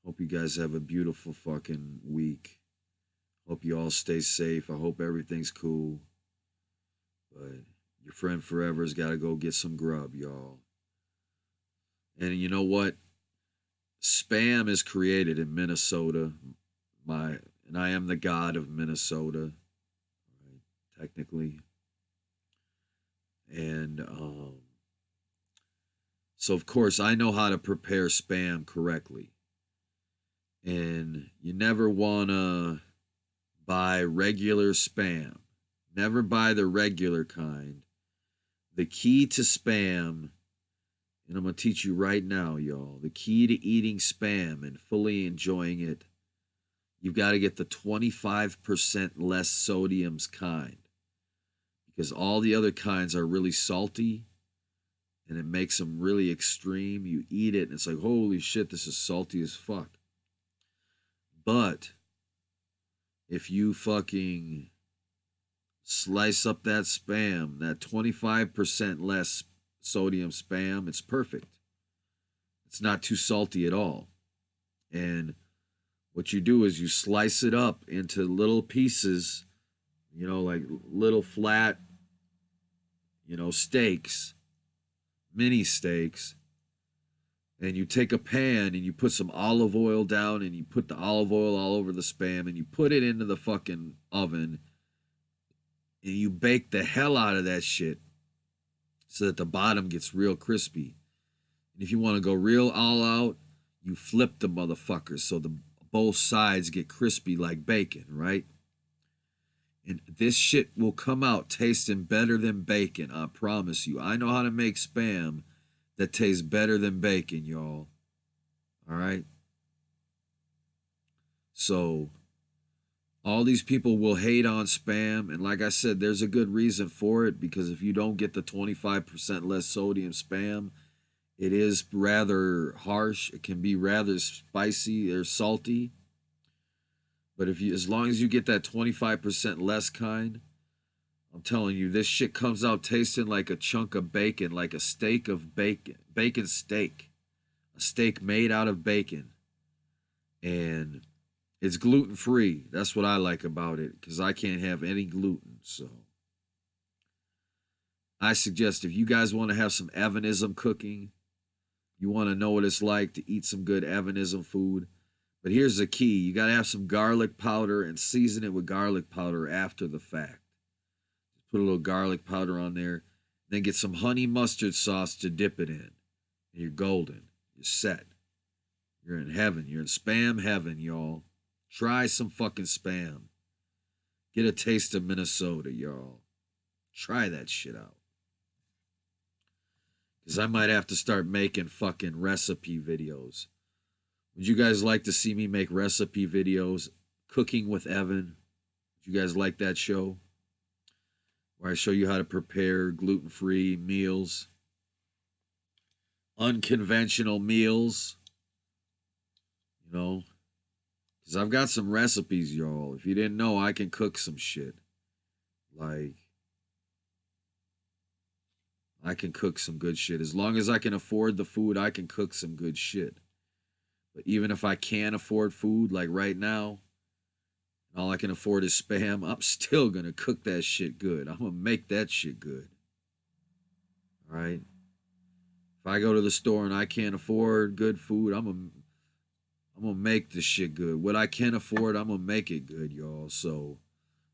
Hope you guys have a beautiful fucking week. Hope you all stay safe. I hope everything's cool. But your friend forever's got to go get some grub, y'all. And you know what? Spam is created in Minnesota. And and I am the god of Minnesota, right, technically. And so, of course, I know how to prepare Spam correctly. And you never want to buy regular Spam. Never buy the regular kind. The key to Spam, and I'm going to teach you right now, y'all. The key to eating Spam and fully enjoying it, you've got to get the 25% less sodiums kind. Because all the other kinds are really salty, and it makes them really extreme. You eat it, and it's like, holy shit, this is salty as fuck. But if you fucking slice up that Spam, that 25% less sodium Spam, it's perfect. It's not too salty at all. And what you do is you slice it up into little pieces, you know, like little flat, you know, steaks, mini steaks. And you take a pan and you put some olive oil down and you put the olive oil all over the Spam and you put it into the fucking oven and you bake the hell out of that shit so that the bottom gets real crispy. And if you want to go real all out, you flip the motherfuckers so the both sides get crispy like bacon, right? And this shit will come out tasting better than bacon, I promise you. I know how to make Spam that tastes better than bacon, y'all. All right? So, all these people will hate on Spam, and like I said, there's a good reason for it, because if you don't get the 25% less sodium Spam, it is rather harsh. It can be rather spicy or salty. But if you, as long as you get that 25% less kind, I'm telling you, this shit comes out tasting like a chunk of bacon, like a steak of bacon, bacon steak, a steak made out of bacon. And it's gluten-free. That's what I like about it, because I can't have any gluten. So I suggest if you guys want to have some Evanism cooking, you want to know what it's like to eat some good Evanism food. But here's the key. You got to have some garlic powder and season it with garlic powder after the fact. Put a little garlic powder on there. Then get some honey mustard sauce to dip it in. And you're golden. You're set. You're in heaven. You're in Spam heaven, y'all. Try some fucking Spam. Get a taste of Minnesota, y'all. Try that shit out. Because I might have to start making fucking recipe videos. Would you guys like to see me make recipe videos? Cooking with Evan. Would you guys like that show? Where I show you how to prepare gluten-free meals. Unconventional meals. You know? Because I've got some recipes, y'all. If you didn't know, I can cook some shit. Like, I can cook some good shit. As long as I can afford the food, I can cook some good shit. But even if I can't afford food, like right now, all I can afford is Spam, I'm still going to cook that shit good. I'm going to make that shit good. All right? If I go to the store and I can't afford good food, I'm going to make the shit good. What I can afford, I'm going to make it good, y'all. So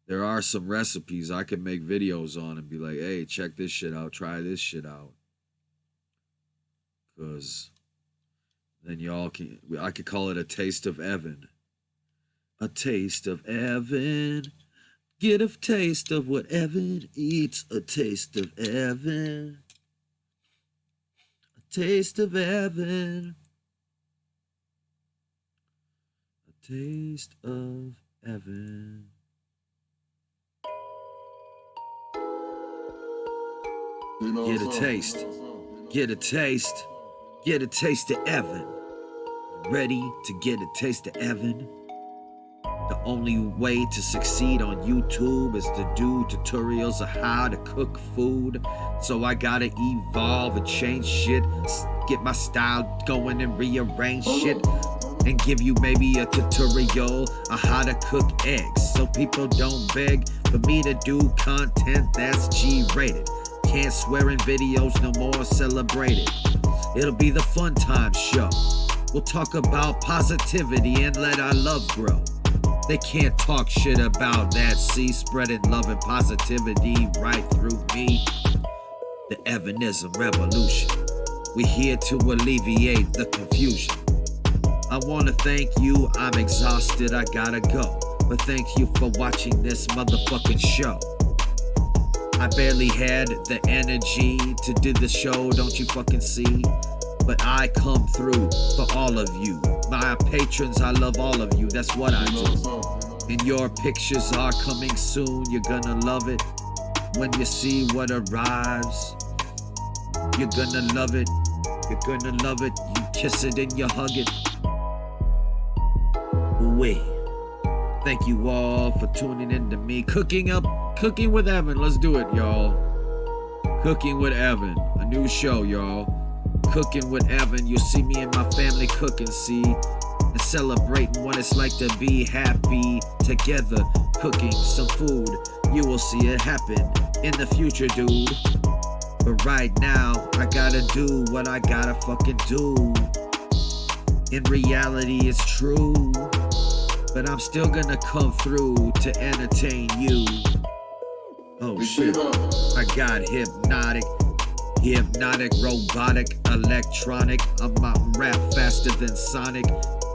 there are some recipes I can make videos on and be like, hey, check this shit out. Try this shit out. Because then y'all can, I could call it a taste of Evan. A taste of Evan. Get a taste of what Evan eats. A taste of Evan. A taste of Evan. A taste of Evan. Get a taste. Get a taste. Get a taste of Evan. Ready to get a taste of Evan? The only way to succeed on YouTube is to do tutorials of how to cook food. So I gotta evolve and change shit, get my style going and rearrange shit, and give you maybe a tutorial on how to cook eggs, so people don't beg for me to do content that's G-rated. Can't swear in videos no more, celebrate it. It'll be the fun time show. We'll talk about positivity and let our love grow. They can't talk shit about that. See, spreading love and positivity right through me. The Evanism Revolution. We're here to alleviate the confusion. I wanna thank you, I'm exhausted, I gotta go. But thank you for watching this motherfucking show. I barely had the energy to do the show, don't you fucking see? But I come through for all of you. My patrons, I love all of you, that's what I do. And your pictures are coming soon, you're gonna love it. When you see what arrives, you're gonna love it. You're gonna love it, you kiss it and you hug it. Wait. Thank you all for tuning in to me. Cooking with Evan. Let's do it, y'all. Cooking with Evan. A new show, y'all. Cooking with Evan. You'll see me and my family cooking, see? And celebrating what it's like to be happy together. Cooking some food. You will see it happen in the future, dude. But right now, I gotta do what I gotta fucking do. In reality, it's true. But I'm still gonna come through to entertain you. Oh shit, I got hypnotic, robotic, electronic. I'm out and rap faster than Sonic.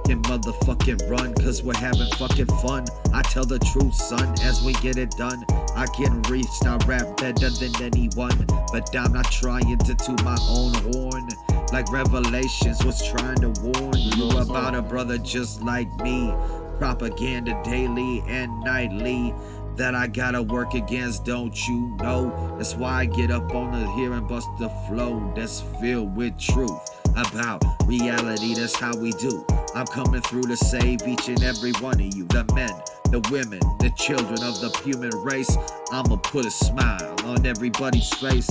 Can motherfucking run, cause we're having fucking fun. I tell the truth, son, as we get it done. I can reach, I rap better than anyone. But I'm not trying to toot my own horn. Like Revelations was trying to warn you about a brother just like me. Propaganda daily and nightly that I gotta work against, don't you know? That's why I get up on the here and bust the flow that's filled with truth about reality. That's how we do. I'm coming through to save each and every one of you, the men, the women, the children of the human race. I'ma put a smile on everybody's face,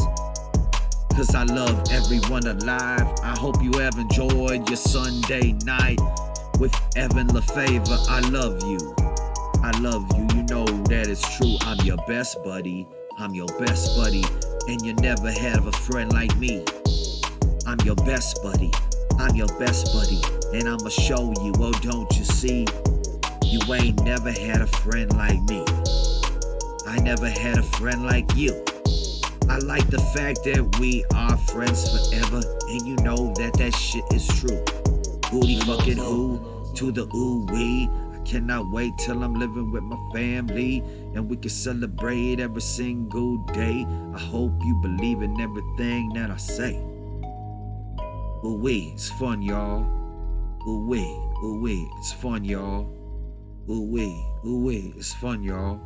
cause I love everyone alive. I hope you have enjoyed your Sunday night with Evan LaFavor. I love you. I love you. You know that it's true. I'm your best buddy. I'm your best buddy. And you never have a friend like me. I'm your best buddy. I'm your best buddy. And I'ma show you, oh, don't you see? You ain't never had a friend like me. I never had a friend like you. I like the fact that we are friends forever. And you know that that shit is true. Booty fucking who to the ooh wee. I cannot wait till I'm living with my family and we can celebrate every single day. I hope you believe in everything that I say. Ooh wee, it's fun, y'all. Ooh wee, it's fun, y'all. Ooh wee, it's fun, y'all.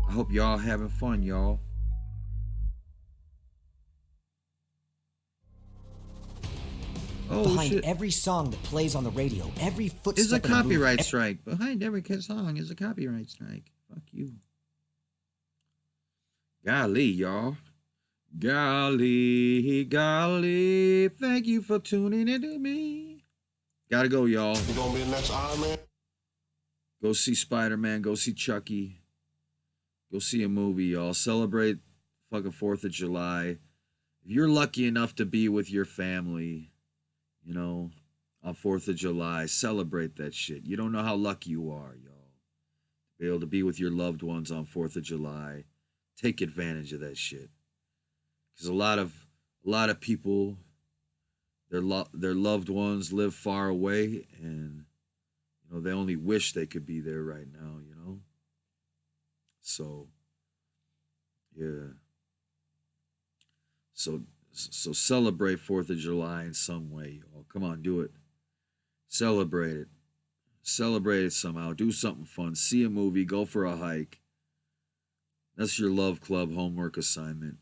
I hope y'all having fun, y'all. Oh, behind shit. every song that plays on the radio, every footstep Is a in a movie, copyright strike. Behind every song is a copyright strike. Fuck you. Golly, y'all. Golly. Thank you for tuning into me. Gotta go, y'all. You gonna be the next Iron Man? Go see Spider-Man. Go see Chucky. Go see a movie, y'all. Celebrate fucking 4th of July. If you're lucky enough to be with your family, you know, on 4th of July, celebrate that shit. You don't know how lucky you are, y'all. To be able to be with your loved ones on 4th of July. Take advantage of that shit. Because a lot of people, their loved ones live far away, and you know they only wish they could be there right now, you know. So yeah. So celebrate 4th of July in some way, y'all. Come on, do it. Celebrate it. Celebrate it somehow. Do something fun. See a movie. Go for a hike. That's your Love Club homework assignment.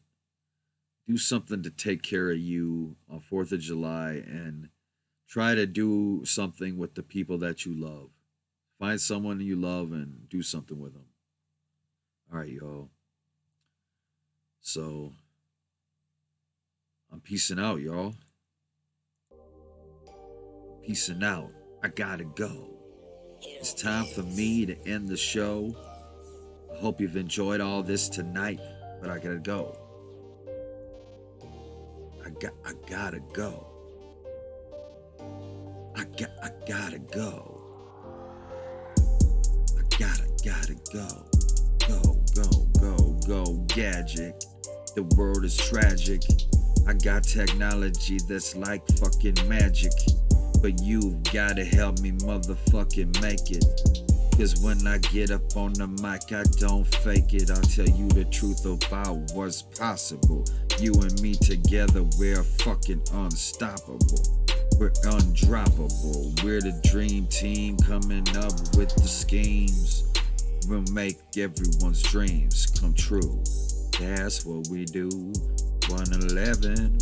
Do something to take care of you on 4th of July and try to do something with the people that you love. Find someone you love and do something with them. All right, y'all. So I'm peacing out, y'all. Peacing out. I gotta go. It's time for me to end the show. I hope you've enjoyed all this tonight, but I gotta go. I gotta go. I gotta go. Gotta go, gadget. The world is tragic. I got technology that's like fucking magic. But you've gotta help me motherfucking make it. Cause when I get up on the mic, I don't fake it. I'll tell you the truth about what's possible. You and me together, we're fucking unstoppable. We're undroppable. We're the dream team coming up with the schemes. We'll make everyone's dreams come true. That's what we do. 111.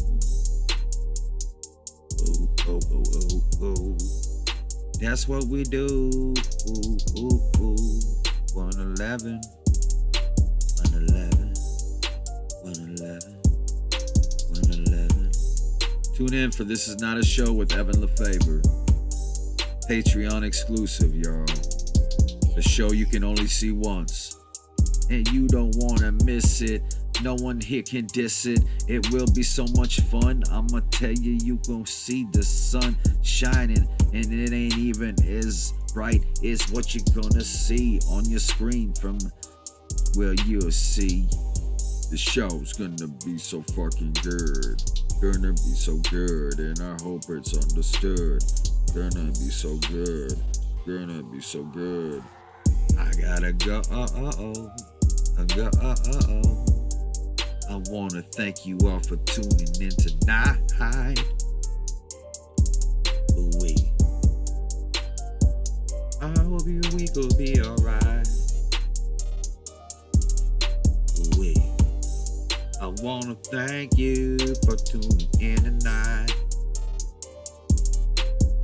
Ooh, oh, oh, oh, oh. That's what we do. Ooh, ooh, ooh. 111. 111. 111. 111. Tune in for This Is Not a Show with Evan LeFavor. Patreon exclusive, y'all. The show you can only see once. And you don't wanna miss it. No one here can diss it. It will be so much fun. I'ma tell you, you gon' see the sun shining. And it ain't even as bright as what you're gonna see on your screen from, well, you'll see. The show's gonna be so fucking good. Gonna be so good, and I hope it's understood. Gonna be so good. Gonna be so good. I gotta go. I go. I wanna thank you all for tuning in tonight. Ooh-wee. I hope your week will be alright. Ooh-wee. I wanna thank you for tuning in tonight.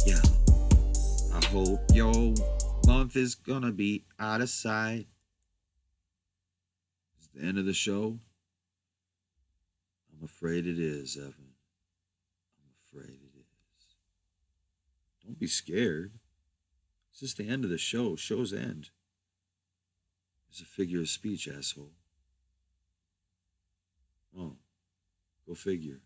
Yeah. I hope your month is gonna be out of sight. It's the end of the show. I'm afraid it is, Evan. I'm afraid it is. Don't be scared. It's just the end of the show. Show's end. It's a figure of speech, asshole. Oh, go figure.